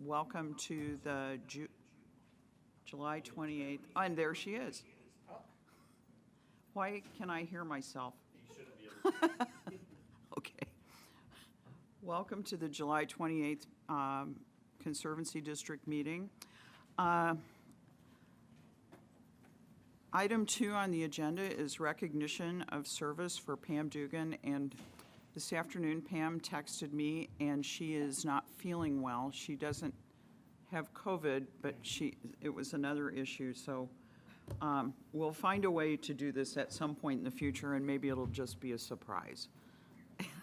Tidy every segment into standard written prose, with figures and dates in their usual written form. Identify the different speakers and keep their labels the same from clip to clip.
Speaker 1: Welcome to the July 28th, and there she is. Why can I hear myself?
Speaker 2: You shouldn't be able to.
Speaker 1: Okay. Welcome to the July 28th Conservancy District meeting. Item 2 on the agenda is recognition of service for Pam Dugan, and this afternoon Pam texted me and she is not feeling well. She doesn't have COVID, but it was another issue, so we'll find a way to do this at some point in the future, and maybe it'll just be a surprise.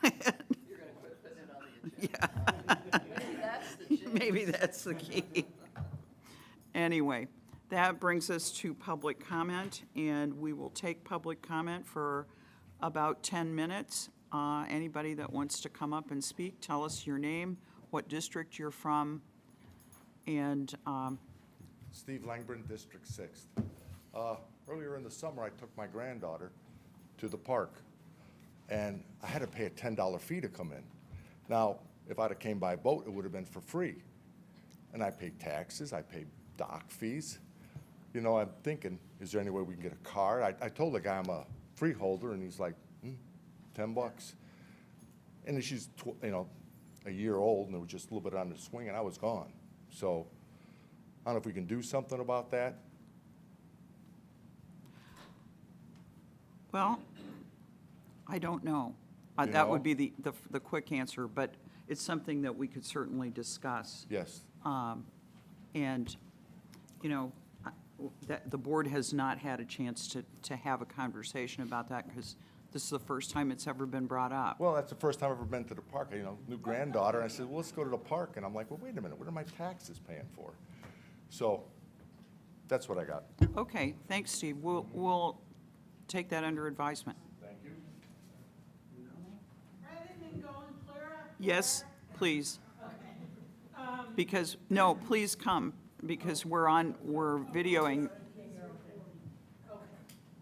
Speaker 3: You're going to quit putting it on the agenda.
Speaker 1: Yeah.
Speaker 3: Maybe that's the change.
Speaker 1: Maybe that's the key. Anyway, that brings us to public comment, and we will take public comment for about 10 minutes. Anybody that wants to come up and speak, tell us your name, what district you're from, and
Speaker 4: Steve Langburn, District 6th. Earlier in the summer, I took my granddaughter to the park, and I had to pay a $10 fee to come in. Now, if I'd have came by boat, it would have been for free. And I paid taxes, I paid dock fees. You know, I'm thinking, is there any way we can get a car? I told the guy I'm a freeholder, and he's like, $10. And then she's, a year old, and it was just a little bit on the swing, and I was gone. So I don't know if we can do something about that.
Speaker 1: well, I don't know.
Speaker 4: You
Speaker 1: That
Speaker 4: know?
Speaker 1: would be the quick answer, but it's something that we could certainly discuss.
Speaker 4: Yes.
Speaker 1: And, that the board has not had a chance to have a conversation about that, because this is the first time it's ever been brought up.
Speaker 4: Well, that's the first time I've ever been to the park. New granddaughter. And I said, well, let's go to the park. And I'm like, well, wait a minute. What are my taxes paying for? So that's what I got.
Speaker 1: Okay, thanks, Steve. We'll take that under advisement.
Speaker 4: Thank you.
Speaker 5: Rather than go and clear up.
Speaker 1: Yes, please.
Speaker 5: Okay.
Speaker 1: Because, no, please come, because we're videoing,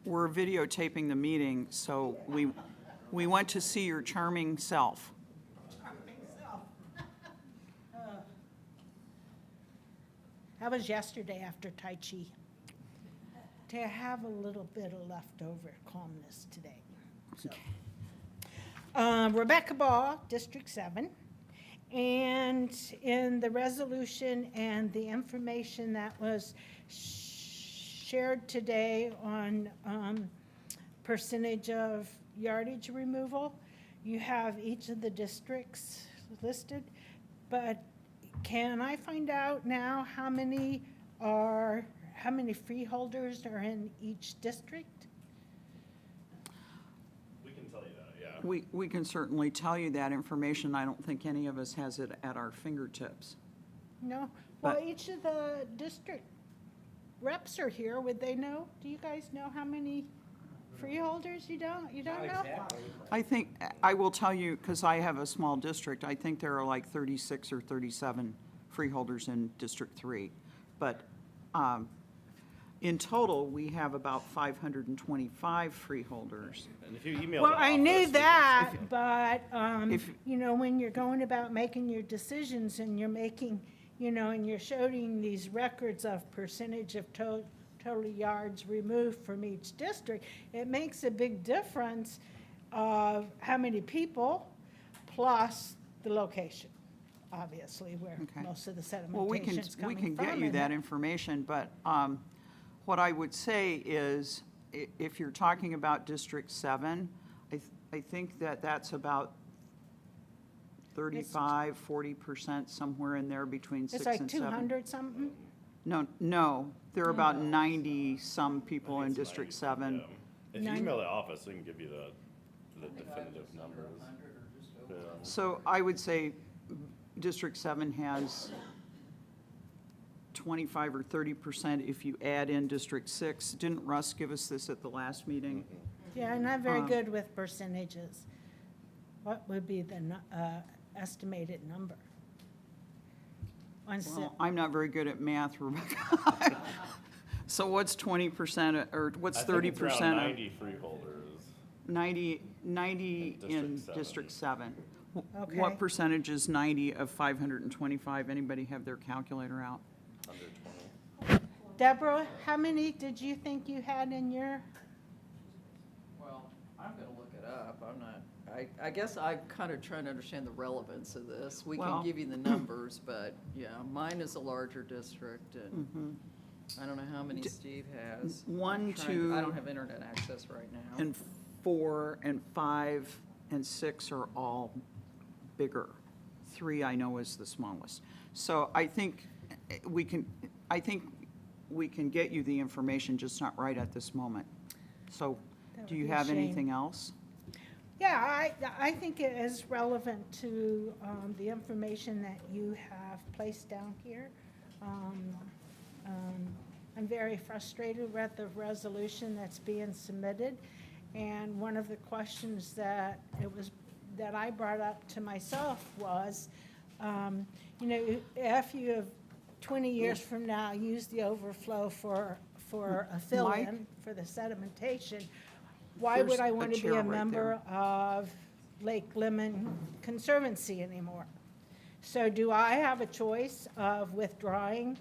Speaker 1: we're videotaping the meeting, so we want to see your charming self.
Speaker 5: That was yesterday after Tai Chi. To have a little bit of leftover calmness today. So. Rebecca Ball, District 7. And in the resolution and the information that was shared today on percentage of yardage removal, you have each of the districts listed. But can I find out now how many freeholders are in each district?
Speaker 2: We can tell you that, yeah.
Speaker 1: We can certainly tell you that information. I don't think any of us has it at our fingertips.
Speaker 5: No? Well,
Speaker 1: But-
Speaker 5: each of the district reps are here. Would they know? Do you guys know how many freeholders? You don't know?
Speaker 1: I think, I will tell you, because I have a small district, I think there are like 36 or 37 freeholders in District 3. But in total, we have about 525 freeholders.
Speaker 2: And if you email
Speaker 5: Well,
Speaker 2: the
Speaker 5: I
Speaker 2: office,
Speaker 5: knew
Speaker 2: we can-
Speaker 5: that, but,
Speaker 1: If-
Speaker 5: when you're going about making your decisions and you're making, and you're showing these records of percentage of total yards removed from each district, it makes a big difference of how many people plus the location, obviously, where
Speaker 1: Okay.
Speaker 5: most of the
Speaker 1: Well, we
Speaker 5: sedimentation's coming from.
Speaker 1: can get you
Speaker 5: and
Speaker 1: that information, but what I would say is, if you're talking about District 7, I think that's about 35, 40%, somewhere in there between 6
Speaker 5: It's
Speaker 1: and 7.
Speaker 5: like 200 something?
Speaker 1: No, there are about 90-some people in District 7.
Speaker 2: Yeah. If you
Speaker 5: Nine-
Speaker 2: email the office, we can give you the definitive numbers. Yeah.
Speaker 1: So I would say District 7 has 25 or 30% if you add in District 6. Didn't Russ give us this at the last meeting?
Speaker 5: Yeah, I'm not very good with percentages. What would be the estimated number?
Speaker 1: Well, I'm not very good at math, Rebecca. So what's 20%, or what's 30%
Speaker 2: I think it's around
Speaker 1: of
Speaker 2: 90 freeholders.
Speaker 1: 90 in
Speaker 2: District 7.
Speaker 1: District 7?
Speaker 5: Okay.
Speaker 1: What percentage is 90 of 525? Anybody have their calculator out?
Speaker 2: Under 20.
Speaker 5: Deborah, how many did you think you had in your,
Speaker 3: Well, I'm gonna look it up, I'm not, I guess I'm kind of trying to understand the relevance of this. We
Speaker 1: Well-
Speaker 3: can give you the numbers, but, yeah, mine is a larger district, and I don't know how many Steve has. I'm
Speaker 1: 1,
Speaker 3: trying-
Speaker 1: 2,
Speaker 3: I don't have internet access right now.
Speaker 1: and 4, and 5, and 6 are all bigger. 3 I know is the smallest. So I think we can get you the information, just not right at this moment. So,
Speaker 5: That
Speaker 1: do
Speaker 5: would
Speaker 1: you
Speaker 5: be a
Speaker 1: have
Speaker 5: shame.
Speaker 1: anything else?
Speaker 5: yeah, I think it is relevant to the information that you have placed down here. I'm very frustrated with the resolution that's being submitted. And one of the questions that I brought up to myself was, if you have 20 years from now use the overflow for a fill-in for the sedimentation, why
Speaker 1: There's
Speaker 5: would I
Speaker 1: a
Speaker 5: want to be
Speaker 1: chair
Speaker 5: a
Speaker 1: right
Speaker 5: member of Lake Lemon Conservancy anymore? So do I have a choice of withdrawing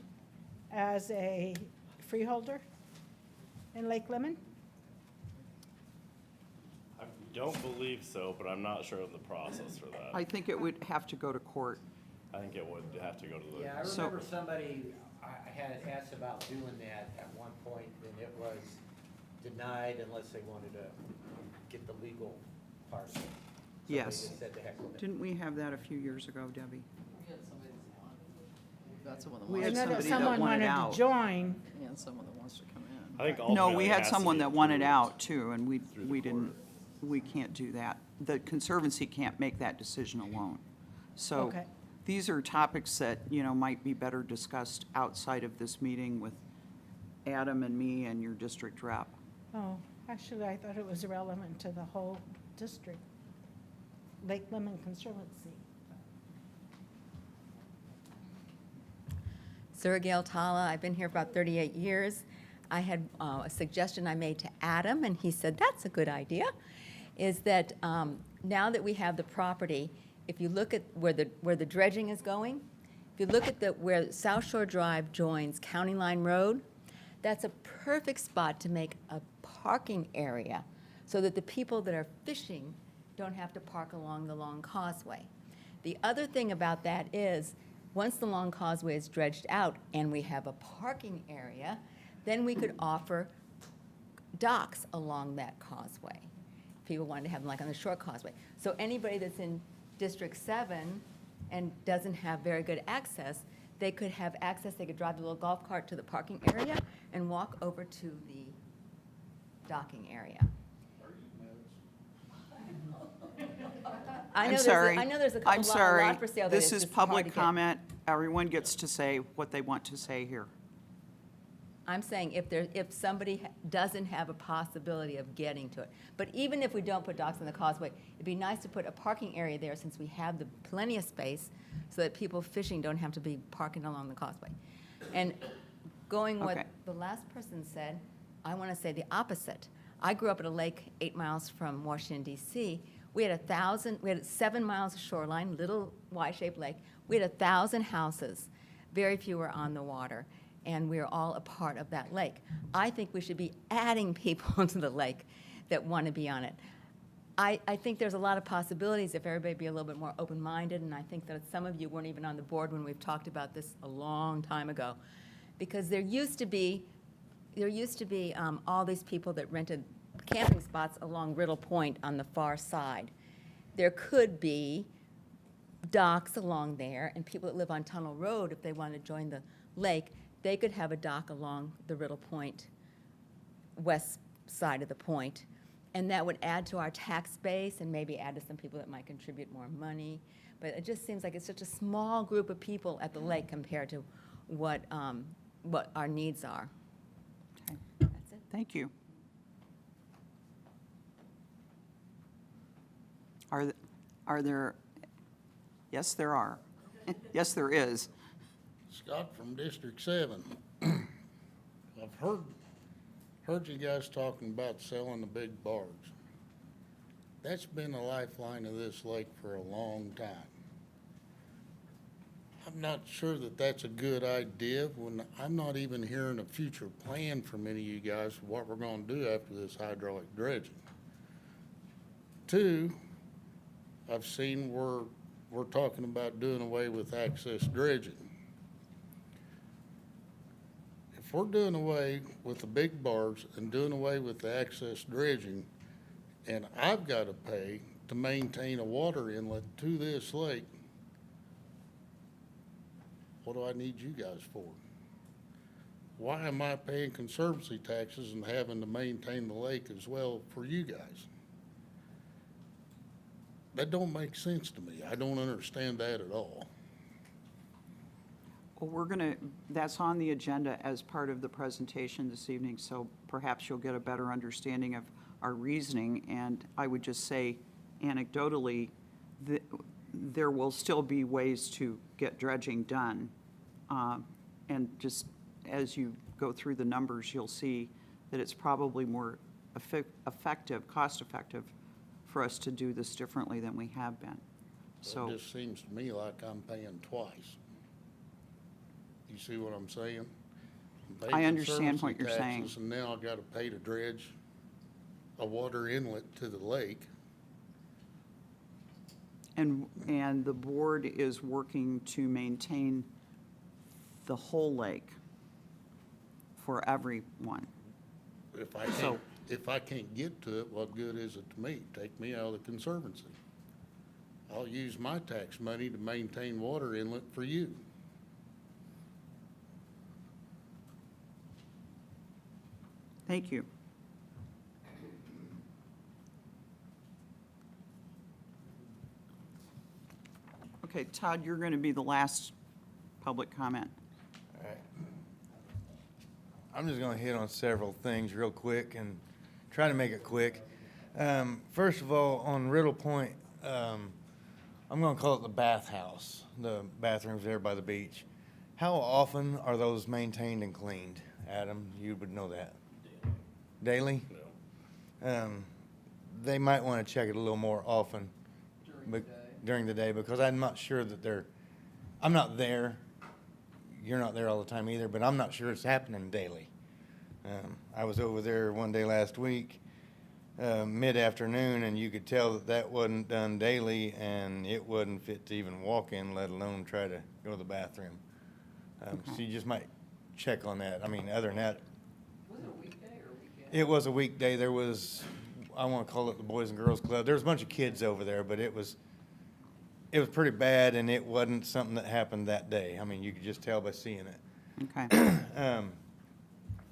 Speaker 5: as a freeholder in Lake Lemon?
Speaker 2: I don't believe so, but I'm not sure of the process for that.
Speaker 1: I think it would have to go to court.
Speaker 2: I think it would have to go to the.
Speaker 6: Yeah, I
Speaker 1: So-
Speaker 6: remember somebody, I had asked about doing that at one point, and it was denied unless they wanted to get the legal part. So
Speaker 1: Yes.
Speaker 6: They just said the heck with it.
Speaker 1: Didn't we have that a few years ago, Debbie?
Speaker 3: We had somebody that's on. We've got someone that
Speaker 1: We
Speaker 3: wants
Speaker 1: had
Speaker 3: to,
Speaker 5: I know that
Speaker 1: somebody that
Speaker 5: someone
Speaker 1: wanted
Speaker 5: wanted
Speaker 1: out.
Speaker 5: to join.
Speaker 3: and someone that wants to come in.
Speaker 2: I think
Speaker 1: No,
Speaker 2: ultimately
Speaker 1: we
Speaker 2: it
Speaker 1: had
Speaker 2: has to
Speaker 1: someone
Speaker 2: be
Speaker 1: that wanted
Speaker 2: approved.
Speaker 1: out too, and we
Speaker 2: the
Speaker 1: didn't,
Speaker 2: court.
Speaker 1: we can't do that. The Conservancy can't make that decision alone. So
Speaker 5: Okay.
Speaker 1: these are topics that, might be better discussed outside of this meeting with Adam and me and your district rep.
Speaker 5: Oh, actually, I thought it was relevant to the whole district, Lake Lemon Conservancy.
Speaker 7: Sarah Gail Tala, I've been here for about 38 years. I had a suggestion I made to Adam, and he said, that's a good idea, is that now that we have the property, if you look at where the dredging is going, if you look at where South Shore Drive joins County Line Road, that's a perfect spot to make a parking area so that the people that are fishing don't have to park along the Long Causeway. The other thing about that is, once the Long Causeway is dredged out and we have a parking area, then we could offer docks along that causeway. People wanted to have them like on the short causeway. So anybody that's in District 7 and doesn't have very good access, they could have access, they could drive the little golf cart to the parking area and walk over to the docking area.
Speaker 1: I'm sorry.
Speaker 7: I know there's a
Speaker 1: I'm
Speaker 7: couple
Speaker 1: sorry.
Speaker 7: lot for sale.
Speaker 1: This is public comment. Everyone gets to say what they want to say here.
Speaker 7: I'm saying if somebody doesn't have a possibility of getting to it, but even if we don't put docks on the causeway, it'd be nice to put a parking area there since we have the plenty of space so that people fishing don't have to be parking along the causeway. And going what
Speaker 1: Okay.
Speaker 7: the last person said, I want to say the opposite. I grew up at a lake 8 miles from Washington, D.C. We had 7 miles of shoreline, little Y-shaped lake. We had 1,000 houses. Very few were on the water. And we're all a part of that lake. I think we should be adding people to the lake that want to be on it. I think there's a lot of possibilities if everybody be a little bit more open-minded, and I think that some of you weren't even on the board when we've talked about this a long time ago. Because there used to be all these people that rented camping spots along Riddle Point on the far side. There could be docks along there, and people that live on Tunnel Road, if they want to join the lake, they could have a dock along the Riddle Point, west side of the point, and that would add to our tax base and maybe add to some people that might contribute more money. But it just seems like it's such a small group of people at the lake compared to what our needs are.
Speaker 1: Okay.
Speaker 7: That's it.
Speaker 1: Thank you. Are there, yes, there are. Yes, there is.
Speaker 8: Scott from District 7. I've heard you guys talking about selling the big barge. That's been a lifeline of this lake for a long time. I'm not sure that that's a good idea when I'm not even hearing a future plan from any of you guys for what we're gonna do after this hydraulic dredging. Two, I've seen we're talking about doing away with access dredging. If we're doing away with the big barge and doing away with the access dredging, and I've got to pay to maintain a water inlet to this lake, what do I need you guys for? Why am I paying Conservancy taxes and having to maintain the lake as well for you guys? That don't make sense to me. I don't understand that at all.
Speaker 1: Well, that's on the agenda as part of the presentation this evening, so perhaps you'll get a better understanding of our reasoning. And I would just say anecdotally, there will still be ways to get dredging done. And just as you go through the numbers, you'll see that it's probably more effective, cost-effective for us to do this differently than we have been. So
Speaker 8: It just seems to me like I'm paying twice. You see what I'm saying? I'm paying
Speaker 1: I understand what
Speaker 8: Conservancy
Speaker 1: you're saying.
Speaker 8: taxes, and now I've got to pay to dredge a water inlet to the lake.
Speaker 1: And the board is working to maintain the whole lake for everyone. So-
Speaker 8: If I can't get to it, what good is it to me? Take me out of the Conservancy. I'll use my tax money to maintain water inlet for you.
Speaker 1: Thank you. Okay, Todd, you're going to be the last public comment.
Speaker 9: All right. I'm just going to hit on several things real quick and try to make it quick. First of all, on Riddle Point, I'm going to call it the bathhouse, the bathrooms there by the beach. How often are those maintained and cleaned? Adam, you would know that. Daily?
Speaker 2: No.
Speaker 9: They might want to check it a little more often
Speaker 3: During the day.
Speaker 9: during the day, because I'm not sure that I'm not there. You're not there all the time either, but I'm not sure it's happening daily. I was over there one day last week, mid-afternoon, and you could tell that wasn't done daily, and it wasn't fit to even walk in, let alone try to go to the bathroom. So you just might check on that. I mean, other than that,
Speaker 3: Was it a weekday or a weekend?
Speaker 9: it was a weekday. There was, I want to call it the Boys and Girls Club. There was a bunch of kids over there, but it was pretty bad, and it wasn't something that happened that day. I mean, you could just tell by seeing it.
Speaker 1: Okay.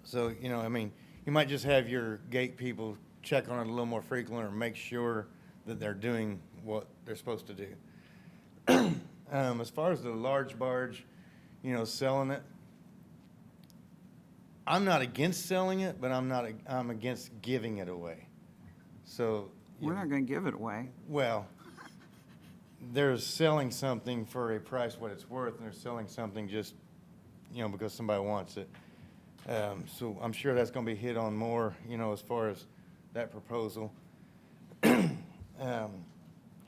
Speaker 9: So, I mean, you might just have your gate people check on it a little more frequent or make sure that they're doing what they're supposed to do. As far as the large barge, selling it, I'm not against selling it, but I'm against giving it away. So.
Speaker 1: We're not going to give it away.
Speaker 9: Well, they're selling something for a price what it's worth, and they're selling something just, because somebody wants it. So I'm sure that's going to be hit on more, as far as that proposal. And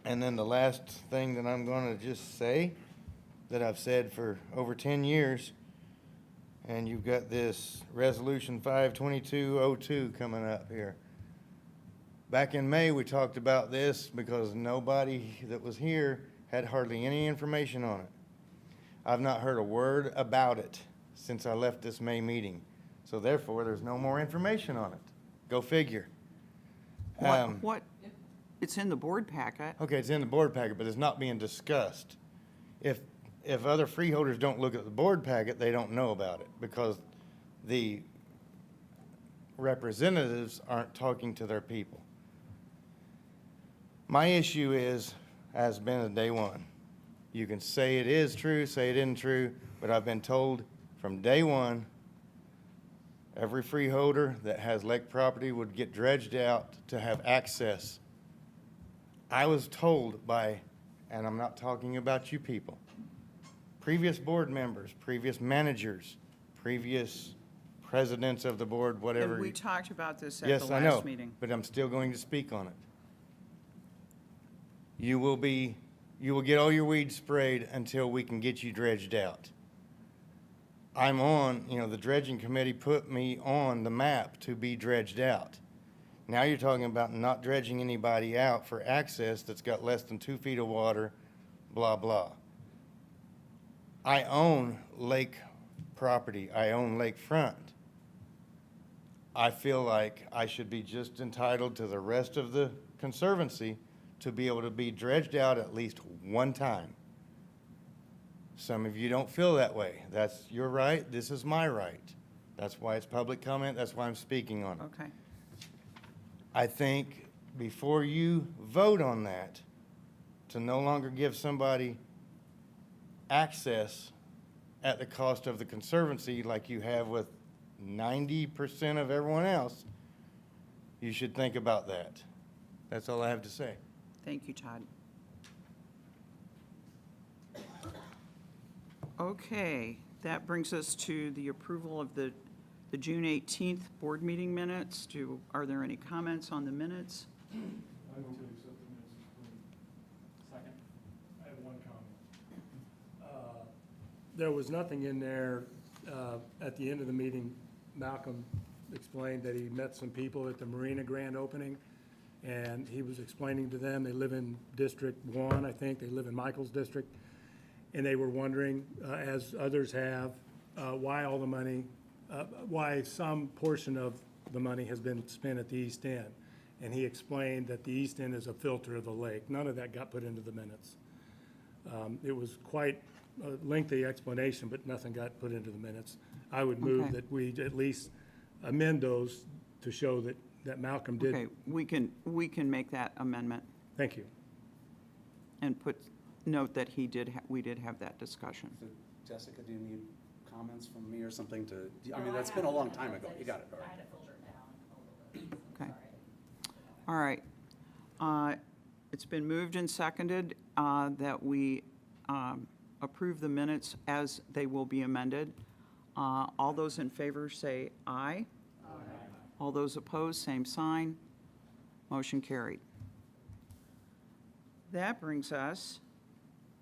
Speaker 9: then the last thing that I'm going to just say, that I've said for over 10 years, and you've got this Resolution 52202 coming up here. Back in May, we talked about this because nobody that was here had hardly any information on it. I've not heard a word about it since I left this May meeting. So therefore, there's no more information on it. Go figure.
Speaker 1: What? It's in the board packet.
Speaker 9: Okay, it's in the board packet, but it's not being discussed. If other freeholders don't look at the board packet, they don't know about it because the representatives aren't talking to their people. My issue has been a day one. You can say it is true, say it isn't true, but I've been told from day one, every freeholder that has lake property would get dredged out to have access. I was told by, and I'm not talking about you people, previous board members, previous managers, previous presidents of the board, whatever.
Speaker 1: And we talked about this at
Speaker 9: Yes,
Speaker 1: the
Speaker 9: I know,
Speaker 1: last meeting.
Speaker 9: but I'm still going to speak on it. you will get all your weeds sprayed until we can get you dredged out. I'm on, the dredging committee put me on the map to be dredged out. Now you're talking about not dredging anybody out for access that's got less than 2 feet of water, blah, blah. I own lake property. I own lakefront. I feel like I should be just entitled to the rest of the Conservancy to be able to be dredged out at least one time. Some of you don't feel that way. That's your right. This is my right. That's why it's public comment. That's why I'm speaking on it.
Speaker 1: Okay.
Speaker 9: I think before you vote on that, to no longer give somebody access at the cost of the Conservancy like you have with 90% of everyone else, you should think about that. That's all I have to say.
Speaker 1: Thank you, Todd. Okay, that brings us to the approval of the June 18th board meeting minutes. Are there any comments on the minutes?
Speaker 10: I move to accept the minutes as approved. Second. I have one comment. There was nothing in there, at the end of the meeting, Malcolm explained that he met some people at the Marina grand opening, and he was explaining to them, they live in District 1, I think, they live in Michael's district, and they were wondering, as others have, why all the money, why some portion of the money has been spent at the east end. And he explained that the east end is a filter of the lake. None of that got put into the minutes. It was quite a lengthy explanation, but nothing got put into the minutes. I would move
Speaker 1: Okay.
Speaker 10: that we at least amend those to show that Malcolm did.
Speaker 1: Okay, we can make that amendment
Speaker 10: Thank you.
Speaker 1: and note that we did have that discussion.
Speaker 11: So, Jessica, do you need comments from me or something to, I mean, that's been a long time ago. You got it, all right.
Speaker 1: Okay. All right. It's been moved and seconded that we approve the minutes as they will be amended. All those in favor say aye. Aye. All those opposed, same sign. Motion carried. That brings us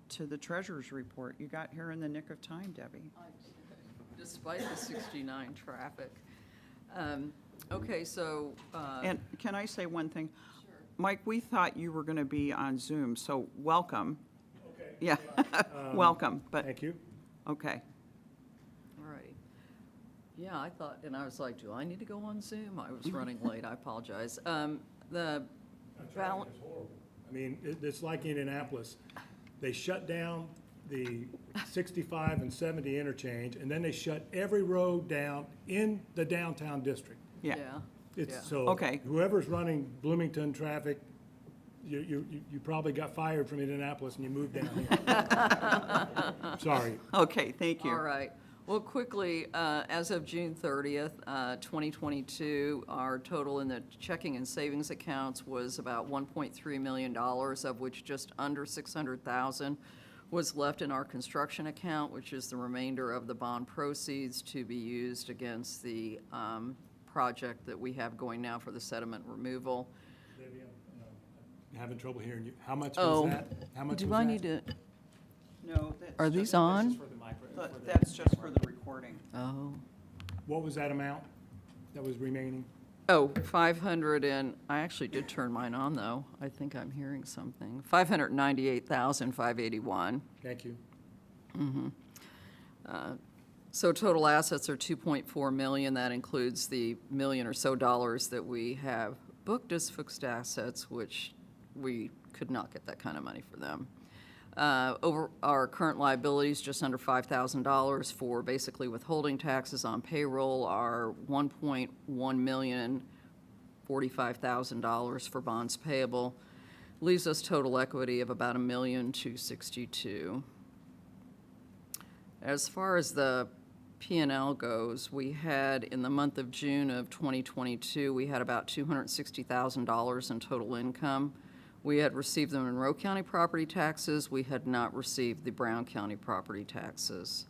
Speaker 1: to the treasurer's report. You got here in the nick of time, Debbie.
Speaker 3: Despite the 69 traffic. Okay, so.
Speaker 1: And can I say one thing?
Speaker 3: Sure.
Speaker 1: Mike, we thought you were going to be on Zoom, so welcome.
Speaker 10: Okay.
Speaker 1: Yeah, welcome, but,
Speaker 10: Thank you.
Speaker 1: okay.
Speaker 3: All right. Yeah, I thought, and I was like, do I need to go on Zoom? I was running late, I apologize. The
Speaker 10: Traffic
Speaker 3: balance,
Speaker 10: is horrible. I mean, it's like Indianapolis. They shut down the 65 and 70 interchange, and then they shut every road down in the downtown district.
Speaker 1: Yeah.
Speaker 3: yeah.
Speaker 10: It's so.
Speaker 1: Okay.
Speaker 10: Whoever's running Bloomington traffic, you probably got fired from Indianapolis and you moved down here. Sorry.
Speaker 1: Okay, thank you.
Speaker 3: All right. Well, quickly, as of June 30th, 2022, our total in the checking and savings accounts was about $1.3 million, of which just under $600,000 was left in our construction account, which is the remainder of the bond proceeds to be used against the project that we have going now for the sediment removal.
Speaker 10: Debbie, I'm having trouble hearing you. How much
Speaker 3: Oh,
Speaker 10: was that? How much
Speaker 3: do
Speaker 10: was
Speaker 3: I
Speaker 10: that?
Speaker 3: need to,
Speaker 1: No, that's
Speaker 3: are
Speaker 1: just-
Speaker 3: these on?
Speaker 1: That's just for the recording.
Speaker 3: Oh.
Speaker 10: What was that amount that was remaining?
Speaker 3: Oh, 500 and, I actually did turn mine on, though. I think I'm hearing something. 598,581.
Speaker 10: Thank you.
Speaker 3: So total assets are 2.4 million. That includes the million or so dollars that we have booked as fixed assets, which we could not get that kind of money for them. Over our current liabilities, just under $5,000 for basically withholding taxes on payroll, are $1.1 million, $45,000 for bonds payable. Leaves us total equity of about $1,262,000. As far as the P&L goes, we had, in the month of June of 2022, we had about $260,000 in total income. We had received the Monroe County property taxes. We had not received the Brown County property taxes.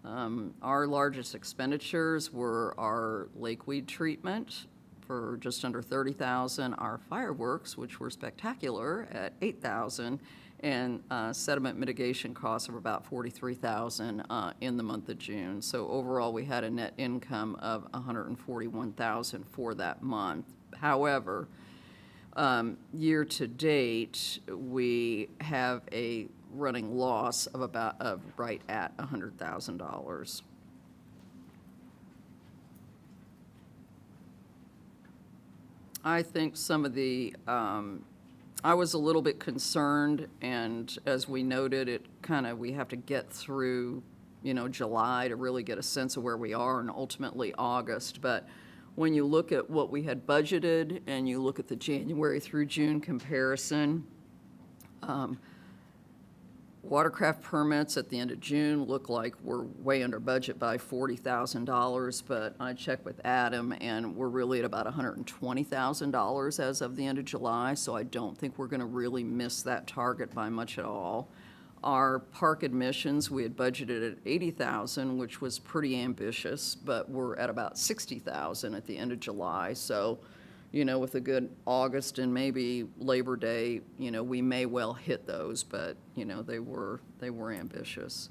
Speaker 3: Our largest expenditures were our lakeweed treatment for just under $30,000. Our fireworks, which were spectacular, at $8,000, and sediment mitigation costs of about $43,000 in the month of June. So overall, we had a net income of $141,000 for that month. However, year-to-date, we have a running loss of right at $100,000. I think some of the, I was a little bit concerned, and as we noted, we have to get through, July to really get a sense of where we are, and ultimately August. But when you look at what we had budgeted and you look at the January through June comparison, watercraft permits at the end of June look like we're way under budget by $40,000, but I checked with Adam, and we're really at about $120,000 as of the end of July, so I don't think we're going to really miss that target by much at all. Our park admissions, we had budgeted at $80,000, which was pretty ambitious, but we're at about $60,000 at the end of July, so with a good August and maybe Labor Day, we may well hit those, but, they were ambitious.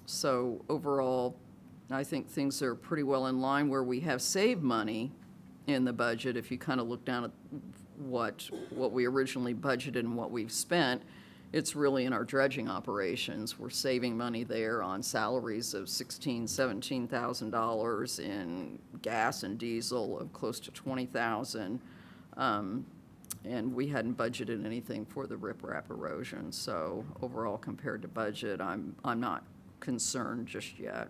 Speaker 3: So overall, I think things are pretty well in line where we have saved money in the budget. If you kind of look down at what we originally budgeted and what we've spent, it's really in our dredging operations. We're saving money there on salaries of $16,000, $17,000, in gas and diesel of close to $20,000. And we hadn't budgeted anything for the riprap erosion. So overall, compared to budget, I'm not concerned just yet.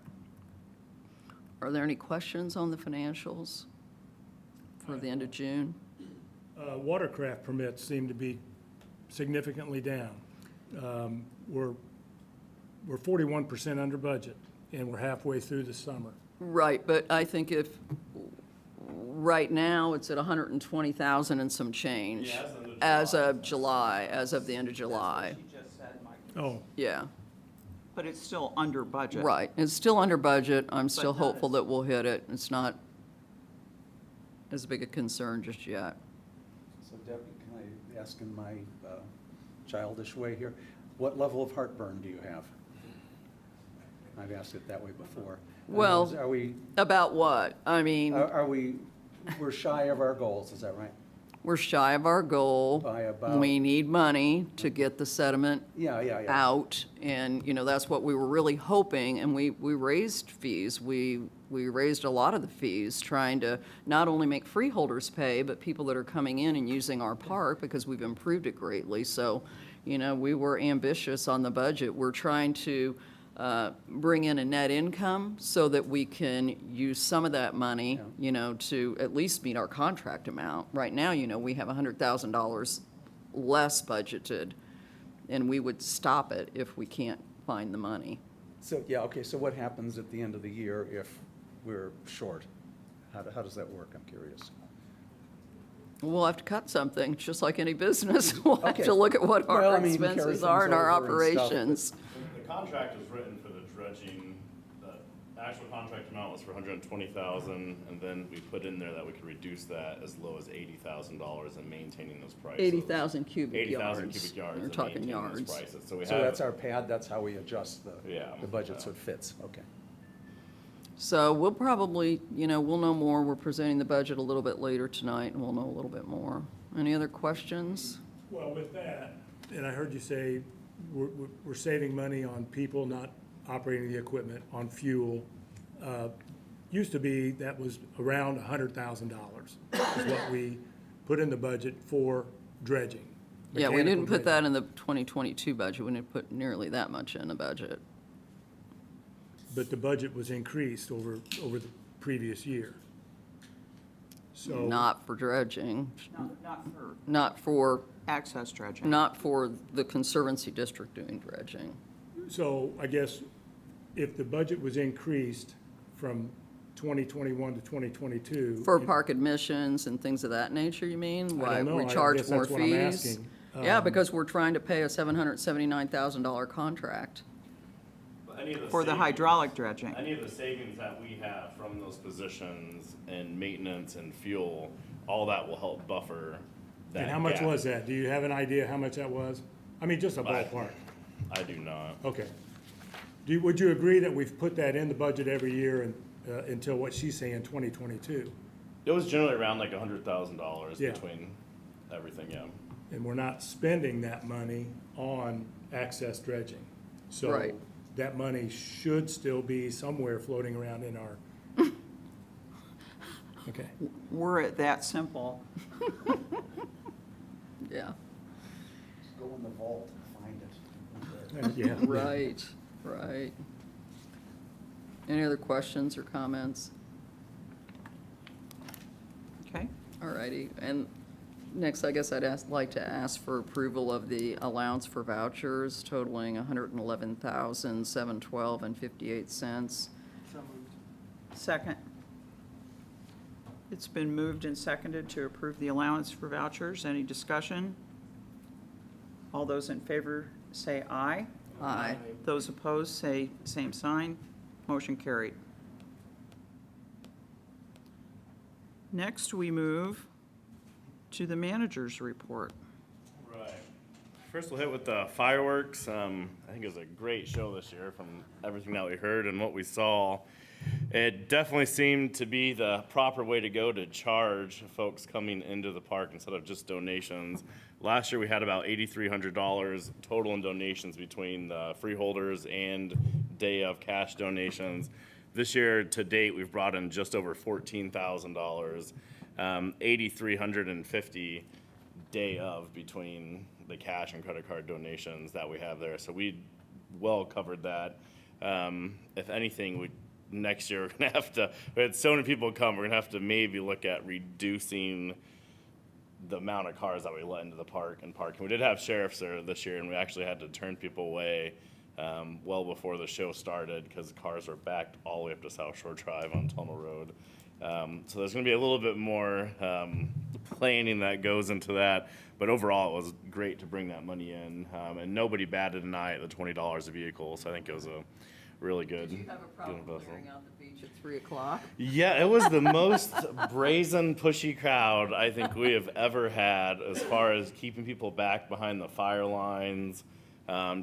Speaker 3: Are there any questions on the financials for the end of June?
Speaker 10: Watercraft permits seem to be significantly down. We're 41% under budget, and we're halfway through the summer.
Speaker 3: Right, but I think right now, it's at 120,000 and some change.
Speaker 2: Yeah,
Speaker 3: as of July, as of the end of July.
Speaker 1: That's what she just said, Mike.
Speaker 10: Oh,
Speaker 3: Yeah,
Speaker 1: But it's still under budget.
Speaker 3: right. It's still under budget. I'm still
Speaker 1: not
Speaker 3: hopeful
Speaker 1: as-
Speaker 3: that we'll hit it. It's not as big a concern just yet.
Speaker 11: So Debbie, can I ask in my childish way here, what level of heartburn do you have? I've asked it that way before.
Speaker 3: Well,
Speaker 11: Are we,
Speaker 3: About what? I mean,
Speaker 11: we're shy of our goals, is that right?
Speaker 3: we're shy of our goal.
Speaker 11: By about-
Speaker 3: We need money to get the sediment
Speaker 11: Yeah.
Speaker 3: out, and, that's what we were really hoping, and we raised fees. We raised a lot of the fees, trying to not only make freeholders pay, but people that are coming in and using our park, because we've improved it greatly. So, we were ambitious on the budget. We're trying to bring in a net income so that we can use some of that money, to at least meet our contract amount. Right now, we have $100,000 less budgeted, and we would stop it if we can't find the money.
Speaker 11: So, yeah, okay, so what happens at the end of the year if we're short? How does that work? I'm curious.
Speaker 3: We'll have to cut something, just like any business. We'll have
Speaker 11: Okay.
Speaker 3: to look at what
Speaker 11: Well,
Speaker 3: our
Speaker 11: I mean, carry
Speaker 3: expenses are and our
Speaker 11: things over and stuff, but-
Speaker 3: operations.
Speaker 2: The contract is written for the dredging, the actual contract amount was for $120,000, and then we put in there that we could reduce that as low as $80,000 in maintaining those prices.
Speaker 3: 80,000 cubic
Speaker 2: 80,000
Speaker 3: yards.
Speaker 2: cubic yards.
Speaker 3: We're
Speaker 2: and
Speaker 3: talking
Speaker 2: maintaining those
Speaker 3: yards.
Speaker 2: prices. So we
Speaker 11: So
Speaker 2: have.
Speaker 11: that's our pad, that's how we adjust
Speaker 2: Yeah.
Speaker 11: the budget so it fits, okay.
Speaker 3: So we'll probably, we'll know more. We're presenting the budget a little bit later tonight, and we'll know a little bit more. Any other questions?
Speaker 10: well, with that, and I heard you say we're saving money on people not operating the equipment, on fuel. Used to be that was around $100,000 is what we put in the budget for dredging.
Speaker 3: Yeah, we
Speaker 10: mechanical
Speaker 3: didn't put that
Speaker 10: dredging.
Speaker 3: in the 2022 budget. We didn't put nearly that much in the budget.
Speaker 10: But the budget was increased over the previous year. So.
Speaker 3: Not for dredging,
Speaker 1: Not for
Speaker 3: not for,
Speaker 1: access dredging.
Speaker 3: not for the Conservancy district doing dredging.
Speaker 10: So I guess if the budget was increased from 2021 to 2022.
Speaker 3: For park admissions and things of that nature, you mean?
Speaker 10: I
Speaker 3: Why
Speaker 10: don't know.
Speaker 3: we
Speaker 10: I
Speaker 3: charge
Speaker 10: guess
Speaker 3: more
Speaker 10: that's what I'm
Speaker 3: fees?
Speaker 10: asking.
Speaker 3: Yeah, because we're trying to pay a $779,000 contract.
Speaker 2: Any of the
Speaker 1: for the
Speaker 2: savings-
Speaker 1: hydraulic dredging.
Speaker 2: Any of the savings that we have from those positions and maintenance and fuel, all that will help buffer that
Speaker 10: And how much
Speaker 2: gap.
Speaker 10: was that? Do you have an idea how much that was? I mean, just a ballpark.
Speaker 2: I do not.
Speaker 10: Okay. Would you agree that we've put that in the budget every year and, until what she's saying, 2022?
Speaker 2: It was generally around like $100,000
Speaker 10: Yeah.
Speaker 2: between everything, yeah.
Speaker 10: And we're not spending that money on access dredging. So
Speaker 3: Right.
Speaker 10: that money should still be somewhere floating around in our, okay.
Speaker 1: Were it that simple,
Speaker 3: Yeah,
Speaker 11: Just go in the vault and find it.
Speaker 10: Yeah.
Speaker 3: right, right. Any other questions or comments?
Speaker 1: okay?
Speaker 3: All righty, and next, I guess I'd like to ask for approval of the allowance for vouchers totaling $111,712.58.
Speaker 1: Second. It's been moved and seconded to approve the allowance for vouchers. Any discussion? All those in favor say aye.
Speaker 3: Aye.
Speaker 1: Those opposed say same sign. Motion carried. Next, we move to the manager's report.
Speaker 2: Right. First, we'll hit with the fireworks. I think it was a great show this year from everything that we heard and what we saw. It definitely seemed to be the proper way to go to charge folks coming into the park instead of just donations. Last year, we had about $8,300 total in donations between the freeholders and day of cash donations. This year, to date, we've brought in just over $14,000, $8,350 day of between the cash and credit card donations that we have there. So we well covered that. If anything, next year, we're gonna have to, we had so many people come, we're gonna have to maybe look at reducing the amount of cars that we let into the park and parking. We did have sheriffs there this year, and we actually had to turn people away well before the show started because cars were backed all the way up to South Shore Drive on Tunnel Road. So there's going to be a little bit more planning that goes into that. But overall, it was great to bring that money in. And nobody batted an eye at the $20 a vehicle. So I think it was a really good.
Speaker 3: Did you have a problem
Speaker 2: investment.
Speaker 3: clearing out the beach at 3 o'clock?
Speaker 2: Yeah, it was the most brazen, pushy crowd I think we have ever had as far as keeping people back behind the fire lines,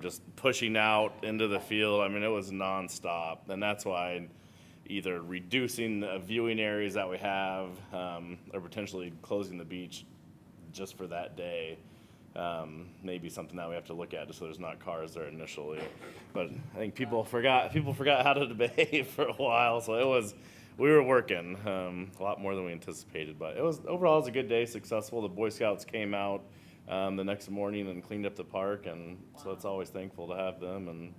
Speaker 2: just pushing out into the field. I mean, it was nonstop. And that's why either reducing the viewing areas that we have or potentially closing the beach just for that day. Maybe something that we have to look at just so there's not cars there initially. But I think people forgot how to behave for a while, so we were working a lot more than we anticipated. But overall it was a good day, successful. The Boy Scouts came out the next morning and cleaned up the park, and so it's always thankful to have them, and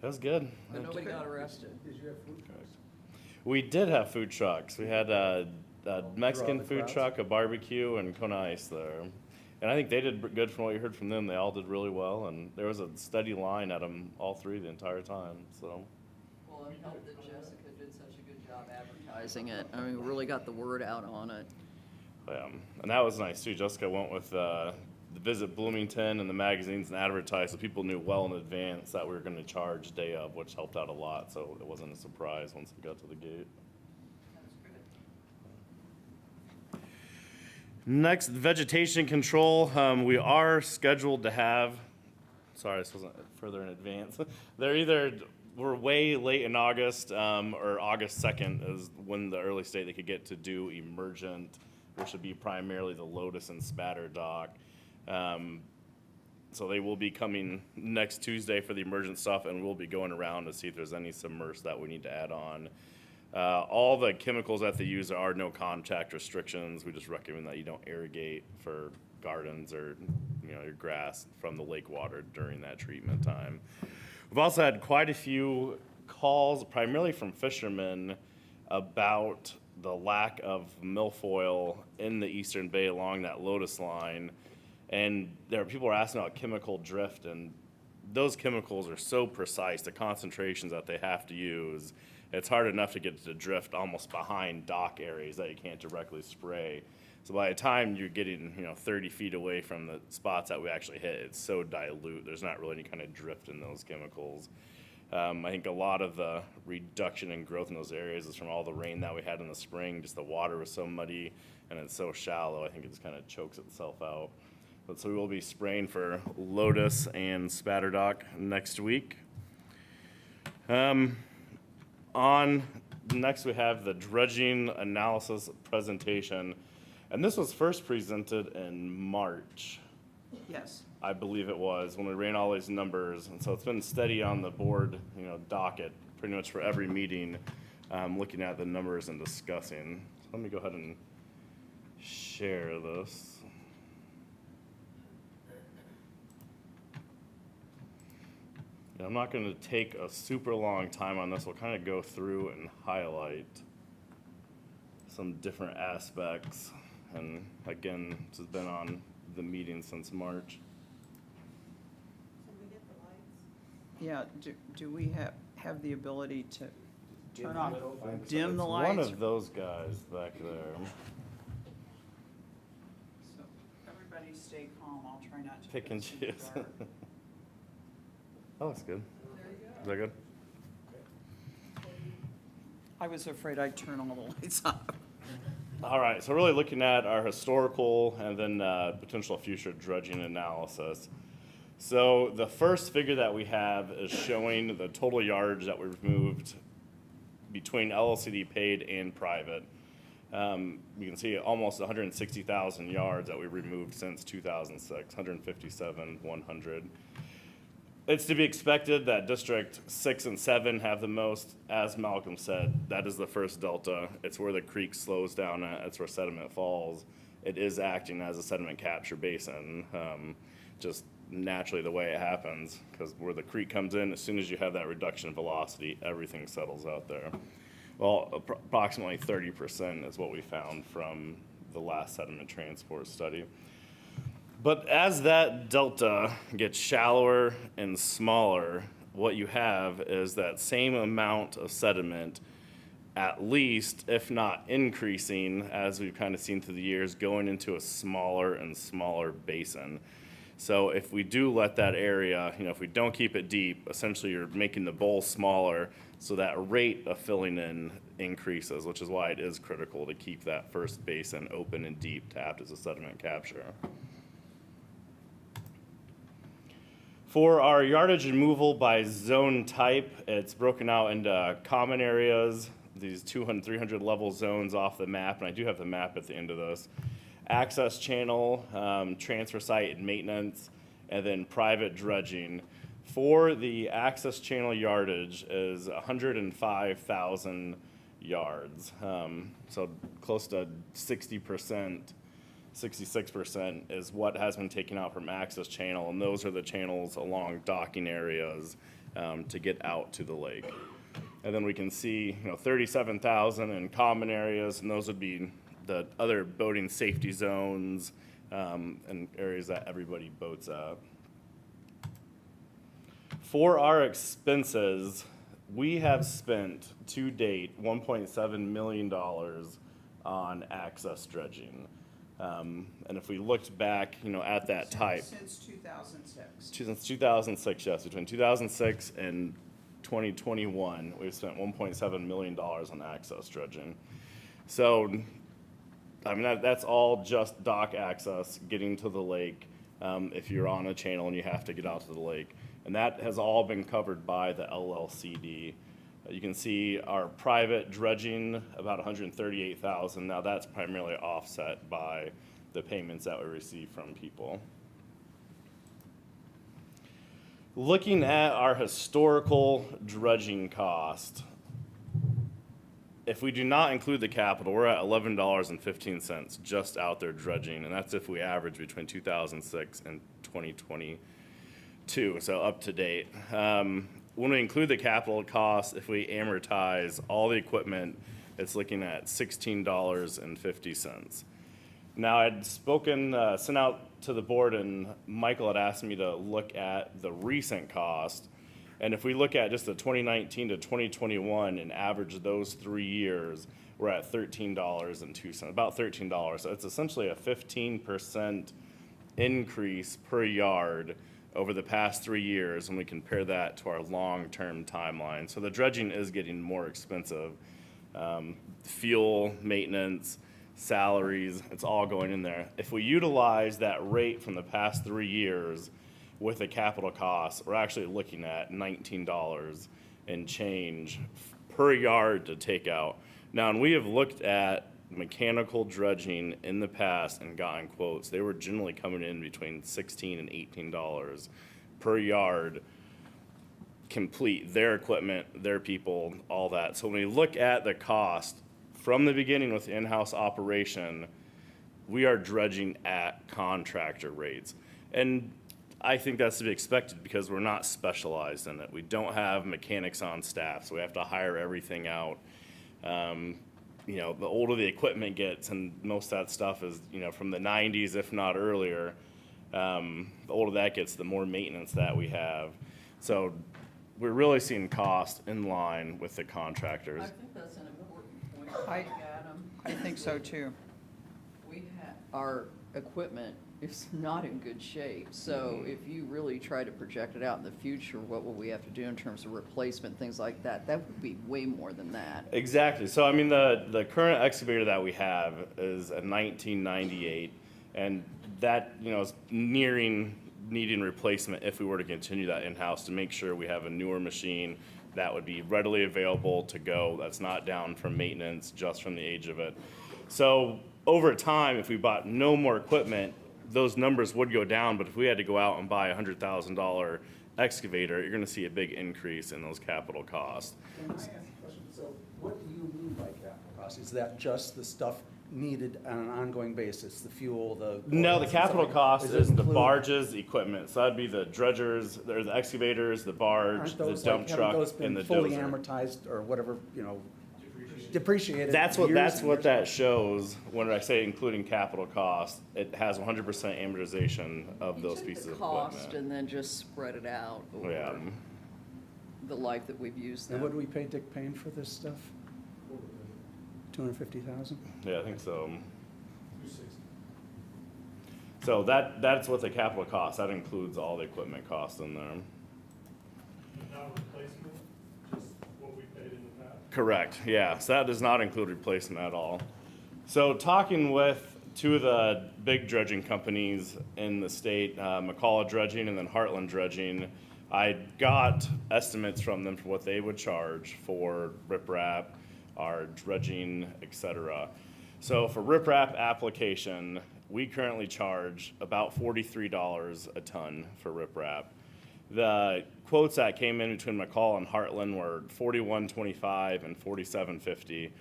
Speaker 2: it was good.
Speaker 3: But nobody got arrested.
Speaker 2: We did have food trucks. We had a Mexican
Speaker 11: the
Speaker 2: food
Speaker 11: crowds?
Speaker 2: truck, a barbecue, and Kona Ice there. And I think they did good from what you heard from them. They all did really well, and there was a steady line at them all three the entire time. So
Speaker 3: Well, it helped that Jessica did such a good job advertising it. I mean, we really got the word out on it.
Speaker 2: and that was nice too. Jessica went with the Visit Bloomington and the magazines and advertised, so people knew well in advance that we were going to charge day of, which helped out a lot. So it wasn't a surprise once we got to the gate. Next, Vegetation Control. We are scheduled to have, sorry, this wasn't further in advance. We're way late in August, or August 2nd is when the earliest date they could get to do emergent, which would be primarily the Lotus and Spatter dock. So they will be coming next Tuesday for the emergent stuff, and we'll be going around to see if there's any submerged that we need to add on. All the chemicals that they use are no contact restrictions. We just recommend that you don't irrigate for gardens or your grass from the lake water during that treatment time. We've also had quite a few calls, primarily from fishermen, about the lack of milfoil in the Eastern Bay along that Lotus line. And people are asking about chemical drift, and those chemicals are so precise, the concentrations that they have to use. It's hard enough to get to drift almost behind dock areas that you can't directly spray. So by the time you're getting 30 feet away from the spots that we actually hit, it's so dilute. There's not really any kind of drift in those chemicals. I think a lot of the reduction in growth in those areas is from all the rain that we had in the spring. Just the water was so muddy and it's so shallow, I think it just kind of chokes itself out. But so we will be spraying for lotus and spatterdock next week. Next we have the dredging analysis presentation. And this was first presented in March,
Speaker 1: Yes.
Speaker 2: I believe it was, when we ran all these numbers. And so it's been steady on the board, docket pretty much for every meeting, looking at the numbers and discussing. So let me go ahead and share this. And I'm not going to take a super long time on this. We'll kind of go through and highlight some different aspects. And again, this has been on the meeting since March.
Speaker 1: Yeah, do we have the ability to turn
Speaker 6: the
Speaker 1: off,
Speaker 6: little lights.
Speaker 1: dim the
Speaker 2: It's
Speaker 1: lights?
Speaker 2: one of those guys back there.
Speaker 1: So everybody stay calm, I'll try not to.
Speaker 2: Pick and
Speaker 1: piss in the
Speaker 2: choose.
Speaker 1: dark.
Speaker 2: That looks good. Is that good?
Speaker 1: I was afraid I'd turn all the lights off.
Speaker 2: All right, so really looking at our historical and then potential future dredging analysis. So the first figure that we have is showing the total yardage that we removed between LLCD paid and private. You can see almost 160,000 yards that we removed since 2006, 157,100. It's to be expected that District 6 and 7 have the most. As Malcolm said, that is the first delta. It's where the creek slows down at. It's where sediment falls. It is acting as a sediment capture basin, just naturally the way it happens, because where the creek comes in, as soon as you have that reduction in velocity, everything settles out there. Well, approximately 30% is what we found from the last sediment transport study. But as that delta gets shallower and smaller, what you have is that same amount of sediment, at least, if not increasing, as we've kind of seen through the years, going into a smaller and smaller basin. So if we do let that area, if we don't keep it deep, essentially you're making the bowl smaller, so that rate of filling in increases, which is why it is critical to keep that first basin open and deep to act as a sediment capture. For our yardage removal by zone type, it's broken out into common areas, these 200, 300 level zones off the map, and I do have the map at the end of this. Access channel, transfer site and maintenance, and then private dredging. For the access channel yardage is 105,000 yards. So close to 60%, 66% is what has been taken out from access channel, and those are the channels along docking areas to get out to the lake. And then we can see 37,000 in common areas, and those would be the other boating safety zones and areas that everybody boats at. For our expenses, we have spent to date $1.7 million on access dredging. And if we looked back, at that type.
Speaker 1: Since 2006.
Speaker 2: Since 2006, yes. Between 2006 and 2021, we've spent $1.7 million on access dredging. So, I mean, that's all just dock access, getting to the lake, if you're on a channel and you have to get out to the lake. And that has all been covered by the LLCD. You can see our private dredging, about 138,000. Now that's primarily offset by the payments that we receive from people. Looking at our historical dredging cost, if we do not include the capital, we're at $11.15 just out there dredging, and that's if we average between 2006 and 2022, so up to date. When we include the capital costs, if we amortize all the equipment, it's looking at $16.50. Now, I'd spoken, sent out to the board, and Michael had asked me to look at the recent cost. And if we look at just the 2019 to 2021 and average those 3 years, we're at $13.02, about $13. So it's essentially a 15% increase per yard over the past 3 years, and we compare that to our long-term timeline. So the dredging is getting more expensive. Fuel, maintenance, salaries, it's all going in there. If we utilize that rate from the past 3 years with the capital costs, we're actually looking at $19 and change per yard to take out. Now, and we have looked at mechanical dredging in the past and gotten quotes. They were generally coming in between $16 and $18 per yard, complete their equipment, their people, all that. So when we look at the cost from the beginning with the in-house operation, we are dredging at contractor rates. And I think that's to be expected because we're not specialized in it. We don't have mechanics on staff, so we have to hire everything out. You know, the older the equipment gets, and most of that stuff is, you know, from the 90s, if not earlier, the older that gets, the more maintenance that we have. So we're really seeing cost in line with the contractors.
Speaker 3: I think that's an important point,
Speaker 1: I-
Speaker 3: Adam.
Speaker 1: I think so too.
Speaker 3: Our equipment is not in good shape, so if you really try to project it out in the future, what will we have to do in terms of replacement, things like that? That would be way more than that.
Speaker 2: Exactly. So, I mean, the current excavator that we have is a 1998, and that, you know, is needing replacement if we were to continue that in-house to make sure we have a newer machine that would be readily available to go, that's not down from maintenance, just from the age of it. So, over time, if we bought no more equipment, those numbers would go down, but if we had to go out and buy a $100,000 excavator, you're gonna see a big increase in those capital costs.
Speaker 11: Can I ask a question? So what do you mean by capital costs? Is that just the stuff needed on an ongoing basis, the fuel, the?
Speaker 2: No, the capital cost
Speaker 11: Does it
Speaker 2: is the
Speaker 11: include-
Speaker 2: barges, equipment, so that'd be the dredgers, or the excavators, the barge,
Speaker 11: Aren't
Speaker 2: the
Speaker 11: those,
Speaker 2: dump
Speaker 11: like,
Speaker 2: truck,
Speaker 11: haven't those
Speaker 2: and
Speaker 11: been
Speaker 2: the
Speaker 11: fully
Speaker 2: dozer.
Speaker 11: amortized or whatever, you know, depreciated?
Speaker 2: That's what,
Speaker 11: years
Speaker 2: that's
Speaker 11: and
Speaker 2: what
Speaker 11: years?
Speaker 2: that shows, when I say including capital cost, it has 100% amortization of those
Speaker 3: You
Speaker 2: pieces
Speaker 3: take
Speaker 2: of
Speaker 3: the cost
Speaker 2: equipment.
Speaker 3: and then just spread it out
Speaker 2: Yeah.
Speaker 3: over the life that we've used
Speaker 11: And what do
Speaker 3: them.
Speaker 11: we pay Dick Payne for this stuff? 250,000?
Speaker 2: Yeah, I think so. So that's what the capital cost, that includes all the equipment costs in there.
Speaker 10: Not replacement, just what we paid in the past.
Speaker 2: Correct, yeah, so that does not include replacement at all. So talking with two of the big dredging companies in the state, McCullough Dredging and then Heartland Dredging, I got estimates from them for what they would charge for riprap, our dredging, et cetera. So for riprap application, we currently charge about $43 a ton for riprap. The quotes that came in between McCall and Heartland were $41.25 and $47.50.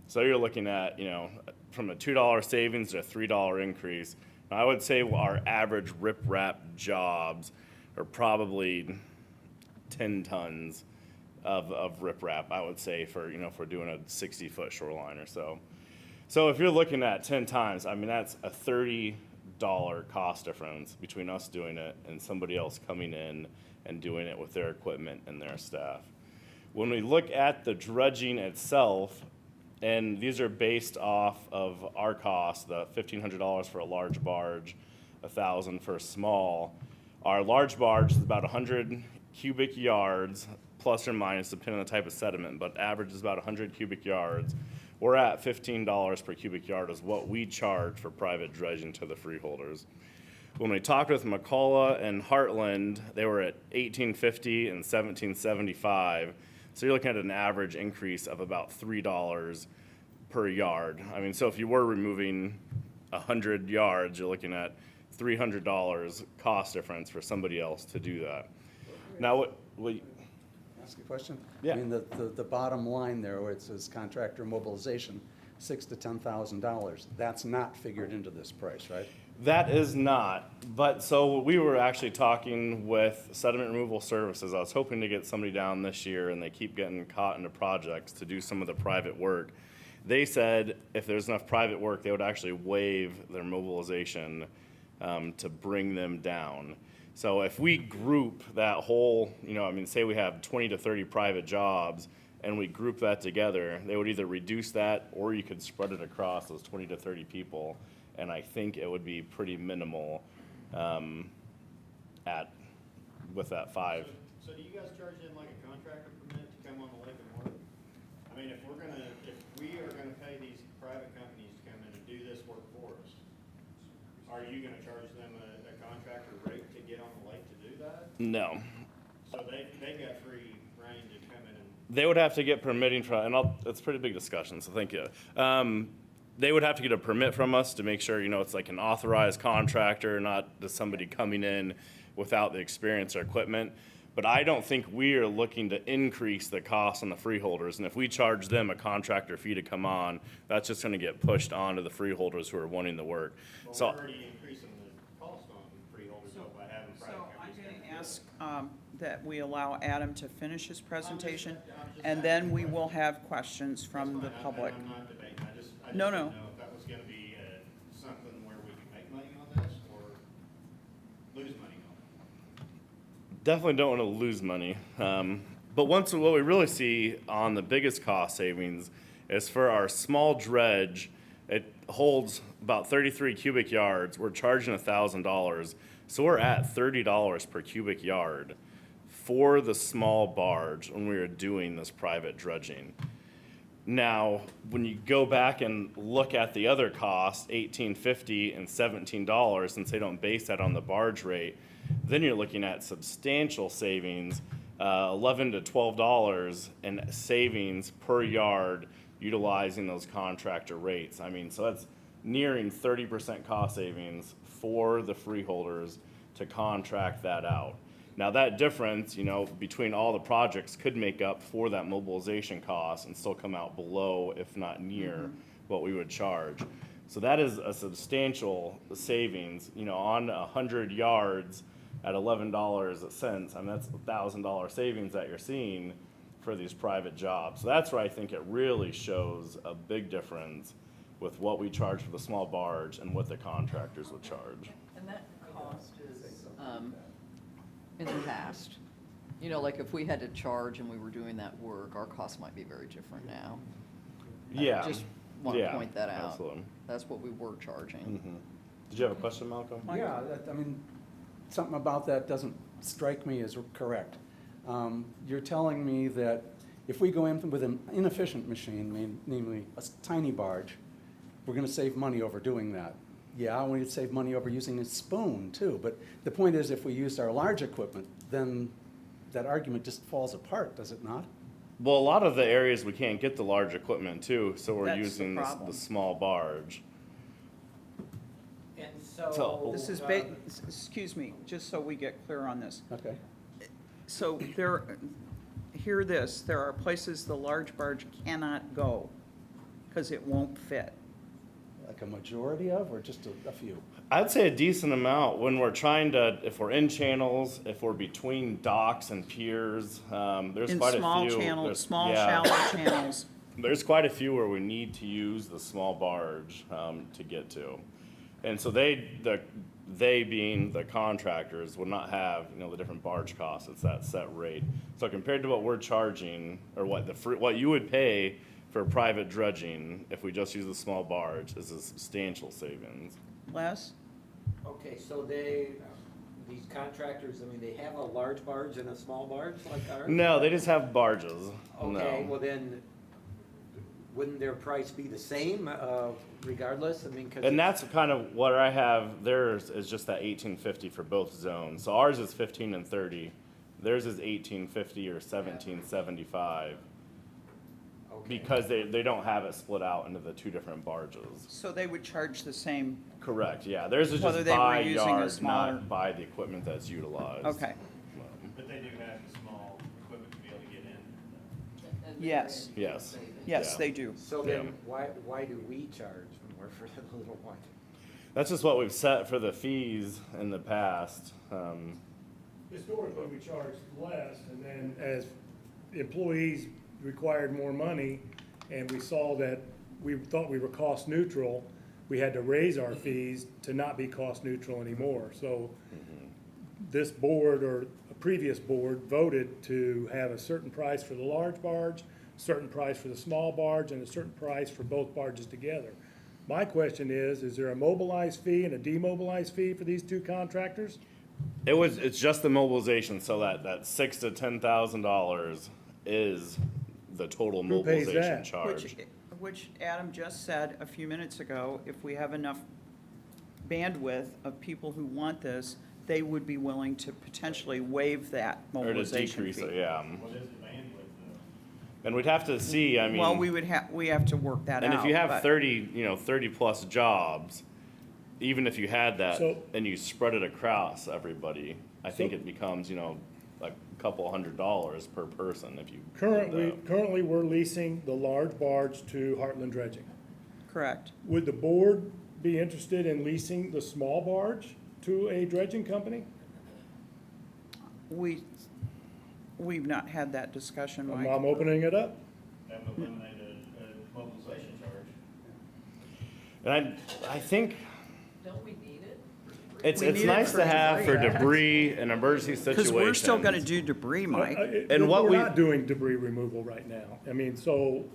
Speaker 2: So you're looking at, you know, from a $2 savings to a $3 increase. Now, I would say our average riprap jobs are probably 10 tons of riprap, I would say, for, you know, if we're doing a 60-foot shoreline or so. So if you're looking at 10 times, I mean, that's a $30 cost difference between us doing it and somebody else coming in and doing it with their equipment and their staff. When we look at the dredging itself, and these are based off of our cost, the $1,500 for a large barge, $1,000 for a small. Our large barge is about 100 cubic yards, plus or minus, depending on the type of sediment, but average is about 100 cubic yards. We're at $15 per cubic yard is what we charge for private dredging to the freeholders. When we talked with McCullough and Heartland, they were at $18.50 and $17.75. So you're looking at an average increase of about $3 per yard. I mean, so if you were removing 100 yards, you're looking at $300 cost difference for somebody else to do that. Now, what
Speaker 11: Ask a question?
Speaker 2: Yeah.
Speaker 11: I mean, the bottom line there, where it says contractor mobilization, $6,000 to $10,000, that's not figured into this price, right?
Speaker 2: that is not, but so we were actually talking with Sediment Removal Services. I was hoping to get somebody down this year, and they keep getting caught into projects to do some of the private work. They said if there's enough private work, they would actually waive their mobilization to bring them down. So if we group that whole, say we have 20 to 30 private jobs, and we group that together, they would either reduce that, or you could spread it across those 20 to 30 people. And I think it would be pretty minimal at with that 5.
Speaker 12: So do you guys charge them like a contractor permit to come on the lake and work? I mean, if we are gonna pay these private companies to come in and do this work for us, are you gonna charge them a contractor rate to get on the lake to do that?
Speaker 2: No.
Speaker 12: So they got free reign to come in and,
Speaker 2: They would have to get permitting from, and it's a pretty big discussion, so thank you. They would have to get a permit from us to make sure, it's like an authorized contractor, not just somebody coming in without the experience or equipment. But I don't think we are looking to increase the cost on the freeholders. And if we charge them a contractor fee to come on, that's just gonna get pushed onto the freeholders who are wanting the work.
Speaker 12: well,
Speaker 2: So,
Speaker 12: we're already increasing the cost on freeholders though by having
Speaker 1: So
Speaker 12: private
Speaker 1: I'm
Speaker 12: companies come
Speaker 1: going
Speaker 12: in.
Speaker 1: to ask that we allow Adam to finish his presentation,
Speaker 12: I'm just
Speaker 1: and then we will have questions
Speaker 12: That's
Speaker 1: from the
Speaker 12: fine.
Speaker 1: public.
Speaker 12: I'm not debating, I just
Speaker 1: No,
Speaker 12: didn't
Speaker 1: no.
Speaker 12: know if that was gonna be something where we could make money on this or lose money on it.
Speaker 2: definitely don't wanna lose money. But what we really see on the biggest cost savings is for our small dredge. It holds about 33 cubic yards. We're charging $1,000. So we're at $30 per cubic yard for the small barge when we are doing this private dredging. Now, when you go back and look at the other costs, $18.50 and $17, since they don't base that on the barge rate, then you're looking at substantial savings, $11 to $12 in savings per yard utilizing those contractor rates. I mean, so that's nearing 30% cost savings for the freeholders to contract that out. Now, that difference, between all the projects could make up for that mobilization cost and still come out below, if not near, what we would charge. So that is a substantial savings, on 100 yards at $11 a cent. I mean, that's $1,000 savings that you're seeing for these private jobs. So that's where I think it really shows a big difference with what we charge for the small barge and what the contractors would charge.
Speaker 3: And that cost is, in the past, like if we had to charge and we were doing that work, our costs might be very different now.
Speaker 2: Yeah.
Speaker 3: Just want to
Speaker 2: Yeah,
Speaker 3: point that out.
Speaker 2: absolutely.
Speaker 3: That's what we were charging.
Speaker 2: Did you have a question, Malcolm?
Speaker 11: Yeah, something about that doesn't strike me as correct. You're telling me that if we go in with an inefficient machine, namely a tiny barge, we're gonna save money over doing that. Yeah, we'd save money over using a spoon too, but the point is if we used our large equipment, then that argument just falls apart, does it not?
Speaker 2: Well, a lot of the areas we can't get the large equipment too, so we're
Speaker 1: That's the
Speaker 2: using the
Speaker 1: problem.
Speaker 2: small barge.
Speaker 6: And
Speaker 2: So-
Speaker 6: so.
Speaker 1: This is, excuse me, just so we get clear on this.
Speaker 11: Okay.
Speaker 1: So hear this, there are places the large barge cannot go because it won't fit.
Speaker 11: Like a majority of, or just a few?
Speaker 2: I'd say a decent amount when we're trying to, if we're in channels, if we're between docks and piers, there's
Speaker 1: In
Speaker 2: quite a few.
Speaker 1: small channels,
Speaker 2: There's-
Speaker 1: small
Speaker 2: yeah.
Speaker 1: shallow channels.
Speaker 2: There's quite a few where we need to use the small barge to get to. And so they being the contractors would not have, the different barge costs. It's that set rate. So compared to what we're charging, or what you would pay for private dredging, if we just use the small barge, is a substantial savings.
Speaker 1: Les?
Speaker 6: Okay, so these contractors, they have a large barge and a small barge like ours?
Speaker 2: No, they just have barges.
Speaker 6: Okay,
Speaker 2: No.
Speaker 6: well then, wouldn't their price be the same regardless? 'Cause
Speaker 2: And that's kind of what I have. Theirs is just that 1850 for both zones. So ours is 15 and 30. Theirs is 1850 or 1775
Speaker 6: okay.
Speaker 2: because they don't have it split out into the two different barges.
Speaker 1: So they would charge the same,
Speaker 2: Correct. Yeah, theirs is
Speaker 1: Whether
Speaker 2: just
Speaker 1: they were
Speaker 2: by
Speaker 1: using a
Speaker 2: yard,
Speaker 1: smaller-
Speaker 2: not by the equipment that's utilized.
Speaker 1: okay,
Speaker 12: But they do have the small equipment to be able to get in.
Speaker 3: And
Speaker 1: Yes.
Speaker 2: Yes.
Speaker 1: yes,
Speaker 2: Yeah.
Speaker 1: they do.
Speaker 6: So
Speaker 2: Yeah.
Speaker 6: then, why do we charge when we're for the little one?
Speaker 2: That's just what we've set for the fees in the past.
Speaker 10: Historically, we charged less, and then as employees required more money, and we saw that we thought we were cost neutral, we had to raise our fees to not be cost neutral anymore. So this board or a previous board voted to have a certain price for the large barge, certain price for the small barge, and a certain price for both barges together. My question is there a mobilized fee and a demobilized fee for these two contractors?
Speaker 2: It's just the mobilization, so that $6,000 to $10,000 is the total
Speaker 10: Who pays
Speaker 2: mobilization
Speaker 10: that?
Speaker 2: charge.
Speaker 1: Which Adam just said a few minutes ago, if we have enough bandwidth of people who want this, they would be willing to potentially waive that
Speaker 2: Or to
Speaker 1: mobilization
Speaker 2: decrease
Speaker 1: fee.
Speaker 2: it, yeah.
Speaker 12: What is the bandwidth though?
Speaker 2: And we'd have to see, I mean.
Speaker 1: Well, we have to work that out.
Speaker 2: And if you have
Speaker 1: but-
Speaker 2: 30 plus jobs, even if you had that
Speaker 10: So-
Speaker 2: and you spread it across everybody, I think it becomes, a couple $100 per person if you. do that.
Speaker 10: Currently, we're leasing the large barge to Heartland Dredging.
Speaker 1: Correct.
Speaker 10: Would the board be interested in leasing the small barge to a dredging company?
Speaker 1: We've not had that discussion, Mike.
Speaker 10: I'm opening it up.
Speaker 12: That would eliminate a mobilization charge.
Speaker 2: And I think
Speaker 3: Don't we need it?
Speaker 2: it's
Speaker 1: We need it
Speaker 2: nice
Speaker 1: for
Speaker 2: to have for
Speaker 1: debris.
Speaker 2: debris and emergency situations.
Speaker 1: Because we're still gonna do debris, Mike,
Speaker 2: And what
Speaker 10: We're
Speaker 2: we-
Speaker 10: not doing debris removal right now. I mean, so,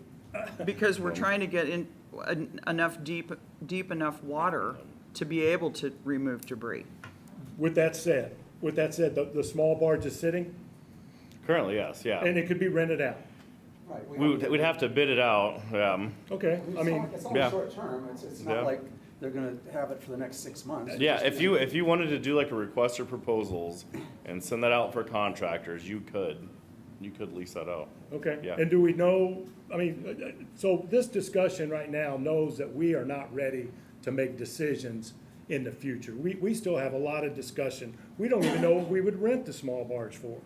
Speaker 1: because we're trying to get in enough deep enough water to be able to remove debris.
Speaker 10: with that said, the small barge is sitting,
Speaker 2: Currently, yes, yeah.
Speaker 10: and it could be rented out.
Speaker 11: Right.
Speaker 2: We'd have to bid it out,
Speaker 10: Okay, I mean,
Speaker 11: It's only
Speaker 2: yeah.
Speaker 11: short term, it's
Speaker 2: Yeah.
Speaker 11: not like they're gonna have it for the next 6 months.
Speaker 2: Yeah, if you wanted to do like a request for proposals and send that out for contractors, you could lease that out.
Speaker 10: okay.
Speaker 2: Yeah.
Speaker 10: And do we know, I mean, so this discussion right now knows that we are not ready to make decisions in the future. We still have a lot of discussion. We don't even know what we would rent the small barge for.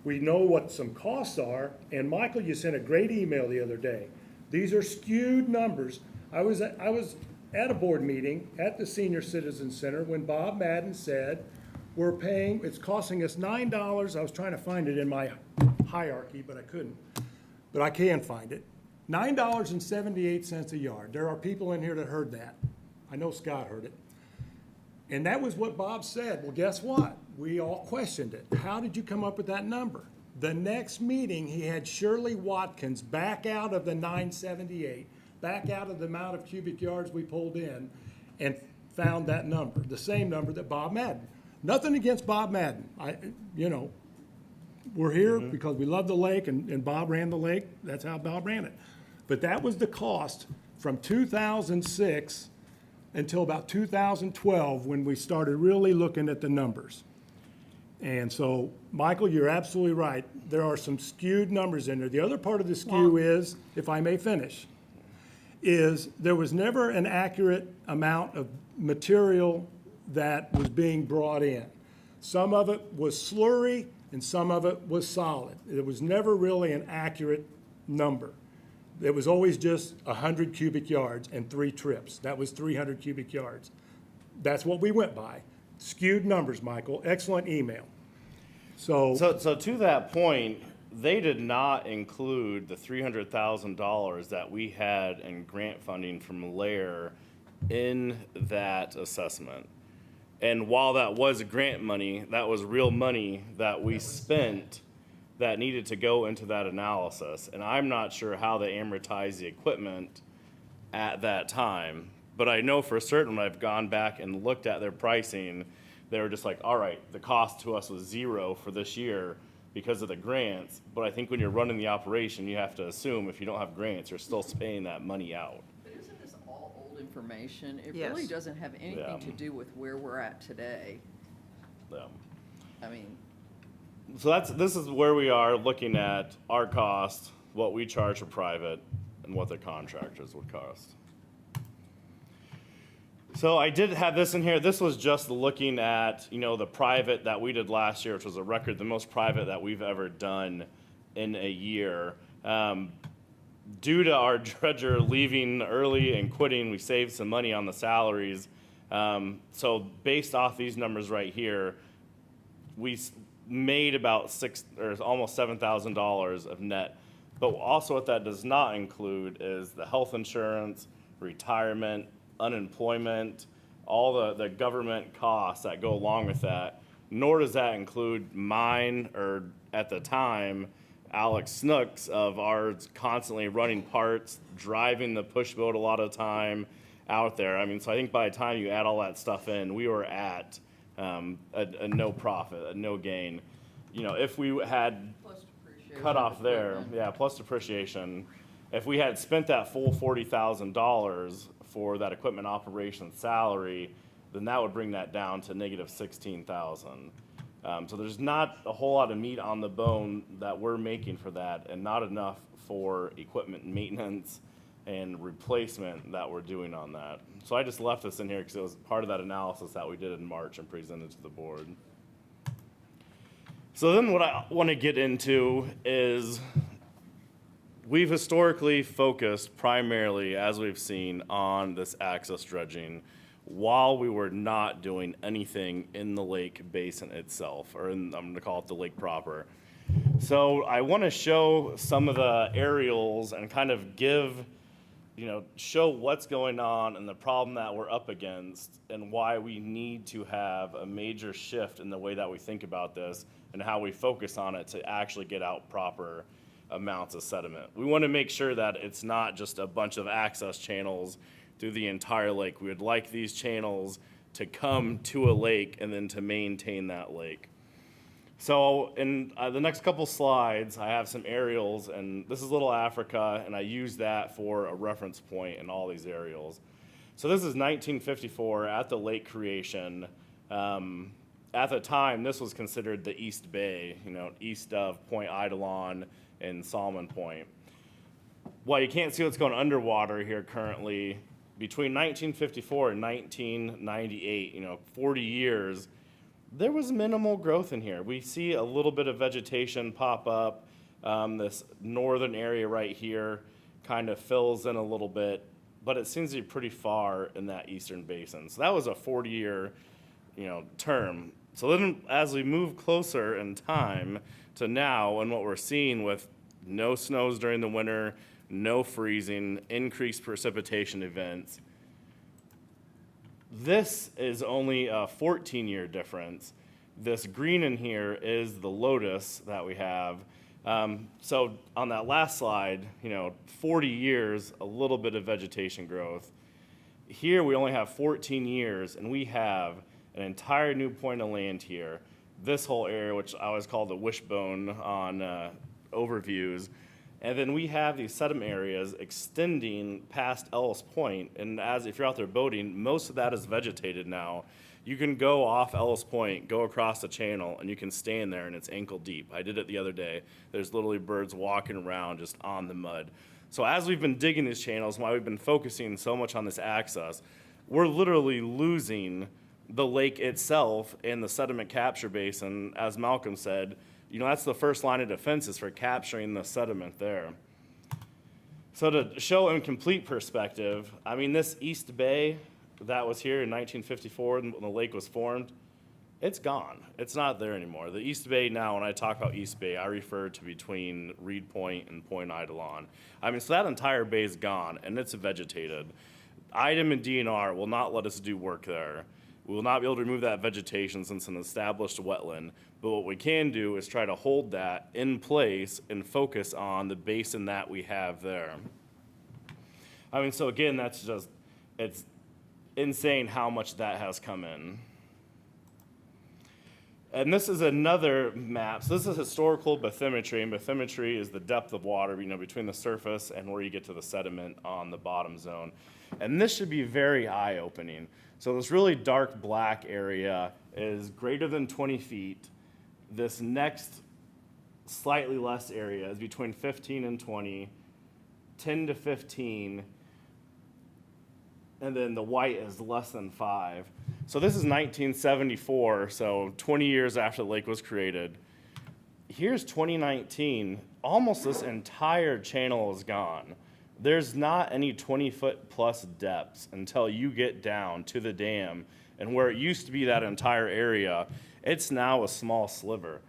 Speaker 10: We know what some costs are, and Michael, you sent a great email the other day. These are skewed numbers. I was at a board meeting at the Senior Citizen Center when Bob Madden said, it's costing us $9. I was trying to find it in my hierarchy, but I couldn't. But I can find it. $9.78 a yard. There are people in here that heard that. I know Scott heard it. And that was what Bob said. Well, guess what? We all questioned it. How did you come up with that number? The next meeting, he had Shirley Watkins back out of the 978, back out of the amount of cubic yards we pulled in, and found that number, the same number that Bob Madden. Nothing against Bob Madden. We're here because we love the lake, and Bob ran the lake. That's how Bob ran it. But that was the cost from 2006 until about 2012, when we started really looking at the numbers. And so, Michael, you're absolutely right. There are some skewed numbers in there. The other part of the skew is, if I may finish, is there was never an accurate amount of material that was being brought in. Some of it was slurry and some of it was solid. It was never really an accurate number. It was always just 100 cubic yards and 3 trips. That was 300 cubic yards. That's what we went by. Skewed numbers, Michael. Excellent email. So
Speaker 2: to that point, they did not include the $300,000 that we had in grant funding from Lair in that assessment. And while that was grant money, that was real money that we spent that needed to go into that analysis. And I'm not sure how they amortized the equipment at that time, but I know for certain when I've gone back and looked at their pricing, they were just like, all right, the cost to us was $0 for this year because of the grants. But I think when you're running the operation, you have to assume if you don't have grants, you're still paying that money out.
Speaker 3: But isn't this all old information? It
Speaker 1: Yes.
Speaker 3: really doesn't have anything
Speaker 2: Yeah.
Speaker 3: to do with where we're at today. I mean,
Speaker 2: So this is where we are looking at our cost, what we charge for private, and what the contractors would cost. So I did have this in here. This was just looking at, the private that we did last year, which was a record, the most private that we've ever done in a year. Due to our dredger leaving early and quitting, we saved some money on the salaries. So based off these numbers right here, we made about almost $7,000 of net. But also what that does not include is the health insurance, retirement, unemployment, all the government costs that go along with that. Nor does that include mine, or at the time, Alex Snooks of ours constantly running parts, driving the push boat a lot of time out there. I mean, so I think by the time you add all that stuff in, we were at a no profit, a no gain. You know, if we had
Speaker 3: Plus depreciation
Speaker 2: cut off
Speaker 3: of
Speaker 2: there,
Speaker 3: equipment.
Speaker 2: yeah, plus depreciation, if we had spent that full $40,000 for that equipment operation salary, then that would bring that down to negative 16,000. So there's not a whole lot of meat on the bone that we're making for that, and not enough for equipment maintenance and replacement that we're doing on that. So I just left this in here because it was part of that analysis that we did in March and presented to the board. So then what I want to get into is we've historically focused primarily, as we've seen, on this access dredging while we were not doing anything in the lake basin itself, or I'm going to call it the lake proper. So I want to show some of the aerials and kind of show what's going on and the problem that we're up against and why we need to have a major shift in the way that we think about this and how we focus on it to actually get out proper amounts of sediment. We want to make sure that it's not just a bunch of access channels through the entire lake. We would like these channels to come to a lake and then to maintain that lake. So in the next couple slides, I have some aerials, and this is Little Africa, and I use that for a reference point in all these aerials. So this is 1954 at the lake creation. At the time, this was considered the East Bay, east of Point Eidolon and Salmon Point. Well, you can't see what's going underwater here currently. Between 1954 and 1998, 40 years, there was minimal growth in here. We see a little bit of vegetation pop up. This northern area right here kind of fills in a little bit, but it seems to be pretty far in that eastern basin. So that was a 40-year, term. So then as we move closer in time to now and what we're seeing with no snows during the winter, no freezing, increased precipitation events, this is only a 14-year difference. This green in here is the lotus that we have. So on that last slide, 40 years, a little bit of vegetation growth. Here we only have 14 years, and we have an entire new point of land here. This whole area, which I always call the wishbone on overviews. And then we have these sediment areas extending past Ellis Point. And if you're out there boating, most of that is vegetated now. You can go off Ellis Point, go across the channel, and you can stand there, and it's ankle deep. I did it the other day. There's literally birds walking around just on the mud. So as we've been digging these channels, why we've been focusing so much on this access, we're literally losing the lake itself and the sediment capture basin. As Malcolm said, that's the first line of defense is for capturing the sediment there. So to show in complete perspective, this East Bay that was here in 1954 when the lake was formed, it's gone. It's not there anymore. The East Bay now, when I talk about East Bay, I refer to between Reed Point and Point Eidolon. So that entire bay is gone, and it's vegetated. IDEM and DNR will not let us do work there. We will not be able to remove that vegetation since it's an established wetland. But what we can do is try to hold that in place and focus on the basin that we have there. So again, it's insane how much that has come in. And this is another map. So this is historical bathymetry, and bathymetry is the depth of water, between the surface and where you get to the sediment on the bottom zone. And this should be very eye-opening. So this really dark black area is greater than 20 feet. This next slightly less area is between 15 and 20, 10 to 15, and then the white is less than 5. So this is 1974, so 20 years after the lake was created. Here's 2019, almost this entire channel is gone. There's not any 20-foot plus depths until you get down to the dam, and where it used to be that entire area, it's now a small sliver.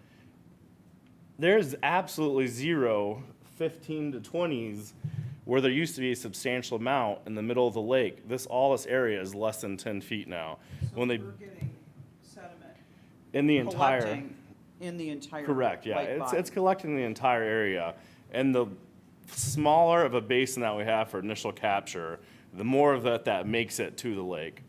Speaker 2: There's absolutely zero 15 to 20s where there used to be a substantial amount in the middle of the lake. All this area is less than 10 feet now.
Speaker 1: So we're getting sediment
Speaker 2: in the entire,
Speaker 1: collecting in the entire.
Speaker 2: correct, yeah,
Speaker 1: lake body.
Speaker 2: it's collecting the entire area. And the smaller of a basin that we have for initial capture, the more of that makes it to the lake.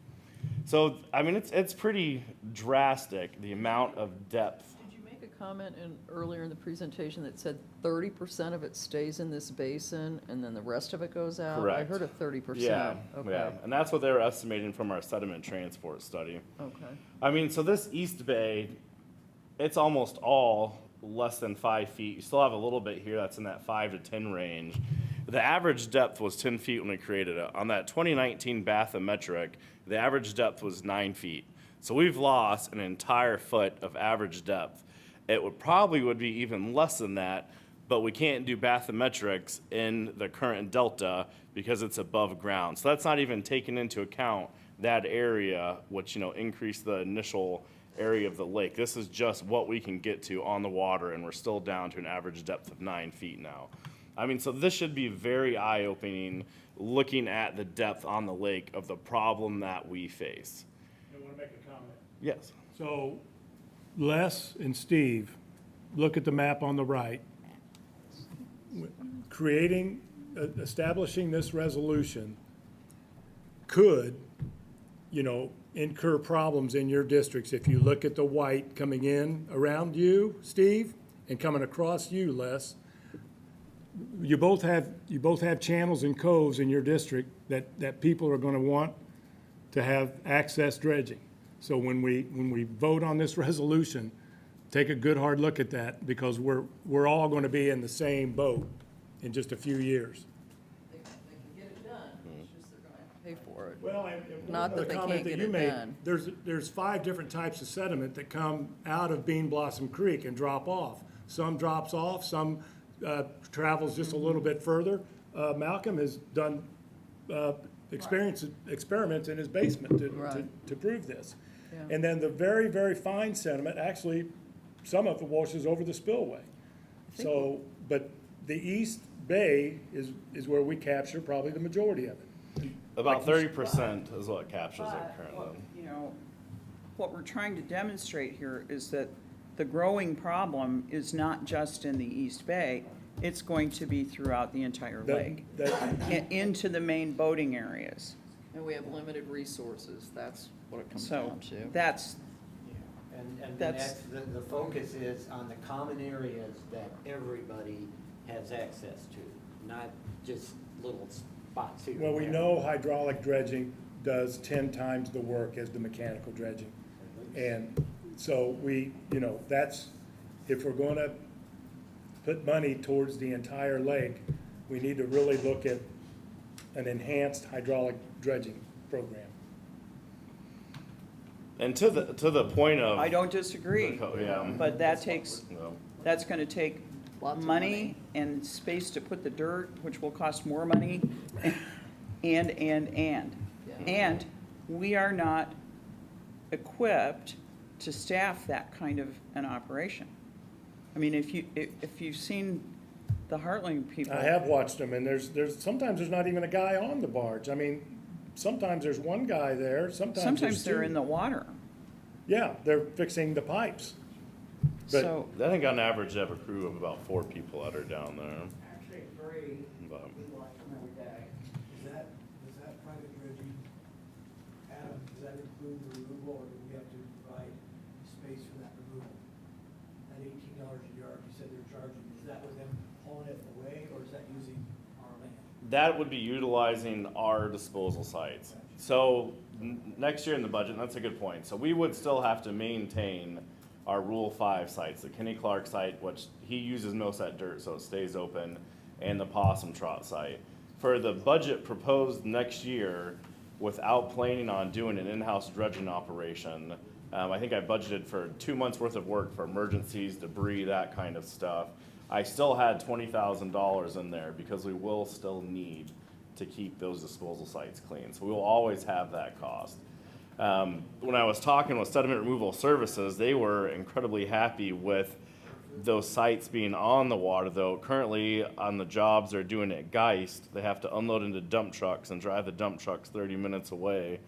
Speaker 2: So, I mean, it's pretty drastic, the amount of depth.
Speaker 3: Did you make a comment earlier in the presentation that said 30% of it stays in this basin and then the rest of it goes out? I
Speaker 2: Correct.
Speaker 3: heard of 30%.
Speaker 2: Yeah,
Speaker 3: Okay.
Speaker 2: yeah, and that's what they were estimating from our sediment transport study.
Speaker 3: Okay.
Speaker 2: I mean, so this East Bay, it's almost all less than 5 feet. You still have a little bit here that's in that 5 to 10 range. The average depth was 10 feet when we created it. On that 2019 bathymetric, the average depth was 9 feet. So we've lost an entire foot of average depth. It would be even less than that, but we can't do bathymetrics in the current delta because it's above ground. So that's not even taking into account that area, which, increased the initial area of the lake. This is just what we can get to on the water, and we're still down to an average depth of 9 feet now. I mean, so this should be very eye-opening, looking at the depth on the lake of the problem that we face.
Speaker 10: I want to make a comment.
Speaker 2: Yes.
Speaker 10: So Les and Steve, look at the map on the right. Establishing this resolution could, incur problems in your districts. If you look at the white coming in around you, Steve, and coming across you, Les, you both have channels and coves in your district that people are going to want to have access dredging. So when we vote on this resolution, take a good hard look at that, because we're all going to be in the same boat in just a few years.
Speaker 3: They can get it done, it's just they're gonna have to pay for it.
Speaker 10: Well, and
Speaker 3: Not that they can't get it done.
Speaker 10: There's 5 different types of sediment that come out of Bean Blossom Creek and drop off. Some drops off, some travels just a little bit further. Malcolm has done experiments in his basement to prove this.
Speaker 3: Yeah.
Speaker 10: And then the very, very fine sediment, actually, some of it washes over the spillway. So, but the East Bay is where we capture probably the majority of it.
Speaker 2: About 30% is what captures it currently.
Speaker 1: What we're trying to demonstrate here is that the growing problem is not just in the East Bay, it's going to be throughout the entire lake, into the main boating areas.
Speaker 3: And we have limited resources, that's what it comes
Speaker 1: So
Speaker 3: down to.
Speaker 1: that's,
Speaker 6: And
Speaker 1: That's-
Speaker 6: the focus is on the common areas that everybody has access to, not just little spots here.
Speaker 10: Well,
Speaker 6: and
Speaker 10: we
Speaker 6: there.
Speaker 10: know hydraulic dredging does 10 times the work as the mechanical dredging. And so that's, if we're going to put money towards the entire lake, we need to really look at an enhanced hydraulic dredging program.
Speaker 2: And to the point of.
Speaker 1: I don't disagree,
Speaker 2: Yeah.
Speaker 1: but that takes,
Speaker 2: No.
Speaker 1: that's gonna take
Speaker 3: Lots of
Speaker 1: money and space to put the dirt, which will cost more money, and. And we are not equipped to staff that kind of an operation. I mean, if you've seen the Heartland people.
Speaker 10: I have watched them, and sometimes there's not even a guy on the barge. I mean, sometimes there's one guy there, sometimes
Speaker 1: Sometimes
Speaker 10: there's
Speaker 1: they're
Speaker 10: two.
Speaker 1: in the water,
Speaker 10: Yeah, they're fixing the pipes. But
Speaker 1: so.
Speaker 2: I think on average, they have a crew of about 4 people that are down there.
Speaker 13: Actually, Gray,
Speaker 2: But-
Speaker 13: we watch them every day. Is that private dredging? Adam, does that include the removal, or do we have to provide space for that removal? At $18 a yard, you said they're charging, is that with them hauling it away, or is that using our land?
Speaker 2: That would be utilizing our disposal sites. So next year in the budget, and that's a good point. So we would still have to maintain our Rule 5 sites, the Kenny Clark site, which he uses most of that dirt, so it stays open, and the Possum Trot site. For the budget proposed next year, without planning on doing an in-house dredging operation, I think I budgeted for 2 months worth of work for emergencies, debris, that kind of stuff. I still had $20,000 in there because we will still need to keep those disposal sites clean. So we will always have that cost. When I was talking with Sediment Removal Services, they were incredibly happy with those sites being on the water, though currently on the jobs they're doing at Geist, they have to unload into dump trucks and drive the dump trucks 30 minutes away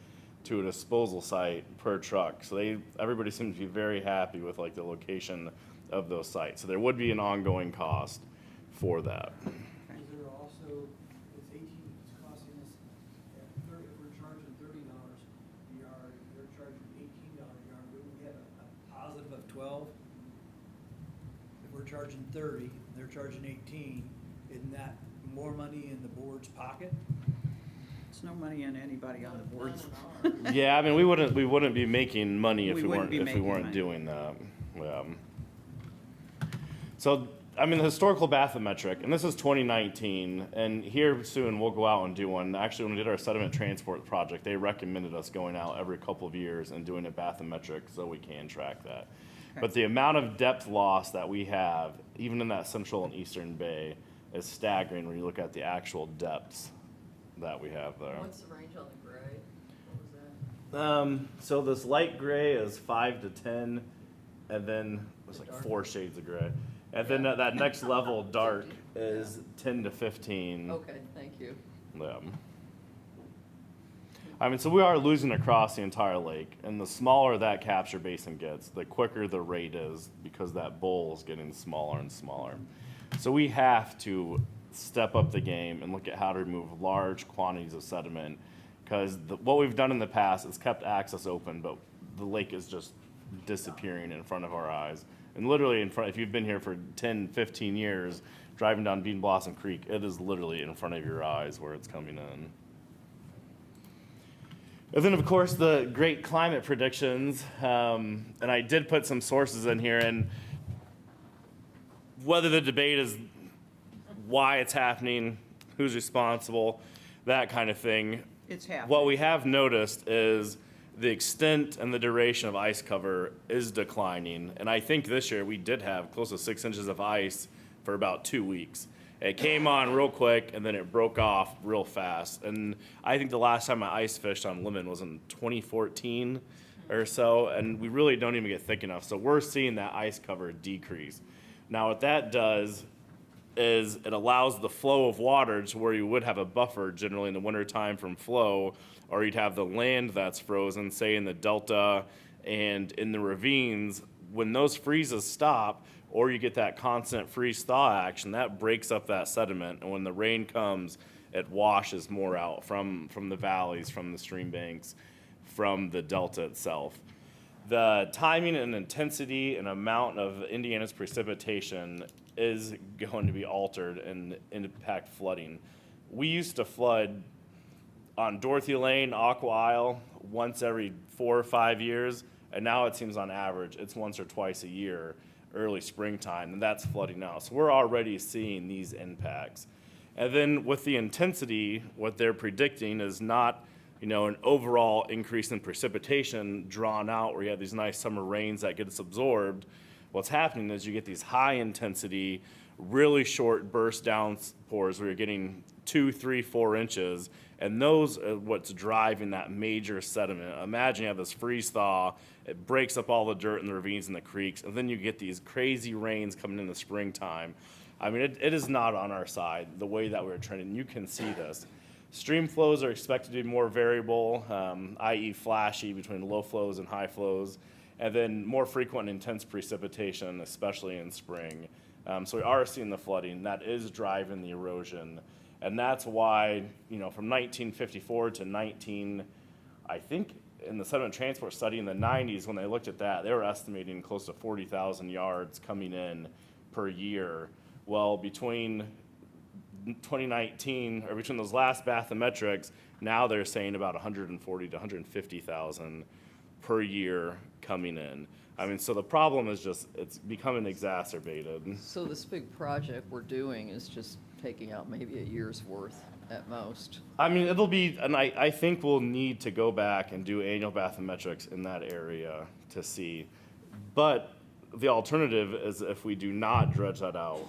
Speaker 2: to a disposal site per truck. So everybody seems to be very happy with like the location of those sites. So there would be an ongoing cost for that.
Speaker 13: Is there also, it's costing us, if we're charging $30 a yard, charging 30, they're charging 18, isn't that more money in the board's pocket?
Speaker 1: There's no money in anybody on the board.
Speaker 2: Yeah, I mean, we wouldn't be making money if
Speaker 1: We
Speaker 2: we
Speaker 1: wouldn't
Speaker 2: weren't,
Speaker 1: be
Speaker 2: if we
Speaker 1: making
Speaker 2: weren't
Speaker 1: money.
Speaker 2: doing that. So, I mean, the historical bathymetric, and this is 2019, and here soon we'll go out and do one. Actually, when we did our sediment transport project, they recommended us going out every couple of years and doing a bathymetric so we can track that. But the amount of depth loss that we have, even in that central and eastern bay, is staggering when you look at the actual depths that we have there.
Speaker 3: What's the range on the gray? What was that?
Speaker 2: So this light gray is 5 to 10, and then it's like 4 shades of gray. And then that next level dark is 10 to 15.
Speaker 3: Okay, thank you.
Speaker 2: I mean, so we are losing across the entire lake, and the smaller that capture basin gets, the quicker the rate is because that bowl is getting smaller and smaller. So we have to step up the game and look at how to remove large quantities of sediment, because what we've done in the past is kept access open, but the lake is just disappearing in front of our eyes. And literally in front, if you've been here for 10, 15 years, driving down Bean Blossom Creek, it is literally in front of your eyes where it's coming in. And then, of course, the great climate predictions. And I did put some sources in here, and whether the debate is why it's happening, who's responsible, that kind of thing.
Speaker 1: It's happening.
Speaker 2: What we have noticed is the extent and the duration of ice cover is declining. And I think this year we did have close to 6 inches of ice for about 2 weeks. It came on real quick and then it broke off real fast. And I think the last time I ice fished on Lemon was in 2014 or so, and we really don't even get thick enough. So we're seeing that ice cover decrease. Now what that does is it allows the flow of water to where you would have a buffer generally in the wintertime from flow, or you'd have the land that's frozen, say in the delta and in the ravines. When those freezes stop, or you get that constant freeze-thaw action, that breaks up that sediment, and when the rain comes, it washes more out from the valleys, from the stream banks, from the delta itself. The timing and intensity and amount of Indiana's precipitation is going to be altered and impact flooding. We used to flood on Dorothy Lane, Aqua Isle, once every 4 or 5 years, and now it seems on average it's once or twice a year, early springtime, and that's flooding now. So we're already seeing these impacts. And then with the intensity, what they're predicting is not, an overall increase in precipitation drawn out where you have these nice summer rains that gets absorbed. What's happening is you get these high intensity, really short burst downpours where you're getting 2, 3, 4 inches, and those are what's driving that major sediment. Imagine you have this freeze thaw, it breaks up all the dirt in the ravines and the creeks, and then you get these crazy rains coming in the springtime. I mean, it is not on our side, the way that we're trending. You can see this. Stream flows are expected to be more variable, i.e. flashy between low flows and high flows, and then more frequent and intense precipitation, especially in spring. So we are seeing the flooding. That is driving the erosion. And that's why, from 1954 to I think in the sediment transport study in the 90s, when they looked at that, they were estimating close to 40,000 yards coming in per year. Well, between 2019, or between those last bathymetrics, now they're saying about 140 to 150,000 per year coming in. I mean, so the problem is just, it's becoming exacerbated.
Speaker 3: So this big project we're doing is just taking out maybe a year's worth at most.
Speaker 2: I mean, it'll be, and I think we'll need to go back and do annual bathymetrics in that area to see. But the alternative is if we do not dredge that out,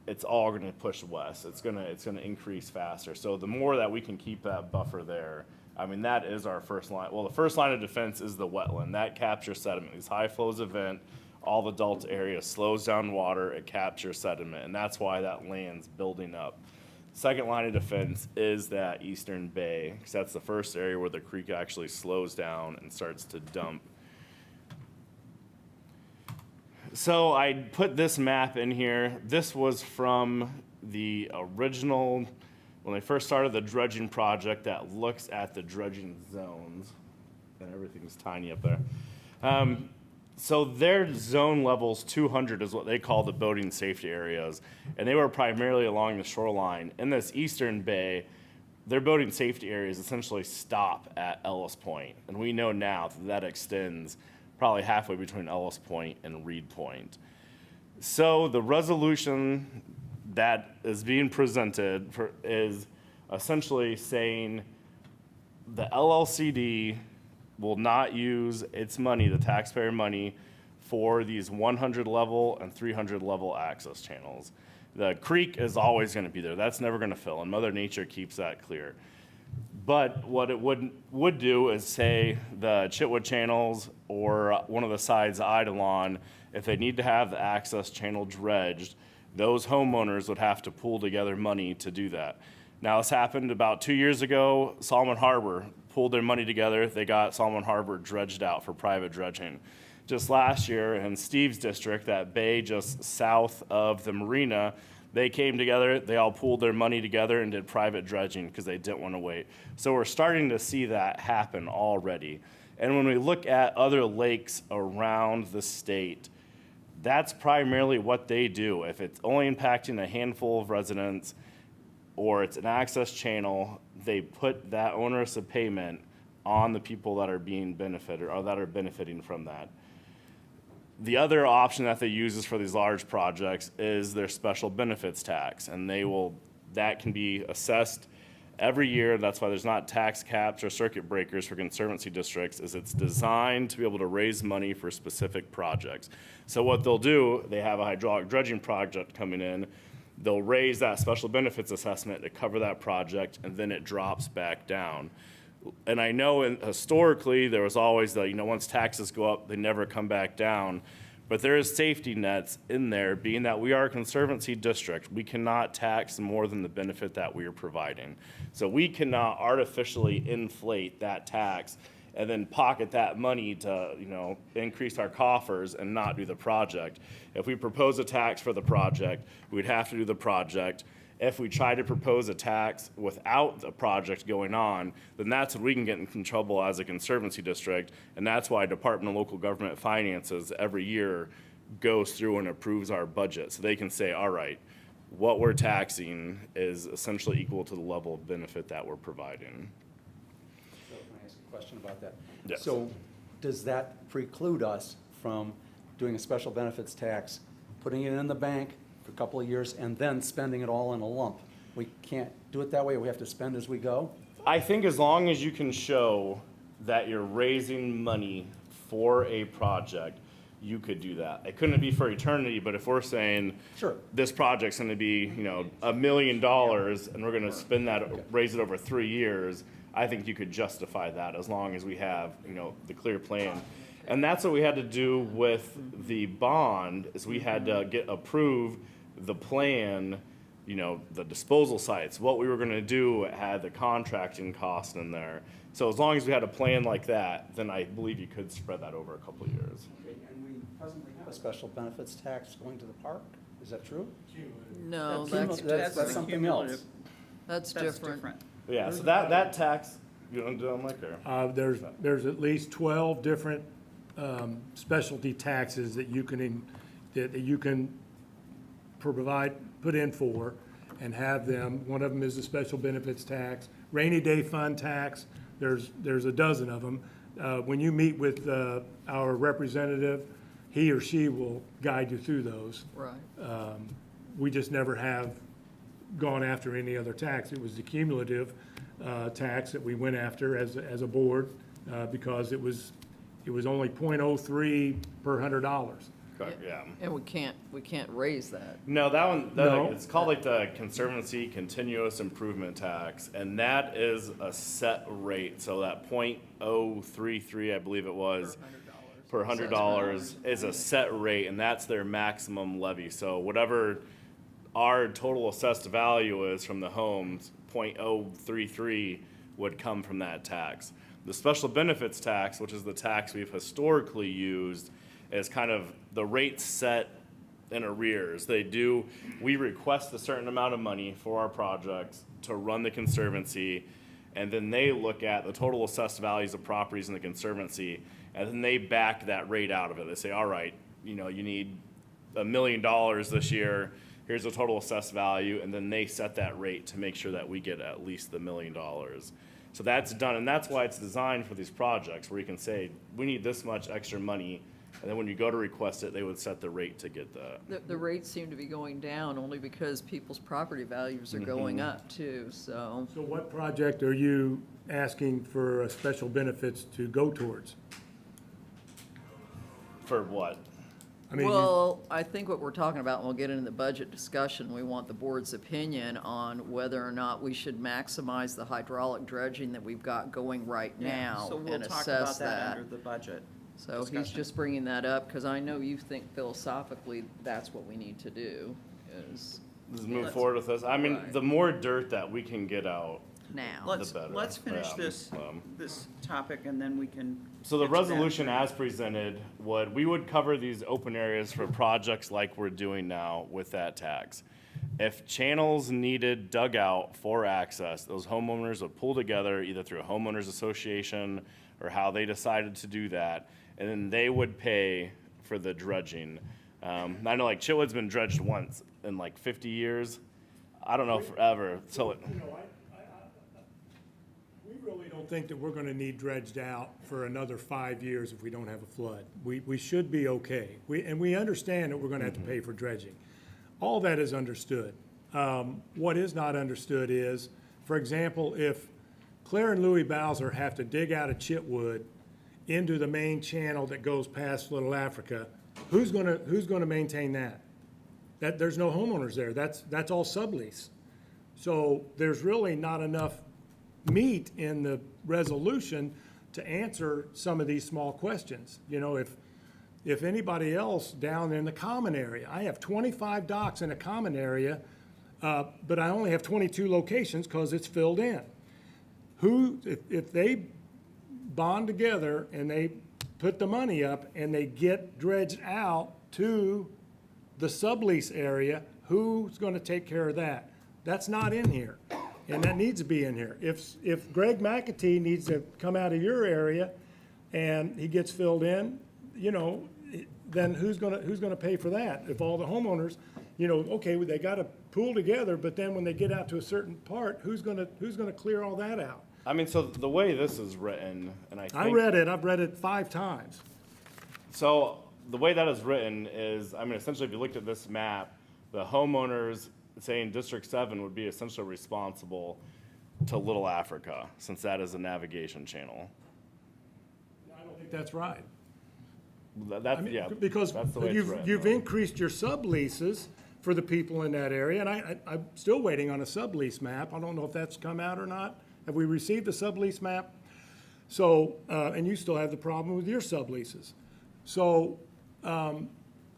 Speaker 2: it's all going to push west. It's going to increase faster. So the more that we can keep that buffer there, I mean, that is our first line. Well, the first line of defense is the wetland. That captures sediment. These high flows event, all the delta area slows down water, it captures sediment, and that's why that land's building up. Second line of defense is that eastern bay, because that's the first area where the creek actually slows down and starts to dump. So I put this map in here. This was from the original, when they first started the dredging project that looks at the dredging zones. And everything's tiny up there. So their zone levels 200 is what they call the boating safety areas, and they were primarily along the shoreline. In this eastern bay, their boating safety areas essentially stop at Ellis Point, and we know now that that extends probably halfway between Ellis Point and Reed Point. So the resolution that is being presented is essentially saying the LLCD will not use its money, the taxpayer money, for these 100 level and 300 level access channels. The creek is always going to be there. That's never going to fill, and Mother Nature keeps that clear. But what it would do is say the Chitwood channels or one of the sides of Eidolon, if they need to have the access channel dredged, those homeowners would have to pool together money to do that. Now, this happened about 2 years ago. Solomon Harbor pulled their money together. They got Solomon Harbor dredged out for private dredging. Just last year in Steve's district, that bay just south of the marina, they came together, they all pooled their money together and did private dredging because they didn't want to wait. So we're starting to see that happen already. And when we look at other lakes around the state, that's primarily what they do. If it's only impacting a handful of residents or it's an access channel, they put that onerous of payment on the people that are being benefited or that are benefiting from that. The other option that they use is for these large projects is their special benefits tax, and that can be assessed every year. That's why there's not tax caps or circuit breakers for Conservancy districts, is it's designed to be able to raise money for specific projects. So what they'll do, they have a hydraulic dredging project coming in, they'll raise that special benefits assessment to cover that project, and then it drops back down. And I know historically there was always once taxes go up, they never come back down. But there is safety nets in there, being that we are a Conservancy district. We cannot tax more than the benefit that we are providing. So we cannot artificially inflate that tax and then pocket that money to, increase our coffers and not do the project. If we propose a tax for the project, we'd have to do the project. If we try to propose a tax without the project going on, then that's when we can get in trouble as a Conservancy district, and that's why Department of Local Government Finances every year goes through and approves our budget. So they can say, all right, what we're taxing is essentially equal to the level of benefit that we're providing.
Speaker 11: So can I ask a question about that?
Speaker 2: Yes.
Speaker 11: So does that preclude us from doing a special benefits tax, putting it in the bank for a couple of years, and then spending it all in a lump? We can't do it that way. We have to spend as we go?
Speaker 2: I think as long as you can show that you're raising money for a project, you could do that. It couldn't be for eternity, but if we're saying
Speaker 11: Sure.
Speaker 2: this project's gonna be, $1 million and we're gonna spend that, raise it over 3 years, I think you could justify that as long as we have, the clear plan. And that's what we had to do with the bond, is we had to get approved the plan, the disposal sites. What we were gonna do had the contracting cost in there. So as long as we had a plan like that, then I believe you could spread that over a couple of years.
Speaker 11: And we presently have a special benefits tax going to the park? Is that true?
Speaker 3: No,
Speaker 11: That's
Speaker 3: that's
Speaker 11: something else.
Speaker 3: That's different.
Speaker 2: Yeah, so that tax, you don't do it like there.
Speaker 10: There's at least 12 different specialty taxes that you can put in for and have them. One of them is the special benefits tax, rainy day fund tax. There's a dozen of them. When you meet with our representative, he or she will guide you through those.
Speaker 3: Right.
Speaker 10: We just never have gone after any other tax. It was the cumulative tax that we went after as a board because it was only 0.03 per $100.
Speaker 2: Correct, yeah.
Speaker 3: And we can't raise that.
Speaker 2: No, that one,
Speaker 10: No.
Speaker 2: it's called like the Conservancy Continuous Improvement Tax, and that is a set rate. So that 0.033, I believe it was, per $100 is a set rate, and that's their maximum levy. So whatever our total assessed value is from the homes, 0.033 would come from that tax. The special benefits tax, which is the tax we've historically used, is kind of the rate set in arrears. We request a certain amount of money for our projects to run the Conservancy, and then they look at the total assessed values of properties in the Conservancy, and then they back that rate out of it. They say, all right, you know, you need $1 million this year, here's the total assessed value, and then they set that rate to make sure that we get at least the $1 million. So that's done, and that's why it's designed for these projects, where you can say, we need this much extra money, and then when you go to request it, they would set the rate to get that.
Speaker 3: The rates seem to be going down only because people's property values are going up too, so.
Speaker 10: So what project are you asking for special benefits to go towards?
Speaker 2: For what?
Speaker 10: I mean,
Speaker 3: Well, I think what we're talking about, and we'll get into the budget discussion, we want the board's opinion on whether or not we should maximize the hydraulic dredging that we've got going right now
Speaker 1: So we'll
Speaker 3: and
Speaker 1: talk
Speaker 3: assess
Speaker 1: about that
Speaker 3: that.
Speaker 1: under the budget.
Speaker 3: So he's
Speaker 1: discussion.
Speaker 3: just bringing that up, because I know you think philosophically that's what we need to do, is
Speaker 2: Let's move forward with this. I mean,
Speaker 3: Right.
Speaker 2: the more dirt that we can get out,
Speaker 3: now.
Speaker 1: Let's,
Speaker 2: better.
Speaker 1: let's finish
Speaker 2: Yeah,
Speaker 1: this topic, and then we can.
Speaker 2: So the
Speaker 1: get to that.
Speaker 2: resolution as presented we would cover these open areas for projects like we're doing now with that tax. If channels needed dug out for access, those homeowners would pull together either through a homeowners association or how they decided to do that, and then they would pay for the dredging. I know like Chitwood's been dredged once in like 50 years. I don't know forever. So it,
Speaker 10: you know, we really don't think that we're gonna need dredged out for another 5 years if we don't have a flood. We should be okay. We understand that we're gonna have to pay for dredging. All that is understood. What is not understood is, for example, if Claire and Louis Bowser have to dig out of Chitwood into the main channel that goes past Little Africa, who's gonna maintain that? There's no homeowners there. That's all sublease. So there's really not enough meat in the resolution to answer some of these small questions. You know, if anybody else down in the common area, I have 25 docks in a common area, but I only have 22 locations because it's filled in. If they bond together and they put the money up and they get dredged out to the sublease area, who's gonna take care of that? That's not in here, and that needs to be in here. If Greg McAtee needs to come out of your area and he gets filled in, you know, then who's gonna pay for that? If all the homeowners, you know, okay, they gotta pool together, but then when they get out to a certain part, who's gonna clear all that out?
Speaker 2: I mean, so the way this is written, and I think.
Speaker 10: I read it, I've read it 5 times.
Speaker 2: So the way that is written is, I mean, essentially, if you looked at this map, the homeowners, say in District 7, would be essentially responsible to Little Africa, since that is a navigation channel.
Speaker 10: I don't think that's right.
Speaker 2: That's,
Speaker 10: I mean,
Speaker 2: yeah,
Speaker 10: because
Speaker 2: that's the way it's written.
Speaker 10: you've increased your subleases for the people in that area, and I'm still waiting on a sublease map. I don't know if that's come out or not. Have we received a sublease map? So, and you still have the problem with your subleases. So,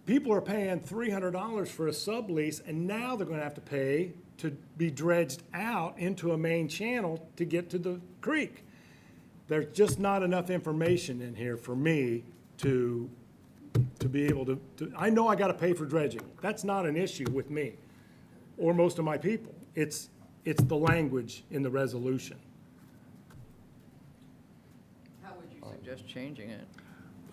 Speaker 10: people are paying $300 for a sublease, and now they're gonna have to pay to be dredged out into a main channel to get to the creek. There's just not enough information in here for me to be able to, I know I gotta pay for dredging. That's not an issue with me or most of my people. It's the language in the resolution.
Speaker 3: How would you suggest changing it?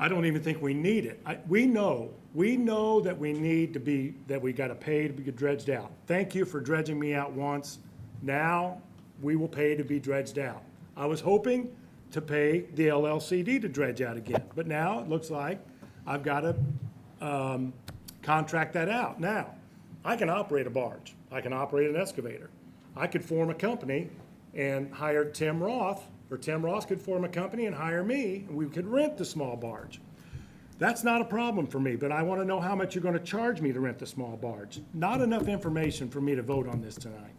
Speaker 10: I don't even think we need it. We know that we need to be, that we gotta pay to be dredged out. Thank you for dredging me out once. Now, we will pay to be dredged out. I was hoping to pay the LLCD to dredge out again, but now it looks like I've gotta, contract that out. Now, I can operate a barge. I can operate an excavator. I could form a company and hire Tim Roth, or Tim Roth could form a company and hire me, and we could rent the small barge. That's not a problem for me, but I want to know how much you're going to charge me to rent the small barge. Not enough information for me to vote on this tonight.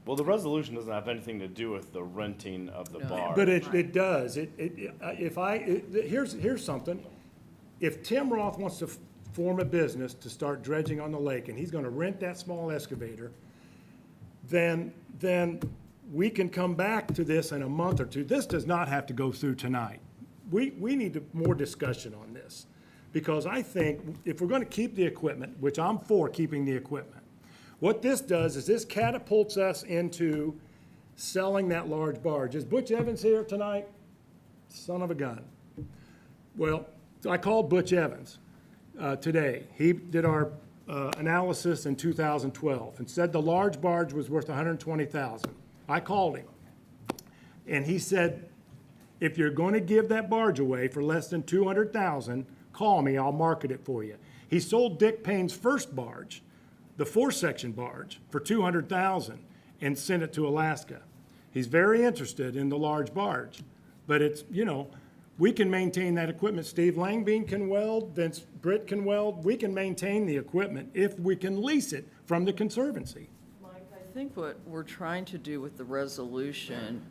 Speaker 2: Well, the resolution doesn't have anything to do with the renting of the bar.
Speaker 10: But it does. Here's something. If Tim Roth wants to form a business to start dredging on the lake, and he's going to rent that small excavator, then we can come back to this in a month or two. This does not have to go through tonight. We need more discussion on this, because I think if we're going to keep the equipment, which I'm for keeping the equipment, what this does is this catapults us into selling that large barge. Is Butch Evans here tonight? Son of a gun. Well, so I called Butch Evans today. He did our analysis in 2012 and said the large barge was worth $120,000. I called him, and he said, if you're going to give that barge away for less than $200,000, call me, I'll market it for you. He sold Dick Payne's first barge, the 4-section barge, for $200,000 and sent it to Alaska. He's very interested in the large barge, but it's, you know, we can maintain that equipment. Steve Langbein can weld, Vince Britt can weld. We can maintain the equipment if we can lease it from the Conservancy.
Speaker 3: Mike, I think what we're trying to do with the resolution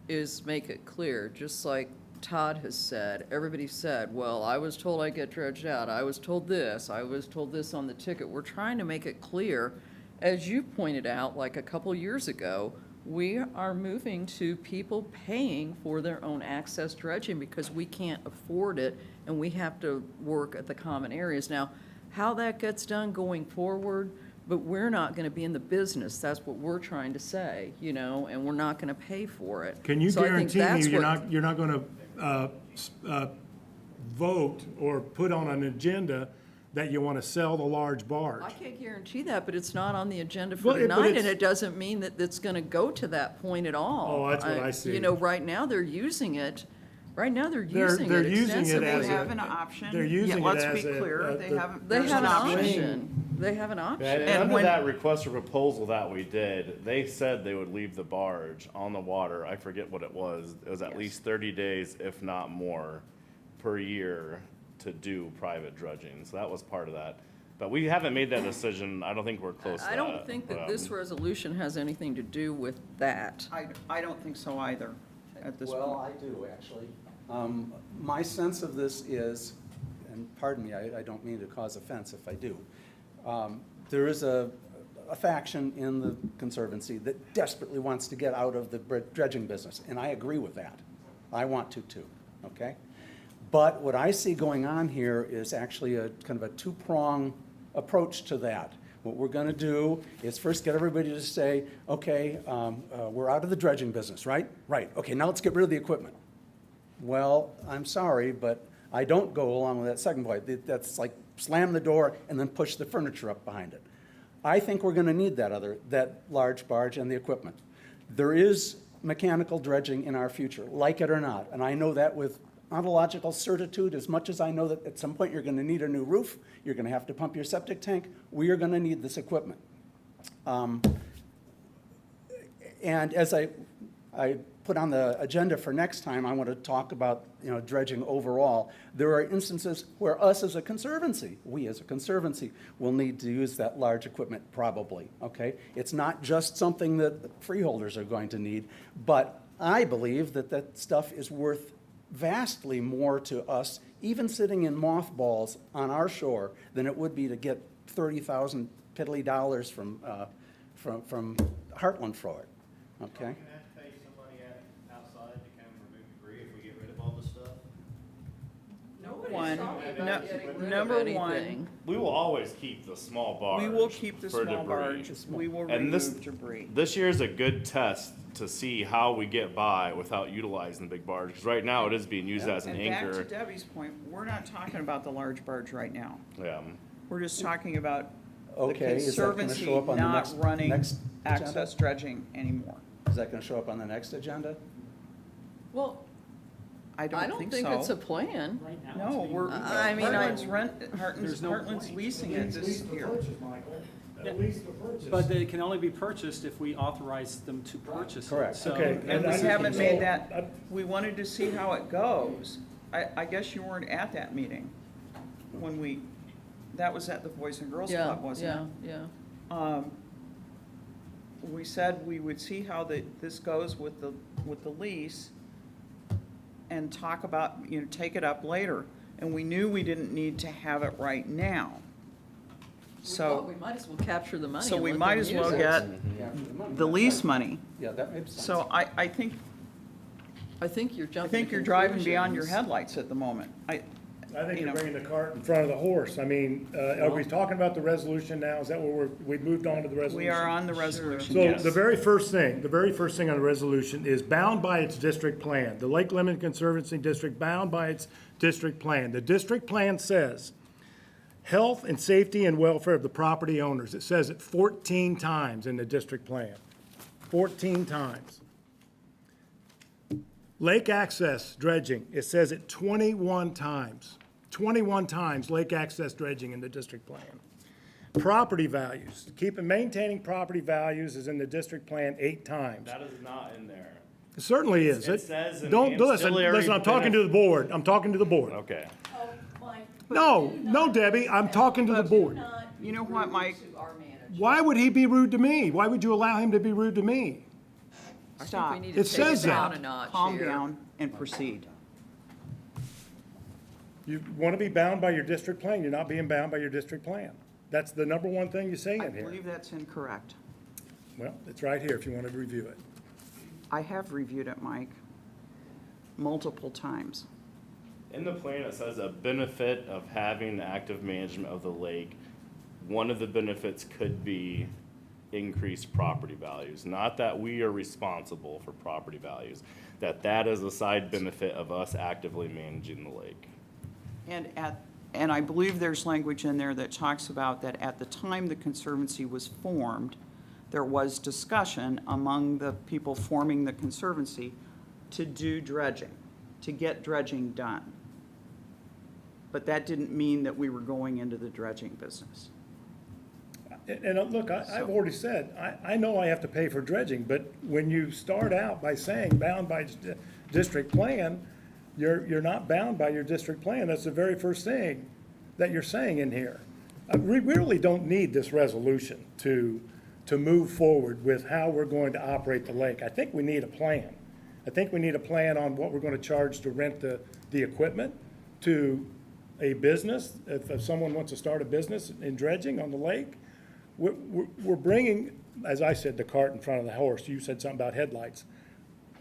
Speaker 3: is make it clear, just like Todd has said. Everybody said, well, I was told I get dredged out. I was told this on the ticket. We're trying to make it clear, as you pointed out, like a couple years ago, we are moving to people paying for their own access dredging because we can't afford it and we have to work at the common areas. Now, how that gets done going forward, but we're not gonna be in the business. That's what we're trying to say, you know, and we're not gonna pay for it.
Speaker 10: Can you
Speaker 3: So I think
Speaker 10: guarantee me
Speaker 3: that's
Speaker 10: you're
Speaker 3: what-
Speaker 10: not gonna vote or put on an agenda that you want to sell the large barge?
Speaker 3: I can't guarantee that, but it's not on the agenda
Speaker 10: Well,
Speaker 3: for
Speaker 10: but
Speaker 3: tonight, and
Speaker 10: it's-
Speaker 3: it doesn't mean that it's gonna go to that point at all.
Speaker 10: Oh, that's what I see.
Speaker 3: You know, right now, they're using it,
Speaker 10: They're
Speaker 3: using it
Speaker 10: using it
Speaker 3: extensively.
Speaker 10: as
Speaker 1: They
Speaker 10: a-
Speaker 1: have an option.
Speaker 10: they're using it
Speaker 1: Let's
Speaker 10: as
Speaker 1: be
Speaker 10: a-
Speaker 1: clear, they
Speaker 10: the-
Speaker 1: haven't,
Speaker 3: They
Speaker 1: there's
Speaker 3: have
Speaker 1: an
Speaker 3: an
Speaker 1: option.
Speaker 3: option. They have an option.
Speaker 2: And
Speaker 1: And
Speaker 2: under
Speaker 1: when-
Speaker 2: that request for proposal that we did, they said they would leave the barge on the water. I forget what it was. It was at least 30 days, if not more, per year to do private dredging. So that was part of that. But we haven't made that decision. I don't think we're close to that.
Speaker 3: I don't think that this resolution has anything to do with that.
Speaker 1: I don't think so either, at this point.
Speaker 11: Well, I do, actually. My sense of this is, and pardon me, I don't mean to cause offense if I do. There is a faction in the Conservancy that desperately wants to get out of the dredging business, and I agree with that. I want to too, okay? But what I see going on here is actually a kind of a two-prong approach to that. What we're gonna do is first get everybody to say, okay, we're out of the dredging business, right? Right, okay, now let's get rid of the equipment. Well, I'm sorry, but I don't go along with that second point. That's like slam the door and then push the furniture up behind it. I think we're gonna need that large barge and the equipment. There is mechanical dredging in our future, like it or not, and I know that with ontological certitude, as much as I know that at some point you're gonna need a new roof, you're gonna have to pump your septic tank, we are gonna need this equipment. And as I put on the agenda for next time, I want to talk about, you know, dredging overall. There are instances where us as a conservancy, we as a conservancy, will need to use that large equipment probably, okay? It's not just something that freeholders are going to need, but I believe that that stuff is worth vastly more to us, even sitting in mothballs on our shore, than it would be to get $30,000 piddly dollars from Heartland for it, okay?
Speaker 12: Are we gonna have to pay somebody outside to come remove debris if we get rid of all this stuff?
Speaker 1: Number one,
Speaker 2: We will always keep the small barge.
Speaker 1: we will keep the
Speaker 2: for
Speaker 1: small
Speaker 2: debris.
Speaker 1: barge, we will
Speaker 2: And this,
Speaker 1: remove debris.
Speaker 2: this year is a good test to see how we get by without utilizing the big barge. Because right now it is being used as an
Speaker 1: And back to
Speaker 2: anchor.
Speaker 1: Debbie's point, we're not talking about the large barge right now.
Speaker 2: Yeah.
Speaker 1: We're just talking about the
Speaker 11: Okay, is that gonna
Speaker 1: Conservancy
Speaker 11: show up on the
Speaker 1: not
Speaker 11: next
Speaker 1: running
Speaker 11: agenda?
Speaker 1: access dredging anymore.
Speaker 11: Is that gonna show up on the next agenda?
Speaker 3: Well,
Speaker 1: I
Speaker 3: I
Speaker 1: don't
Speaker 3: don't
Speaker 1: think
Speaker 3: think it's a
Speaker 1: so.
Speaker 3: plan.
Speaker 13: Right now, it's
Speaker 1: No,
Speaker 13: being
Speaker 1: we're,
Speaker 13: used.
Speaker 3: I mean,
Speaker 1: Heartland's leasing it this year.
Speaker 10: At least the purchase.
Speaker 13: But they can only be purchased if we authorize them to purchase it.
Speaker 11: Correct.
Speaker 13: So-
Speaker 10: Okay,
Speaker 1: And we
Speaker 10: I-
Speaker 1: haven't made
Speaker 10: so,
Speaker 1: that, we wanted to see how it goes. I guess you weren't at that meeting when that was at the Boys and Girls
Speaker 3: Yeah,
Speaker 1: Club, wasn't it?
Speaker 3: yeah.
Speaker 1: We said we would see how this goes with the lease and talk about, you know, take it up later. And we knew we didn't need to have it right now.
Speaker 3: We thought
Speaker 1: So,
Speaker 3: we might as well capture the money
Speaker 1: so
Speaker 3: and
Speaker 1: we
Speaker 3: let
Speaker 1: might
Speaker 3: them
Speaker 1: as well
Speaker 3: use it.
Speaker 1: get the lease money.
Speaker 11: Yeah, that makes sense.
Speaker 1: So I think
Speaker 3: I think you're jumping
Speaker 1: I think
Speaker 3: to
Speaker 1: you're driving beyond your
Speaker 3: conclusions.
Speaker 1: headlights at the moment.
Speaker 10: I think
Speaker 1: you
Speaker 10: you're
Speaker 1: know.
Speaker 10: bringing the cart in front of the horse. I mean, are we talking about the resolution now? Is that where we've moved on to the resolution?
Speaker 1: We are on the resolution,
Speaker 10: So
Speaker 1: yes.
Speaker 10: the very first thing on the resolution is bound by its district plan. The Lake Limited Conservancy District bound by its district plan. The district plan says, health and safety and welfare of the property owners. It says it 14 times in the district plan. 14 times. Lake access dredging, it says it 21 times. 21 times lake access dredging in the district plan. Property values, maintaining property values is in the district plan 8 times.
Speaker 2: That is not in there.
Speaker 10: It certainly is.
Speaker 2: It says an
Speaker 10: Don't, listen,
Speaker 2: ancillary
Speaker 10: I'm talking to the board. I'm talking to the board.
Speaker 2: Okay.
Speaker 10: No, Debbie, I'm talking to the board.
Speaker 1: You know what, Mike?
Speaker 10: Why would he be rude to me? Why would you allow him to be rude to me?
Speaker 1: Stop.
Speaker 3: We need to
Speaker 10: It
Speaker 3: take
Speaker 10: says
Speaker 3: it down
Speaker 10: that.
Speaker 3: a notch
Speaker 1: Calm
Speaker 3: here.
Speaker 1: down and proceed.
Speaker 10: You want to be bound by your district plan, you're not being bound by your district plan. That's the number one thing you say
Speaker 1: I
Speaker 10: in here.
Speaker 1: believe that's incorrect.
Speaker 10: Well, it's right here if you want to review it.
Speaker 1: I have reviewed it, Mike, multiple times.
Speaker 2: In the plan, it says a benefit of having active management of the lake. One of the benefits could be increased property values. Not that we are responsible for property values, that is a side benefit of us actively managing the lake.
Speaker 1: And I believe there's language in there that talks about that at the time the Conservancy was formed, there was discussion among the people forming the Conservancy to do dredging, to get dredging done. But that didn't mean that we were going into the dredging business.
Speaker 10: And look, I've already said, I know I have to pay for dredging, but when you start out by saying bound by district plan, you're not bound by your district plan. That's the very first thing that you're saying in here. We really don't need this resolution to move forward with how we're going to operate the lake. I think we need a plan. I think we need a plan on what we're going to charge to rent the equipment to a business, if someone wants to start a business in dredging on the lake. We're bringing, as I said, the cart in front of the horse. You said something about headlights,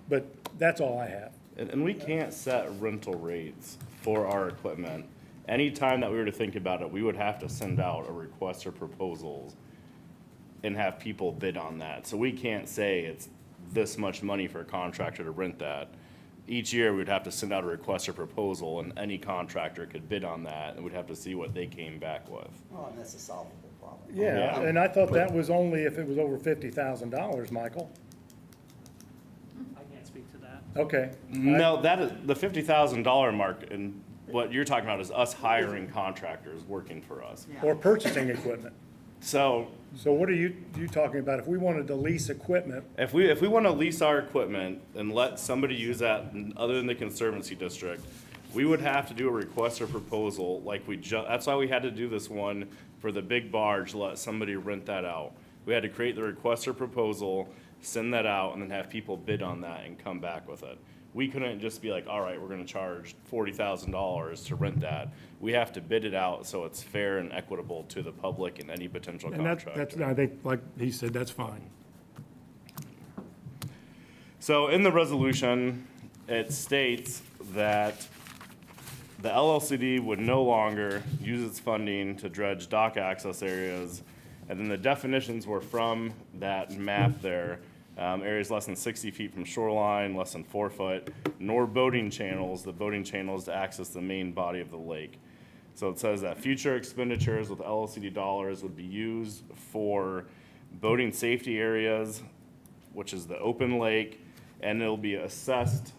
Speaker 10: but that's all I have.
Speaker 2: And we can't set rental rates for our equipment. Anytime that we were to think about it, we would have to send out a request for proposals and have people bid on that. So we can't say it's this much money for a contractor to rent that. Each year, we'd have to send out a request for proposal, and any contractor could bid on that, and we'd have to see what they came back with.
Speaker 6: Oh, and that's a solvable problem.
Speaker 10: Yeah, and I thought that was only if it was over $50,000, Michael.
Speaker 14: I can't speak to that.
Speaker 10: Okay.
Speaker 2: No, that is, the $50,000 mark, and what you're talking about is us hiring contractors working for us.
Speaker 10: Or purchasing equipment.
Speaker 2: So
Speaker 10: So what are you talking about? If we wanted to lease equipment,
Speaker 2: if we want to lease our equipment and let somebody use that other than the Conservancy District, we would have to do a request or proposal like that's why we had to do this one for the big barge, let somebody rent that out. We had to create the request or proposal, send that out, and then have people bid on that and come back with it. We couldn't just be like, all right, we're gonna charge $40,000 to rent that. We have to bid it out so it's fair and equitable to the public and any potential
Speaker 10: and that's,
Speaker 2: contractor.
Speaker 10: I think, like he said, that's fine.
Speaker 2: So in the resolution, it states that the LLCD would no longer use its funding to dredge dock access areas. And then the definitions were from that map there. Areas less than 60 feet from shoreline, less than 4 foot, nor boating channels. The boating channels to access the main body of the lake. So it says that future expenditures with LLCD dollars would be used for boating safety areas, which is the open lake, and it'll be assessed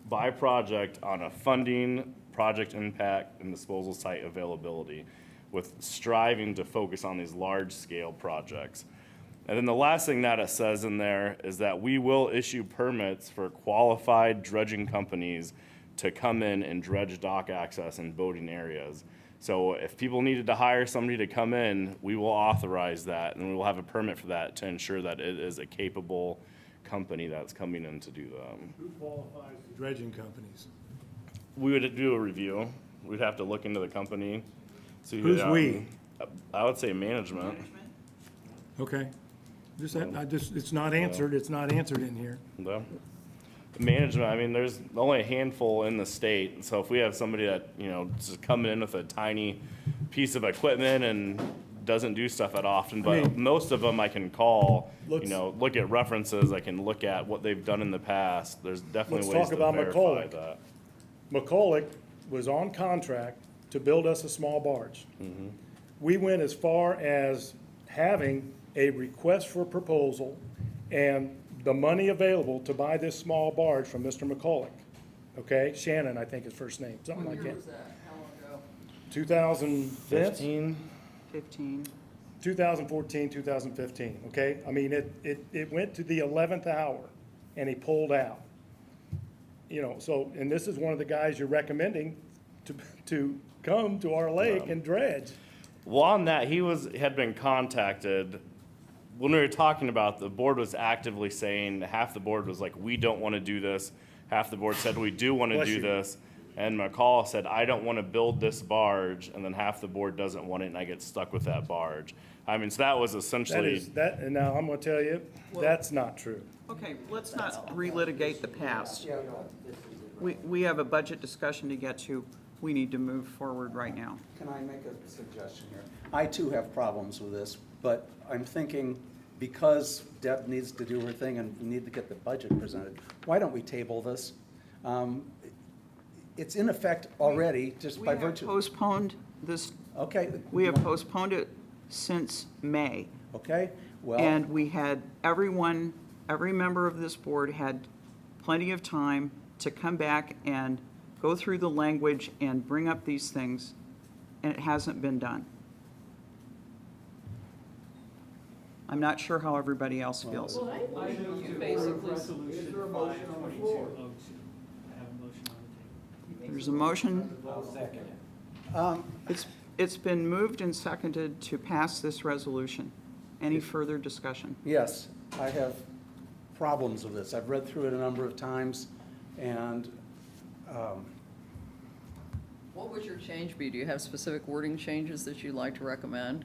Speaker 2: by project on a funding, project impact, and disposal site availability, with striving to focus on these large-scale projects. And then the last thing that it says in there is that we will issue permits for qualified dredging companies to come in and dredge dock access in boating areas. So if people needed to hire somebody to come in, we will authorize that, and we will have a permit for that to ensure that it is a capable company that's coming in to do them.
Speaker 10: Who qualifies the dredging companies?
Speaker 2: We would do a review. We'd have to look into the company. See who,
Speaker 10: Who's we?
Speaker 2: I would say management.
Speaker 10: Okay. It's not answered in here.
Speaker 2: No. management, I mean, there's only a handful in the state, and so if we have somebody that, just coming in with a tiny piece of equipment and doesn't do stuff that often, but most of them I can call, look at references, I can look at what they've done in the past, there's definitely ways
Speaker 10: Let's
Speaker 2: to
Speaker 10: talk about
Speaker 2: verify
Speaker 10: McCulloch.
Speaker 2: that.
Speaker 10: McCulloch was on contract to build us a small barge. We went as far as having a request for proposal and the money available to buy this small barge from Mr. McCulloch. Okay, Shannon, I think his first name, something
Speaker 3: What
Speaker 10: like
Speaker 3: year
Speaker 10: that.
Speaker 3: was that? How long ago?
Speaker 10: 2015,
Speaker 1: 15.
Speaker 10: 2014, 2015, okay? I mean, it went to the 11th hour and he pulled out. So, and this is one of the guys you're recommending to come to our lake and dredge.
Speaker 2: Well, on that, had been contacted. When we were talking about, the board was actively saying, half the board was like, we don't want to do this. Half the board said, we do want to
Speaker 10: Bless
Speaker 2: do
Speaker 10: you.
Speaker 2: this. And McCall said, I don't want to build this barge. And then half the board doesn't want it, and I get stuck with that barge. I mean, so that was essentially.
Speaker 10: And now I'm gonna tell you, that's not true.
Speaker 1: Okay, let's not relitigate the past. We have a budget discussion to get to. We need to move forward right now.
Speaker 11: Can I make a suggestion here? I too have problems with this, but I'm thinking because Deb needs to do her thing and we need to get the budget presented, why don't we table this? It's in effect already, just by
Speaker 1: We have
Speaker 11: virtue.
Speaker 1: postponed this,
Speaker 11: Okay.
Speaker 1: we have postponed it since May.
Speaker 11: Okay, well.
Speaker 1: And we had every member of this board had plenty of time to come back and go through the language and bring up these things, and it hasn't been done. I'm not sure how everybody else feels.
Speaker 14: I move to approve resolution 52202. I have a motion on the table.
Speaker 1: There's a motion.
Speaker 6: I'll second it.
Speaker 1: It's been moved and seconded to pass this resolution. Any further discussion?
Speaker 11: Yes, I have problems with this. I've read through it a number of times, and
Speaker 3: What would your change be? Do you have specific wording changes that you'd like to recommend?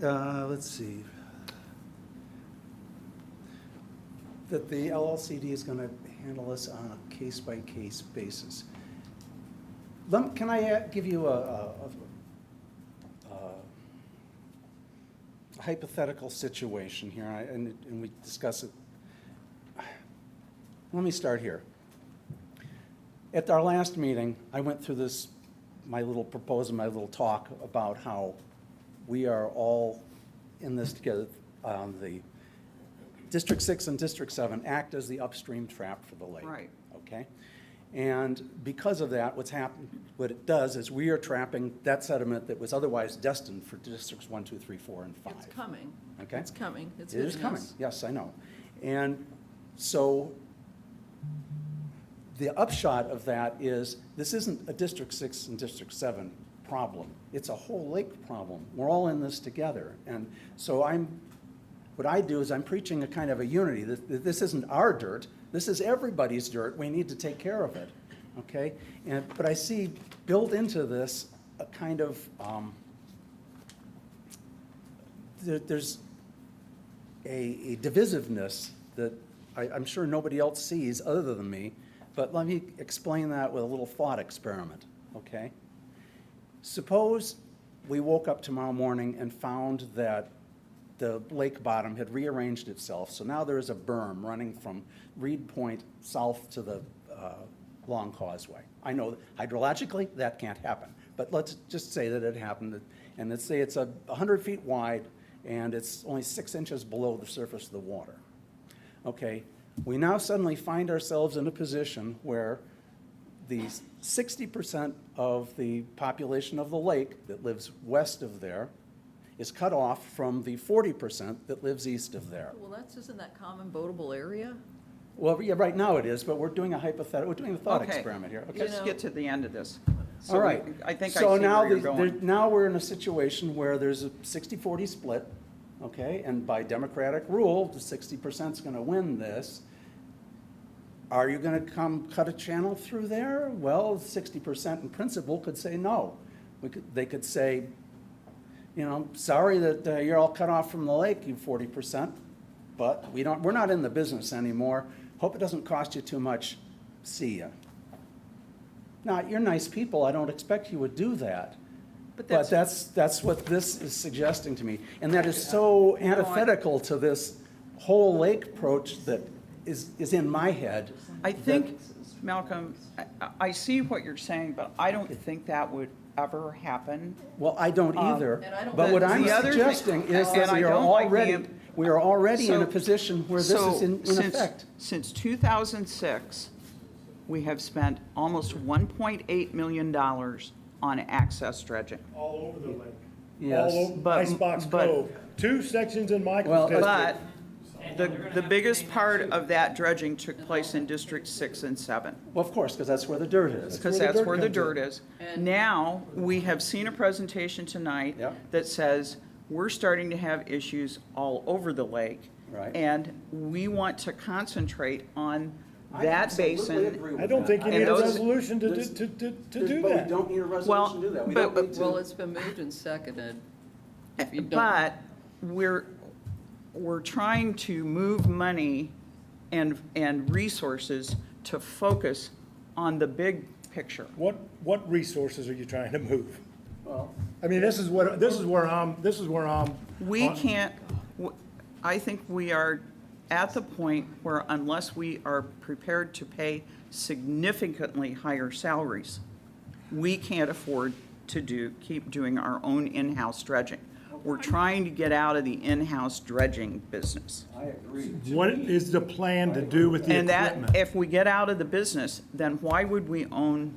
Speaker 11: let's see. That the LLCD is going to handle this on a case-by-case basis. Can I give you a hypothetical situation here, and we discuss it. Let me start here. At our last meeting, I went through this, my little proposal, my little talk about how we are all in this together. The District 6 and District 7 act as the upstream trap for the lake.
Speaker 1: Right.
Speaker 11: Okay? And because of that, what it does is we are trapping that sediment that was otherwise destined for Districts 1, 2, 3, 4, and 5.
Speaker 3: It's coming.
Speaker 11: Okay?
Speaker 3: It's coming. It's
Speaker 11: It is
Speaker 3: hitting
Speaker 11: coming,
Speaker 3: us.
Speaker 11: yes, I know. And so the upshot of that is this isn't a District 6 and District 7 problem. It's a whole lake problem. We're all in this together. And so what I do is I'm preaching a kind of a unity. This isn't our dirt. This is everybody's dirt. We need to take care of it, okay? But I see built into this a kind of, there's a divisiveness that I'm sure nobody else sees other than me, but let me explain that with a little thought experiment, okay? Suppose we woke up tomorrow morning and found that the lake bottom had rearranged itself, so now there is a berm running from Reed Point south to the Long Causeway. I know hydrologically that can't happen, but let's just say that it happened, and let's say it's 100 feet wide and it's only 6 inches below the surface of the water. Okay, we now suddenly find ourselves in a position where the 60% of the population of the lake that lives west of there is cut off from the 40% that lives east of there.
Speaker 3: Well, isn't that common boatable area?
Speaker 11: Well, yeah, right now it is, but we're doing a hypothetical, we're doing a thought
Speaker 1: Okay.
Speaker 11: experiment here, okay?
Speaker 1: Let's get to the end of this. So
Speaker 11: All right.
Speaker 1: I think I
Speaker 11: So
Speaker 1: see
Speaker 11: now
Speaker 1: where you're going.
Speaker 11: now we're in a situation where there's a 60-40 split, okay? And by democratic rule, the 60% is going to win this. Are you going to come cut a channel through there? Well, 60% in principle could say no. They could say, you know, sorry that you're all cut off from the lake, you 40%. but we're not in the business anymore. Hope it doesn't cost you too much. See ya. Now, you're nice people, I don't expect you would do that.
Speaker 1: But
Speaker 11: But that's what this is suggesting to me. And that is so antithetical to this whole lake approach that is in my head.
Speaker 1: I think, Malcolm, I see what you're saying, but I don't think that would ever happen.
Speaker 11: Well, I don't either.
Speaker 3: And I don't
Speaker 11: But what
Speaker 3: think
Speaker 11: I'm
Speaker 1: the other thing-
Speaker 11: suggesting is
Speaker 1: and
Speaker 11: that
Speaker 1: I
Speaker 11: we are
Speaker 1: don't like
Speaker 11: already in a
Speaker 1: So-
Speaker 11: position where this is in effect.
Speaker 1: Since 2006, we have spent almost $1.8 million on access dredging.
Speaker 10: All over the lake.
Speaker 11: Yes.
Speaker 10: All over
Speaker 1: But-
Speaker 10: Icebox
Speaker 1: but-
Speaker 10: Cove, 2 sections in
Speaker 11: Well,
Speaker 10: Michael's district.
Speaker 1: But the biggest part of that dredging took place in District 6 and 7.
Speaker 11: Well, of course, because that's where the dirt is.
Speaker 1: Because
Speaker 10: where the
Speaker 1: that's
Speaker 10: dirt
Speaker 1: where the
Speaker 10: comes in.
Speaker 1: dirt is.
Speaker 3: And-
Speaker 1: Now, we have seen a presentation tonight
Speaker 11: Yep.
Speaker 1: that says we're starting to have issues all over the lake.
Speaker 11: Right.
Speaker 1: And we want to concentrate on
Speaker 11: I
Speaker 1: that
Speaker 11: absolutely
Speaker 1: basin.
Speaker 11: agree with
Speaker 10: I don't
Speaker 11: that.
Speaker 10: think you
Speaker 1: And
Speaker 10: need a
Speaker 1: those-
Speaker 10: resolution to
Speaker 11: There's-
Speaker 10: do
Speaker 11: But we
Speaker 10: that.
Speaker 11: don't need a
Speaker 1: Well,
Speaker 11: resolution to do that. We
Speaker 1: but-
Speaker 11: don't need to.
Speaker 3: Well, it's been moved and seconded. If you don't,
Speaker 1: But we're trying to move money and resources to focus on the big picture.
Speaker 10: What resources are you trying to move?
Speaker 11: Well,
Speaker 10: I mean, this is where I'm.
Speaker 1: We can't, I think we are at the point where unless we are prepared to pay significantly higher salaries, we can't afford to keep doing our own in-house dredging. We're trying to get out of the in-house dredging business.
Speaker 11: I agree.
Speaker 10: What is the plan to do with the
Speaker 1: And that,
Speaker 10: equipment?
Speaker 1: if we get out of the business, then why would we own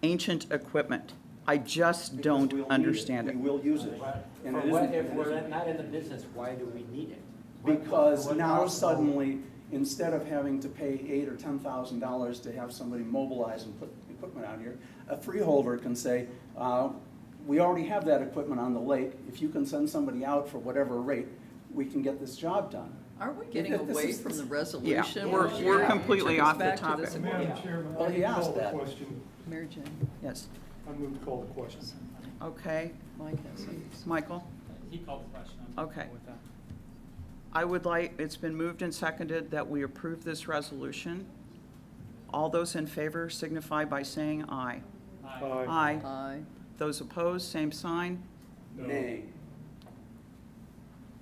Speaker 1: ancient equipment? I just don't understand it.
Speaker 11: We will use it. And it isn't-
Speaker 6: If we're not in the business, why do we need it?
Speaker 11: Because now suddenly, instead of having to pay $8,000 or $10,000 to have somebody mobilize and put equipment out here, a freeholder can say, we already have that equipment on the lake. If you can send somebody out for whatever rate, we can get this job done.
Speaker 3: are we getting
Speaker 11: This
Speaker 3: away
Speaker 11: is-
Speaker 3: from the resolution?
Speaker 1: we're completely
Speaker 3: Took us
Speaker 1: off the
Speaker 3: back to
Speaker 1: topic.
Speaker 3: this-
Speaker 10: Madam Chairman,
Speaker 11: Well, he asked that.
Speaker 3: Mary Jane,
Speaker 1: Yes,
Speaker 10: I move to call the question.
Speaker 1: okay.
Speaker 3: Mike has something.
Speaker 1: Michael?
Speaker 14: He called the question.
Speaker 1: Okay. I would like, it's been moved and seconded that we approve this resolution. All those in favor signify by saying aye. Aye.
Speaker 3: Aye.
Speaker 1: Those opposed, same sign.
Speaker 11: Nay.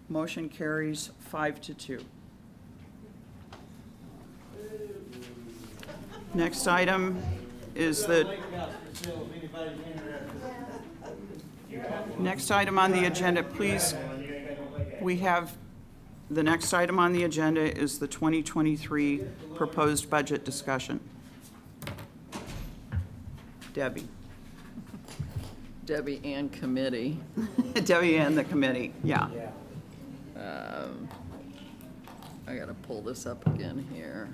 Speaker 1: Motion carries 5-2. Next item is next item on the agenda, please. We have, the next item on the agenda is the 2023 proposed budget discussion. Debbie.
Speaker 3: Debbie and committee.
Speaker 1: Debbie and the committee, yeah.
Speaker 3: I gotta pull this up again here.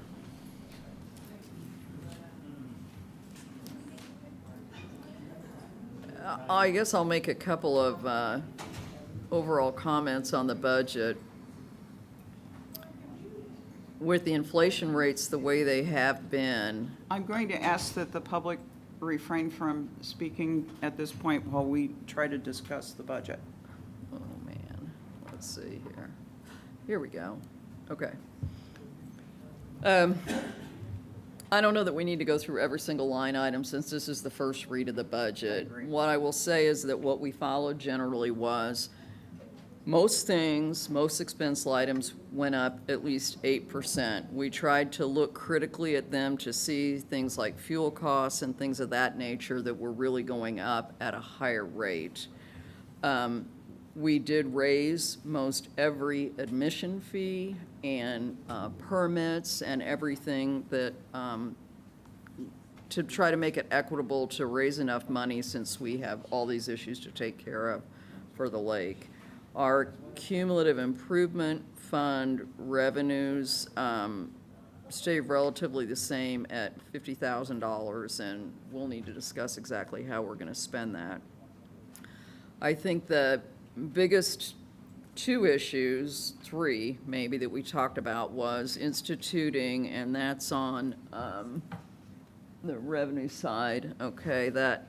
Speaker 3: I guess I'll make a couple of overall comments on the budget. With the inflation rates the way they have been,
Speaker 1: I'm going to ask that the public refrain from speaking at this point while we try to discuss the budget.
Speaker 3: oh man, let's see here. Here we go. Okay. I don't know that we need to go through every single line item since this is the first read of the budget. What I will say is that what we followed generally was most things, most expense items went up at least 8%. We tried to look critically at them to see things like fuel costs and things of that nature that were really going up at a higher rate. We did raise most every admission fee and permits and everything that, to try to make it equitable to raise enough money since we have all these issues to take care of for the lake. Our cumulative improvement fund revenues stay relatively the same at $50,000, and we'll need to discuss exactly how we're going to spend that. I think the biggest two issues, three maybe, that we talked about was instituting, and that's on the revenue side, okay, that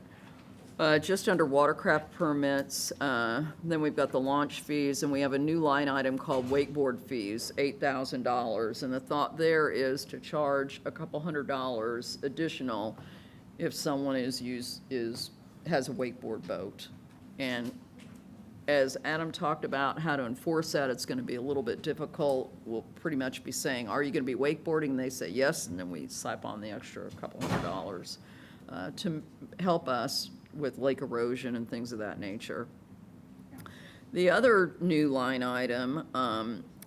Speaker 3: Just under watercraft permits, then we've got the launch fees, and we have a new line item called wakeboard fees, $8,000. And the thought there is to charge a couple $100 additional if someone has a wakeboard boat. And as Adam talked about how to enforce that, it's gonna be a little bit difficult. We'll pretty much be saying, are you gonna be wakeboarding? And they say yes, and then we slap on the extra couple $100 to help us with lake erosion and things of that nature. The other new line item,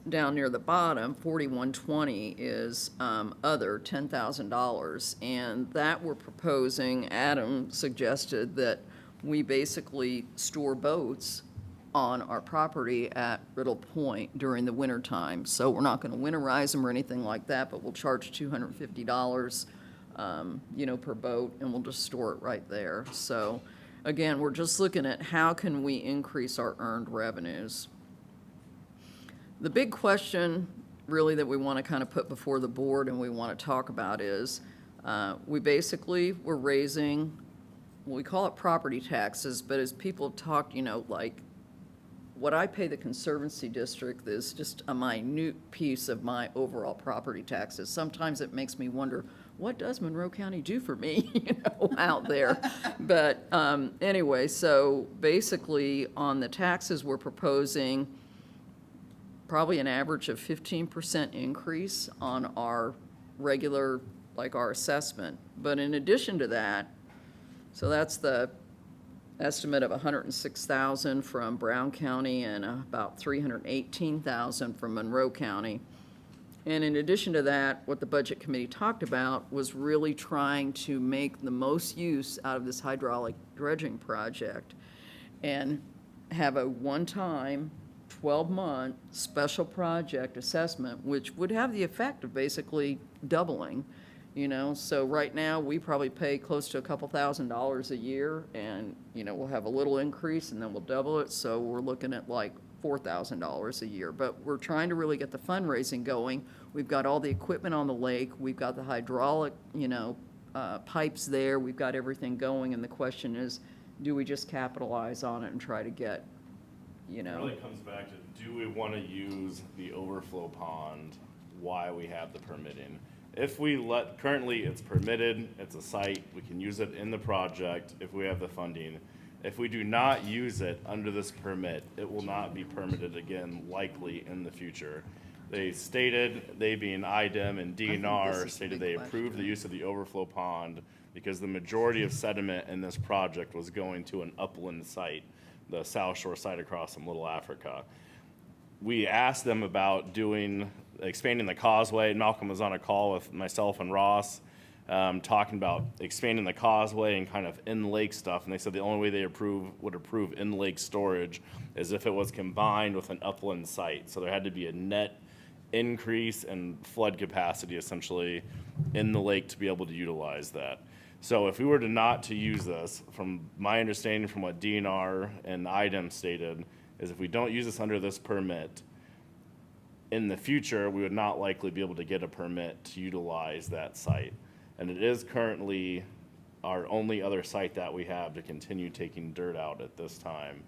Speaker 3: down near the bottom, 4120, is other, $10,000. And that we're proposing, Adam suggested that we basically store boats on our property at Riddle Point during the winter time. So we're not gonna winterize them or anything like that, but we'll charge $250, per boat, and we'll just store it right there. So, again, we're just looking at how can we increase our earned revenues. The big question, really, that we want to kind of put before the board and we want to talk about is, we're raising, we call it property taxes, but as people talk, like, what I pay the Conservancy district is just a minute piece of my overall property taxes. Sometimes it makes me wonder, what does Monroe County do for me, out there? But anyway, so basically on the taxes, we're proposing probably an average of 15% increase on our regular, like our assessment. But in addition to that, so that's the estimate of $106,000 from Brown County and about $318,000 from Monroe County. And in addition to that, what the Budget Committee talked about was really trying to make the most use out of this hydraulic dredging project and have a one-time 12-month special project assessment, which would have the effect of basically doubling. So right now, we probably pay close to a couple $1,000s a year, and, we'll have a little increase, and then we'll double it, so we're looking at like $4,000 a year. But we're trying to really get the fundraising going. We've got all the equipment on the lake, we've got the hydraulic, pipes there, we've got everything going, and the question is, do we just capitalize on it and try to get,
Speaker 2: It really comes back to, do we want to use the overflow pond while we have the permitting? If we currently it's permitted, it's a site, we can use it in the project if we have the funding. If we do not use it under this permit, it will not be permitted again, likely in the future. They being IDEM and DNR, stated they approved the use of the overflow pond because the majority of sediment in this project was going to an upland site, the South Shore site across from Little Africa. We asked them about expanding the causeway. Malcolm was on a call with myself and Ross, talking about expanding the causeway and kind of in-lake stuff. And they said the only way they would approve in-lake storage is if it was combined with an upland site. So there had to be a net increase in flood capacity, essentially, in the lake to be able to utilize that. So if we were not to use this, from my understanding from what DNR and IDEM stated, is if we don't use this under this permit, in the future, we would not likely be able to get a permit to utilize that site. And it is currently our only other site that we have to continue taking dirt out at this time.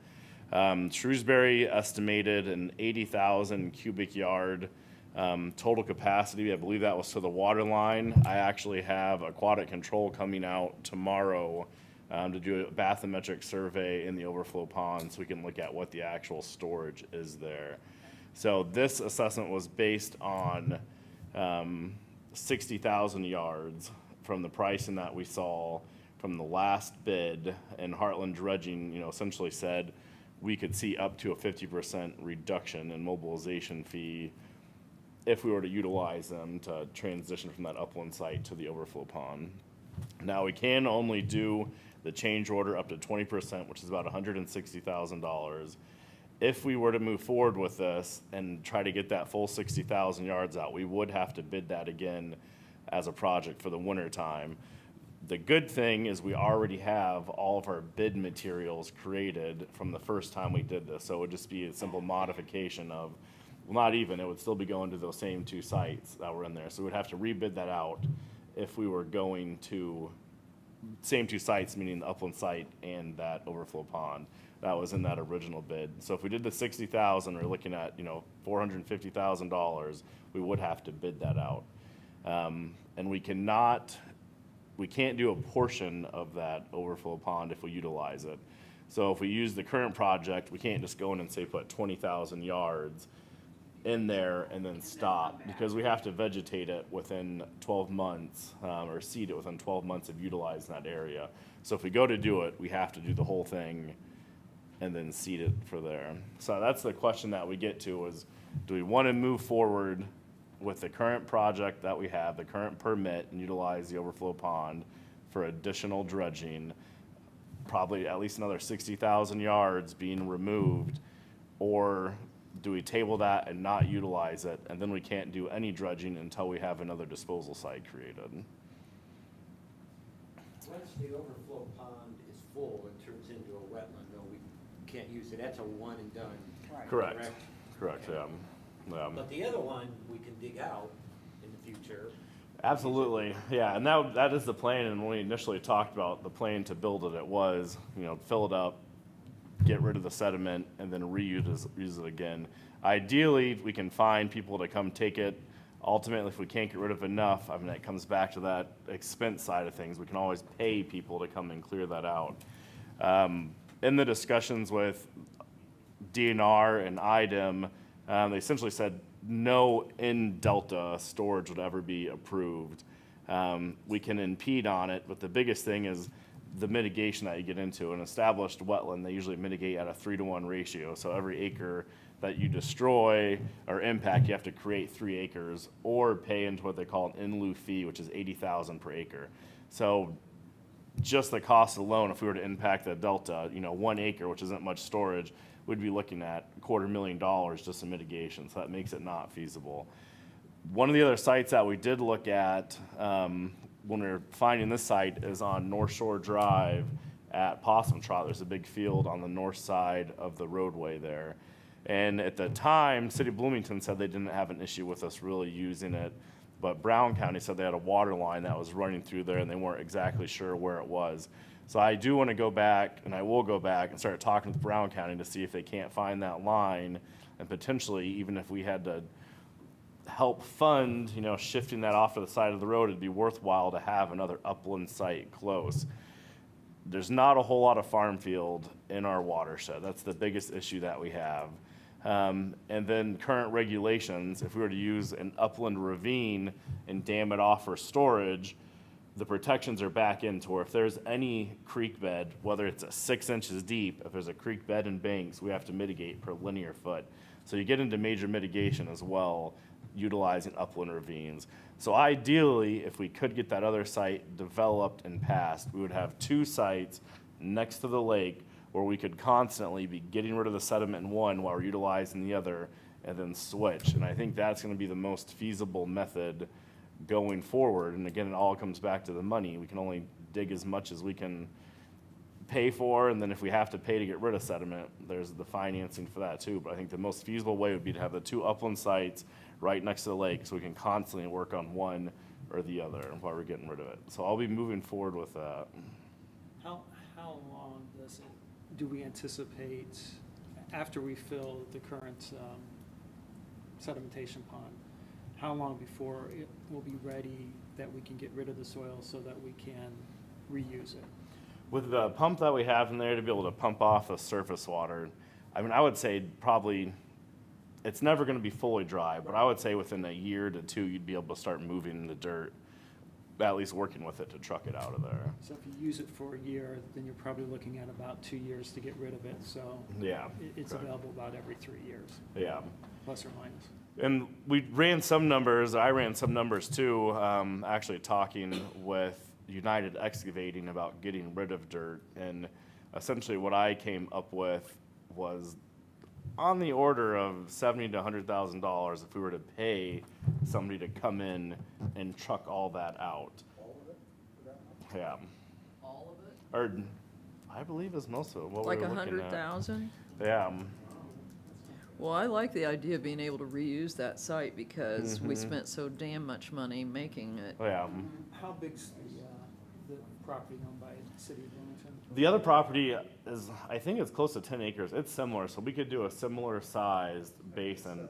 Speaker 2: Shrewsbury estimated an 80,000 cubic yard total capacity. I believe that was to the water line. I actually have Aquatic Control coming out tomorrow to do a bathymetric survey in the overflow pond so we can look at what the actual storage is there. So this assessment was based on 60,000 yards from the pricing that we saw from the last bid, and Heartland Dredging, essentially said we could see up to a 50% reduction in mobilization fee if we were to utilize them to transition from that upland site to the overflow pond. Now, we can only do the change order up to 20%, which is about $160,000. If we were to move forward with this and try to get that full 60,000 yards out, we would have to bid that again as a project for the winter time. The good thing is we already have all of our bid materials created from the first time we did this, so it would just be a simple modification of, well, not even, it would still be going to those same two sites that were in there. So we'd have to rebid that out if we were going to same two sites, meaning the upland site and that overflow pond. That was in that original bid. So if we did the 60,000, we're looking at, $450,000, we would have to bid that out. And we can't do a portion of that overflow pond if we utilize it. So if we use the current project, we can't just go in and say put 20,000 yards in there and then stop, because we have to vegetate it within 12 months, or seed it within 12 months of utilizing that area. So if we go to do it, we have to do the whole thing and then seed it for there. So that's the question that we get to is, do we want to move forward with the current project that we have, the current permit, and utilize the overflow pond for additional dredging, probably at least another 60,000 yards being removed, or do we table that and not utilize it, and then we can't do any dredging until we have another disposal site created?
Speaker 6: Once the overflow pond is full, it turns into a wetland, though we can't use it. That's a one and done.
Speaker 2: Correct. Correct, yeah.
Speaker 6: But the other one, we can dig out in the future.
Speaker 2: Absolutely, yeah, and that is the plan, and when we initially talked about the plan to build it, it was, fill it up, get rid of the sediment, and then use it again. Ideally, we can find people to come take it. Ultimately, if we can't get rid of enough, it comes back to that expense side of things. We can always pay people to come and clear that out. In the discussions with DNR and IDEM, they essentially said no in-delta storage would ever be approved. We can impede on it, but the biggest thing is the mitigation that you get into. An established wetland, they usually mitigate at a 3-to-1 ratio. So every acre that you destroy or impact, you have to create 3 acres or pay into what they call an in lieu fee, which is $80,000 per acre. So just the cost alone, if we were to impact the delta, 1 acre, which isn't much storage, we'd be looking at $250,000 just in mitigation. So that makes it not feasible. One of the other sites that we did look at when we were finding this site is on North Shore Drive at Possum Trot. There's a big field on the north side of the roadway there. And at the time, City of Bloomington said they didn't have an issue with us really using it, but Brown County said they had a water line that was running through there and they weren't exactly sure where it was. So I do want to go back, and I will go back and start talking with Brown County to see if they can't find that line, and potentially, even if we had to help fund, shifting that off to the side of the road, it'd be worthwhile to have another upland site close. There's not a whole lot of farm field in our watershed. That's the biggest issue that we have. And then current regulations, if we were to use an upland ravine and dam it off for storage, the protections are back into where if there's any creek bed, whether it's 6 inches deep, if there's a creek bed and banks, we have to mitigate per linear foot. So you get into major mitigation as well, utilizing upland ravines. So ideally, if we could get that other site developed and passed, we would have 2 sites next to the lake where we could constantly be getting rid of the sediment in one while we're utilizing the other, and then switch. And I think that's gonna be the most feasible method going forward. And again, it all comes back to the money. We can only dig as much as we can pay for, and then if we have to pay to get rid of sediment, there's the financing for that too. But I think the most feasible way would be to have the 2 upland sites right next to the lake, so we can constantly work on one or the other while we're getting rid of it. So I'll be moving forward with that.
Speaker 14: How long do we anticipate, after we fill the current sedimentation pond, how long before it will be ready that we can get rid of the soil so that we can reuse it?
Speaker 2: With the pump that we have in there to be able to pump off the surface water, I would say probably, it's never gonna be fully dry, but I would say within a year to 2, you'd be able to start moving the dirt, at least working with it to truck it out of there.
Speaker 14: So if you use it for a year, then you're probably looking at about 2 years to get rid of it, so.
Speaker 2: Yeah,
Speaker 14: It's
Speaker 2: correct.
Speaker 14: available about every 3 years,
Speaker 2: Yeah.
Speaker 14: plus or minus.
Speaker 2: And we ran some numbers, I ran some numbers too, actually talking with United Excavating about getting rid of dirt. And essentially what I came up with was on the order of $70,000 to $100,000 if we were to pay somebody to come in and truck all that out.
Speaker 6: All of it?
Speaker 2: Yeah.
Speaker 3: All of it?
Speaker 2: Or I believe is most of it, what we
Speaker 3: Like
Speaker 2: were looking at.
Speaker 3: 100,000?
Speaker 2: Yeah.
Speaker 3: Well, I like the idea of being able to reuse that site because we
Speaker 2: Mhm.
Speaker 3: spent so damn much money making it.
Speaker 2: Yeah.
Speaker 14: How big's property owned by the city of Bloomington?
Speaker 2: The other property is, I think it's close to 10 acres. It's similar, so we could do a similar sized basin.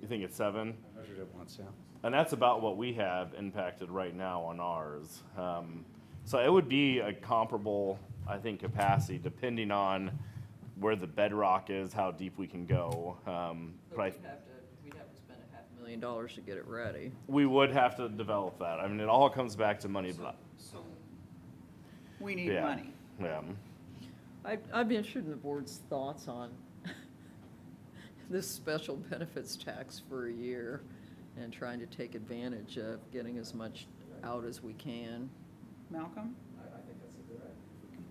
Speaker 2: You think it's 7?
Speaker 11: I measured it once, yeah.
Speaker 2: And that's about what we have impacted right now on ours. So it would be a comparable, I think, capacity depending on where the bedrock is, how deep we can go. But
Speaker 3: We'd have to spend $500,000 to get it ready.
Speaker 2: we would have to develop that. I mean, it all comes back to money, but
Speaker 1: So we need
Speaker 2: yeah,
Speaker 1: money.
Speaker 2: yeah.
Speaker 3: I'd be interested in the board's thoughts on this special benefits tax for a year and trying to take advantage of getting as much out as we can.
Speaker 1: Malcolm?
Speaker 13: I think that's a good idea.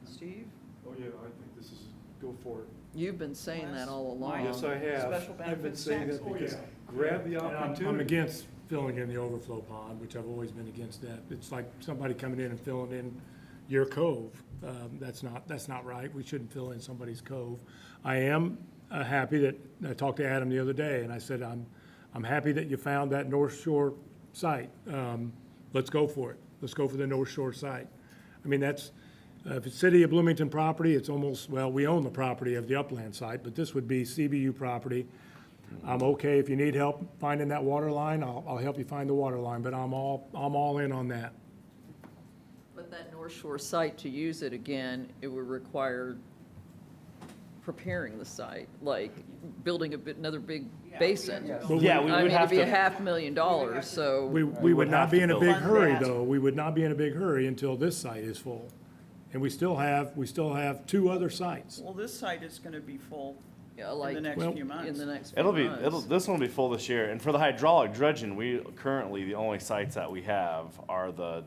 Speaker 1: Steve?
Speaker 15: Oh, yeah, I think this is, go for it.
Speaker 3: You've been saying that all along.
Speaker 1: Why?
Speaker 15: Yes, I have.
Speaker 1: Special
Speaker 15: I've been
Speaker 1: benefits
Speaker 15: saying
Speaker 1: tax.
Speaker 15: that because grab the
Speaker 10: And I'm
Speaker 15: opportunity.
Speaker 10: against filling in the overflow pond, which I've always been against that. It's like somebody coming in and filling in your cove. That's not right. We shouldn't fill in somebody's cove. I am happy that, I talked to Adam the other day, and I said, I'm happy that you found that North Shore site. Let's go for it. Let's go for the North Shore site. I mean, that's, if it's City of Bloomington property, it's almost, well, we own the property of the upland site, but this would be CBU property. I'm okay, if you need help finding that water line, I'll help you find the water line, but I'm all in on that.
Speaker 3: But that North Shore site, to use it again, it would require preparing the site, like building another big basin.
Speaker 10: But
Speaker 2: Yeah, we
Speaker 3: I
Speaker 2: would
Speaker 3: mean,
Speaker 2: have
Speaker 3: it'd be
Speaker 2: to.
Speaker 3: $500,000, so.
Speaker 10: We
Speaker 2: would
Speaker 10: would not
Speaker 2: have
Speaker 10: be
Speaker 2: to
Speaker 10: in a
Speaker 2: build
Speaker 10: big
Speaker 1: Fund
Speaker 10: hurry,
Speaker 1: that.
Speaker 10: though. We would not be in a big hurry until this site is full. And we still have 2 other sites.
Speaker 1: Well, this site is gonna be full
Speaker 3: Yeah,
Speaker 1: in
Speaker 3: like
Speaker 1: the next
Speaker 10: Well,
Speaker 1: few months.
Speaker 3: in the next few
Speaker 2: It'll be,
Speaker 3: months.
Speaker 2: this one will be full this year. And for the hydraulic dredging, we currently, the only sites that we have are the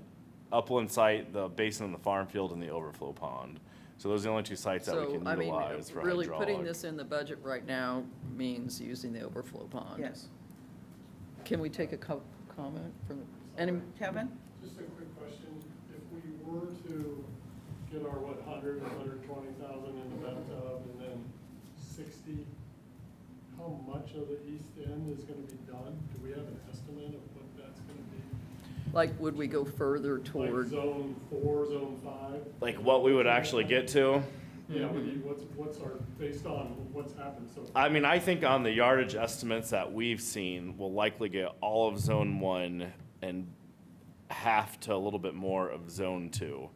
Speaker 2: upland site, the basin in the farm field, and the overflow pond. So those are the only 2 sites that we
Speaker 3: So,
Speaker 2: can
Speaker 3: I mean,
Speaker 2: utilize for
Speaker 3: really
Speaker 2: hydraulic.
Speaker 3: putting this in the budget right now means using the overflow pond.
Speaker 1: Yes.
Speaker 3: Can we take a comment from, any,
Speaker 1: Kevin?
Speaker 10: Just a quick question. If we were to get our, 100,000 or 120,000 in the bathtub and then 60, how much of the east end is gonna be done? Do we have an estimate of what that's gonna be?
Speaker 3: like, would we go further
Speaker 10: Like
Speaker 3: toward?
Speaker 10: zone 4, zone 5?
Speaker 2: Like what we would actually get to.
Speaker 10: Yeah, what's our, based on what's happened so far?
Speaker 2: I mean, I think on the yardage estimates that we've seen, we'll likely get all of zone 1 and half to a little bit more of zone 2.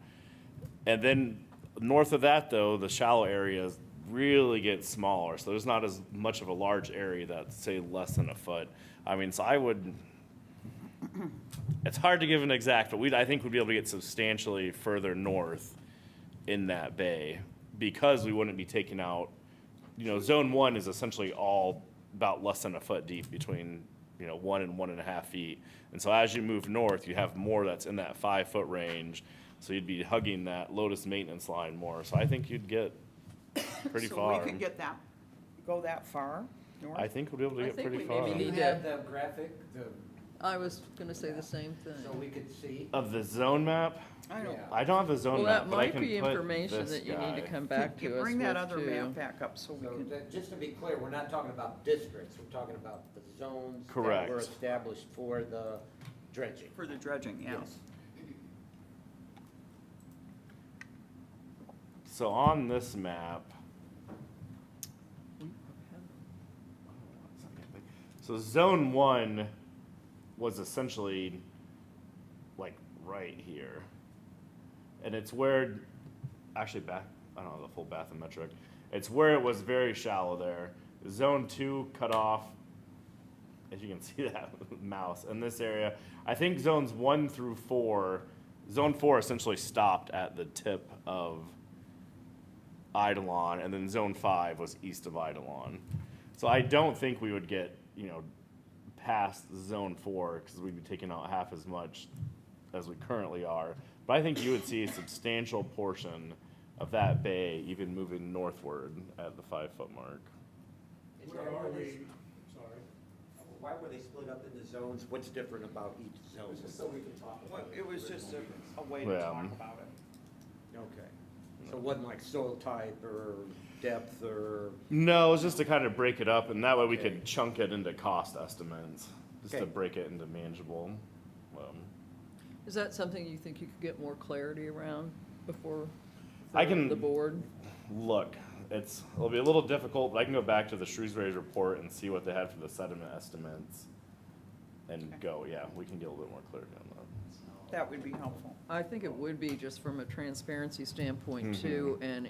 Speaker 2: And then north of that, though, the shallow areas really get smaller. So there's not as much of a large area that's, say, less than a foot. I mean, so I would, it's hard to give an exact, but I think we'd be able to get substantially further north in that bay because we wouldn't be taking out, zone 1 is essentially all about less than a foot deep between, 1 and 1.5 feet. And so as you move north, you have more that's in that 5-foot range. So you'd be hugging that Lotus maintenance line more. So I think you'd get pretty far.
Speaker 1: So we could get that, go that far north?
Speaker 2: I think we'll be able to
Speaker 3: I
Speaker 2: get
Speaker 3: think
Speaker 2: pretty
Speaker 3: we
Speaker 2: far.
Speaker 3: maybe
Speaker 6: Do you
Speaker 3: need to-
Speaker 6: have the graphic,
Speaker 3: I was gonna say the same thing.
Speaker 6: so we could see?
Speaker 2: Of the zone map,
Speaker 1: I don't,
Speaker 6: Yeah.
Speaker 2: I don't have the zone
Speaker 3: Well,
Speaker 2: map,
Speaker 3: that
Speaker 2: but I
Speaker 3: might
Speaker 2: can
Speaker 3: be
Speaker 2: put
Speaker 3: information
Speaker 2: this
Speaker 3: that you need to
Speaker 2: guy.
Speaker 3: come back to us
Speaker 1: bring that
Speaker 3: with,
Speaker 1: other
Speaker 3: too.
Speaker 1: map back up so we
Speaker 6: So
Speaker 1: can,
Speaker 6: just to be clear, we're not talking about districts, we're talking about the zones that
Speaker 2: Correct.
Speaker 6: were established for the dredging.
Speaker 1: for the dredging, yeah.
Speaker 6: Yes.
Speaker 2: So on this map, so zone 1 was essentially like right here. And it's where, actually I don't know the full bathymetric. It's where it was very shallow there. Zone 2 cut off, if you can see that mouse, in this area. I think zones 1 through 4, zone 4 essentially stopped at the tip of Eidolon, and then zone 5 was east of Eidolon. So I don't think we would get, past zone 4, because we'd be taking out half as much as we currently are. But I think you would see a substantial portion of that bay even moving northward at the 5-foot mark.
Speaker 6: Why were they split up into zones? What's different about each zone? Just so we can talk
Speaker 1: Well,
Speaker 6: about it.
Speaker 1: it was just a way to
Speaker 2: Yeah.
Speaker 1: talk about it.
Speaker 6: Okay. So it wasn't like soil type or depth or?
Speaker 2: No, it was just to kind of break it up, and that way we
Speaker 6: Okay.
Speaker 2: could chunk it into cost estimates, just to
Speaker 6: Okay.
Speaker 2: break it into manageable.
Speaker 3: Is that something you think you could get more clarity around before
Speaker 2: I can-
Speaker 3: the board?
Speaker 2: Look, it'll be a little difficult, but I can go back to the Shrewsbury's report and see what they had for the sediment estimates. And go, yeah, we can get a little bit more clarity on that.
Speaker 1: That would be helpful.
Speaker 3: I think it would be, just from a transparency standpoint too, and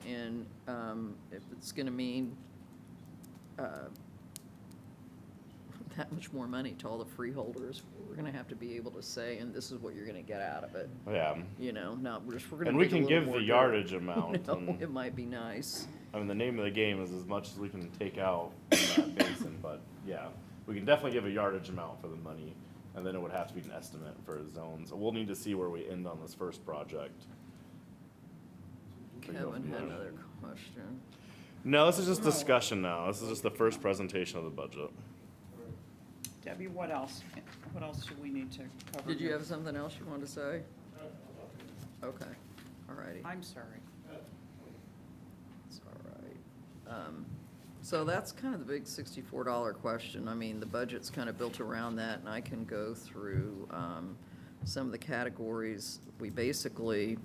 Speaker 3: if it's gonna mean that much more money to all the freeholders, we're gonna have to be able to say, and this is what you're gonna get out of it.
Speaker 2: Yeah,
Speaker 3: You know, not, we're gonna
Speaker 2: and we
Speaker 3: dig a
Speaker 2: can
Speaker 3: little
Speaker 2: give
Speaker 3: more
Speaker 2: the
Speaker 3: dirt.
Speaker 2: yardage amount.
Speaker 3: No,
Speaker 2: And,
Speaker 3: it might be nice.
Speaker 2: I mean, the name of the game is as much as we can take out from that basin, but yeah, we can definitely give a yardage amount for the money. And then it would have to be an estimate for zones. We'll need to see where we end on this first project.
Speaker 3: Kevin had another question.
Speaker 2: No, this is just discussion now. This is just the first presentation of the budget.
Speaker 1: Debbie, what else? What else do we need to cover?
Speaker 3: Did you
Speaker 1: here?
Speaker 3: have something else you wanted to say? Okay, all righty.
Speaker 1: I'm sorry.
Speaker 3: It's all right. So that's kind of the big $64 question. I mean, the budget's kind of built around that, and I can go through some of the categories. We basically,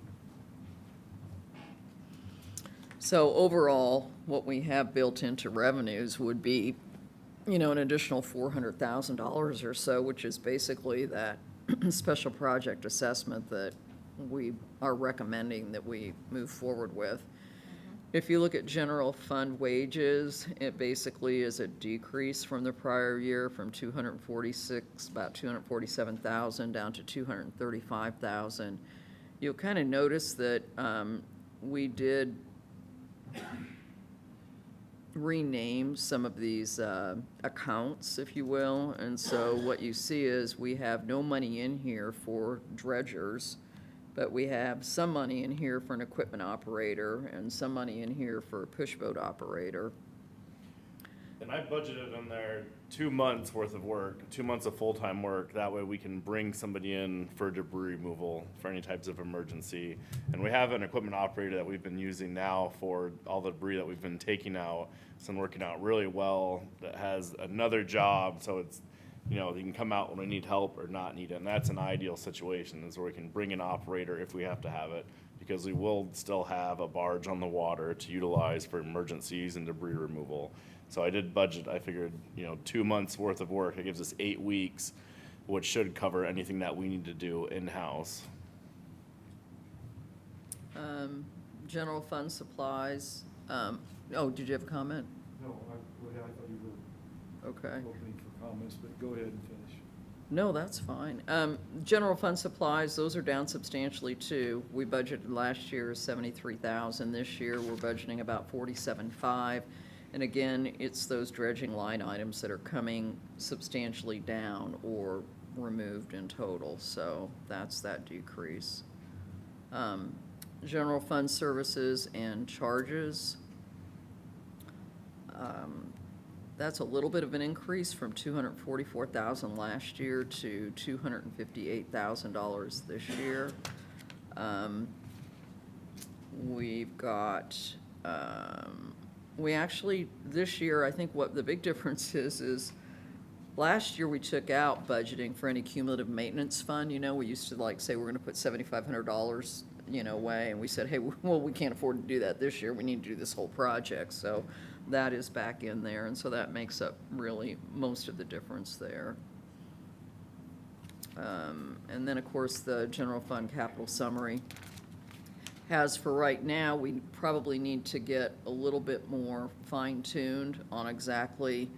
Speaker 3: so overall, what we have built into revenues would be, you know, an additional $400,000 or so, which is basically that special project assessment that we are recommending that we move forward with. If you look at general fund wages, it basically is a decrease from the prior year from about 247,000 down to 235,000. You'll kind of notice that we did rename some of these accounts, if you will. And so what you see is we have no money in here for dredgers, but we have some money in here for an equipment operator and some money in here for a push boat operator.
Speaker 2: And I budgeted in there 2 months worth of work, 2 months of full-time work. That way we can bring somebody in for debris removal for any types of emergency. And we have an equipment operator that we've been using now for all the debris that we've been taking out. It's been working out really well. That has another job, so it's, you know, they can come out when we need help or not need it. And that's an ideal situation, is where we can bring an operator if we have to have it, because we will still have a barge on the water to utilize for emergencies and debris removal. So I did budget, I figured, you know, 2 months worth of work. It gives us 8 weeks, which should cover anything that we need to do in-house.
Speaker 3: General fund supplies, oh, did you have a comment?
Speaker 15: No, I thought you were
Speaker 3: Okay.
Speaker 15: opening for comments, but go ahead and finish.
Speaker 3: No, that's fine. General fund supplies, those are down substantially too. We budgeted last year 73,000. This year, we're budgeting about 47.5. And again, it's those dredging line items that are coming substantially down or removed in total. So that's that decrease. General fund services and charges. That's a little bit of an increase from $244,000 last year to $258,000 this year. We've got, we actually, this year, I think what the big difference is last year we took out budgeting for any cumulative maintenance fund. You know, we used to like say we're gonna put $7,500, you know, away, and we said, hey, well, we can't afford to do that this year. We need to do this whole project. So that is back in there, and so that makes up really most of the difference there. And then, of course, the general fund capital summary has, for right now, we probably need to get a little bit more fine-tuned on exactly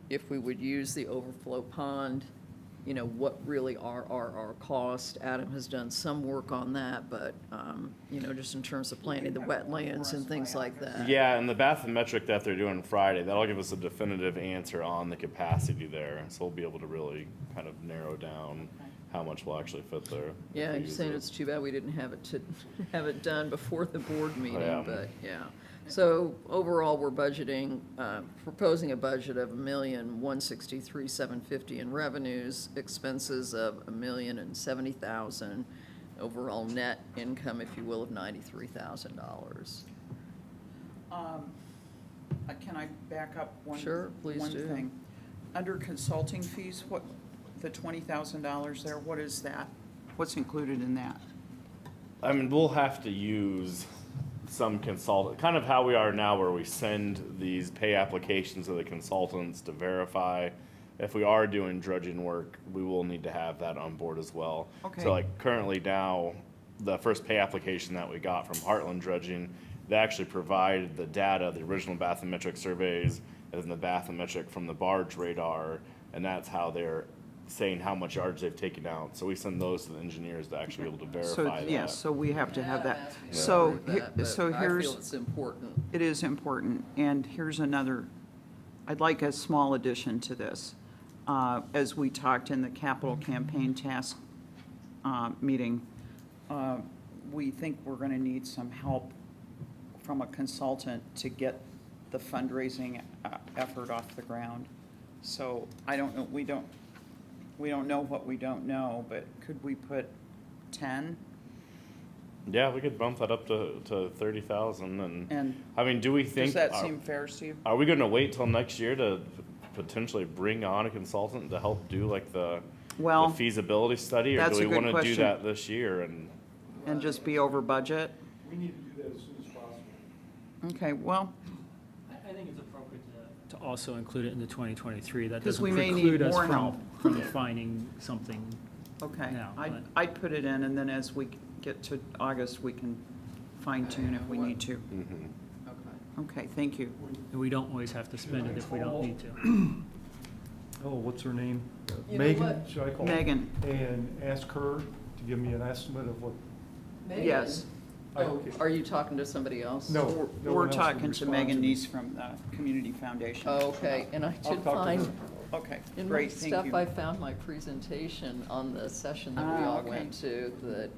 Speaker 3: if we would use the overflow pond, you know, what really are our costs. Adam has done some work on that, but, you know, just in terms of planning the wetlands and things like that.
Speaker 2: Yeah, and the bathymetric that they're doing Friday, that'll give us a definitive answer on the capacity there. So we'll be able to really kind of narrow down how much will actually fit there.
Speaker 3: Yeah,
Speaker 2: if we
Speaker 3: you're
Speaker 2: use
Speaker 3: saying
Speaker 2: it.
Speaker 3: it's too bad we didn't have it to, have it done before the board meeting,
Speaker 2: Yeah.
Speaker 3: but, yeah. So overall, we're budgeting, proposing a budget of $1,163,750 in revenues, expenses of $1,070,000, overall net income, if you will, of $93,000.
Speaker 1: Can I back up one?
Speaker 3: Sure, please
Speaker 1: one
Speaker 3: do.
Speaker 1: thing? Under consulting fees, what, the $20,000 there, what is that? what's included in that?
Speaker 2: I mean, we'll have to use some consultant, kind of how we are now, where we send these pay applications to the consultants to verify. If we are doing dredging work, we will need to have that on board as well.
Speaker 1: Okay.
Speaker 2: So like currently now, the first pay application that we got from Heartland Dredging, they actually provide the data, the original bathymetric surveys, and then the bathymetric from the barge radar, and that's how they're saying how much yards they've taken out. So we send those to the engineers to actually be able to
Speaker 1: So,
Speaker 2: verify that.
Speaker 1: yes, so we have to have that.
Speaker 3: I'm asking
Speaker 1: So,
Speaker 3: for that, but
Speaker 1: so
Speaker 3: I
Speaker 1: here's.
Speaker 3: feel it's important.
Speaker 1: It is important, and here's another, I'd like a small addition to this. As we talked in the capital campaign task meeting, we think we're gonna need some help from a consultant to get the fundraising effort off the ground. So I don't know, we don't know what we don't know, but could we put 10?
Speaker 2: Yeah, we could bump that up to 30,000
Speaker 1: And
Speaker 2: I mean, do we think?
Speaker 1: does that seem fair, Steve?
Speaker 2: Are we gonna wait till next year to potentially bring on a consultant to help do like the
Speaker 1: Well,
Speaker 2: feasibility study? Or
Speaker 1: that's
Speaker 2: do
Speaker 1: a
Speaker 2: we
Speaker 1: good
Speaker 2: wanna do
Speaker 1: question.
Speaker 2: that this year
Speaker 1: And just be over budget?
Speaker 15: We need to do that as soon as possible.
Speaker 1: Okay, well,
Speaker 14: I think it's appropriate to also include it in the 2023. That
Speaker 1: 'Cause
Speaker 14: doesn't
Speaker 1: we may need
Speaker 14: preclude us
Speaker 1: more help.
Speaker 14: from finding something.
Speaker 1: okay,
Speaker 14: No, but-
Speaker 1: I'd put it in, and then as we get to August, we can fine tune if we need to.
Speaker 2: Mm-hmm.
Speaker 3: Okay.
Speaker 1: Okay, thank you.
Speaker 14: And we don't always have to spend it if we don't need to.
Speaker 15: Oh, what's her name?
Speaker 3: You know
Speaker 15: Megan,
Speaker 3: what?
Speaker 15: should I call her?
Speaker 1: Megan,
Speaker 15: And ask her to give me an estimate of what,
Speaker 1: yes,
Speaker 15: I-
Speaker 3: Oh,
Speaker 15: okay.
Speaker 3: are you talking to somebody else?
Speaker 15: No.
Speaker 1: we're
Speaker 15: one else would
Speaker 1: talking to
Speaker 15: respond
Speaker 1: Megan
Speaker 15: me.
Speaker 1: Neese from the Community Foundation.
Speaker 3: Oh, okay, and I
Speaker 15: I'll
Speaker 3: did
Speaker 15: talk to
Speaker 3: find,
Speaker 15: her.
Speaker 1: Okay,
Speaker 3: in my
Speaker 1: great, thank
Speaker 3: stuff,
Speaker 1: you.
Speaker 3: I found my presentation on the session that we
Speaker 1: Ah,
Speaker 3: all
Speaker 1: okay.
Speaker 3: went to, that,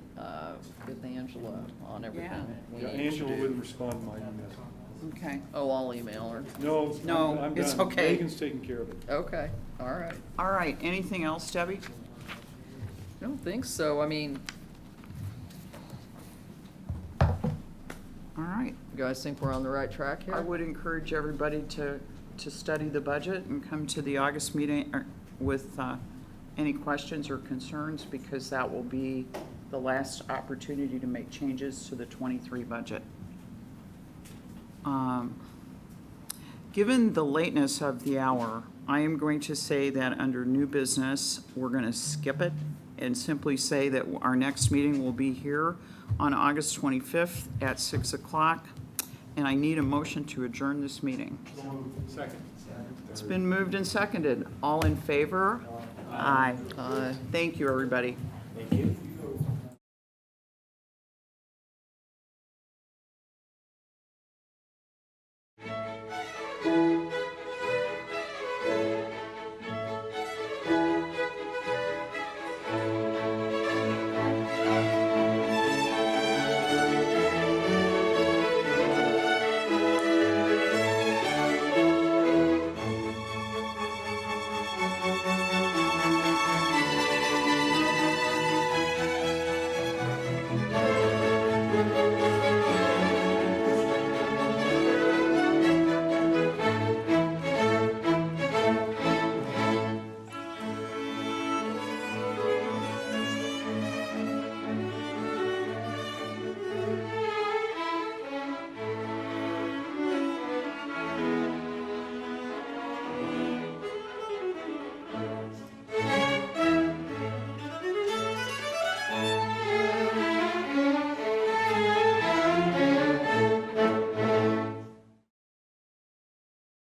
Speaker 3: with Angela on everything we
Speaker 15: Yeah,
Speaker 3: need to
Speaker 15: Angela
Speaker 3: do.
Speaker 15: wouldn't respond to my email.
Speaker 1: Okay,
Speaker 3: Oh, I'll email her.
Speaker 15: No.
Speaker 1: No,
Speaker 15: I'm
Speaker 1: it's
Speaker 15: done.
Speaker 1: okay.
Speaker 15: Megan's taking care of it.
Speaker 3: Okay, all right.
Speaker 1: all right, anything else, Debbie?
Speaker 3: I don't think so, I mean,
Speaker 1: All right,
Speaker 3: you guys think we're on the right track here?
Speaker 1: I would encourage everybody to study the budget and come to the August meeting with any questions or concerns, because that will be the last opportunity to make changes to the '23 budget. Given the lateness of the hour, I am going to say that under new business, we're going to skip it and simply say that our next meeting will be here on August 25th at 6 o'clock. And I need a motion to adjourn this meeting.
Speaker 15: Second.
Speaker 1: It's been moved and seconded. All in favor? Aye.
Speaker 3: Aye.
Speaker 1: Thank you, everybody.
Speaker 6: Thank you.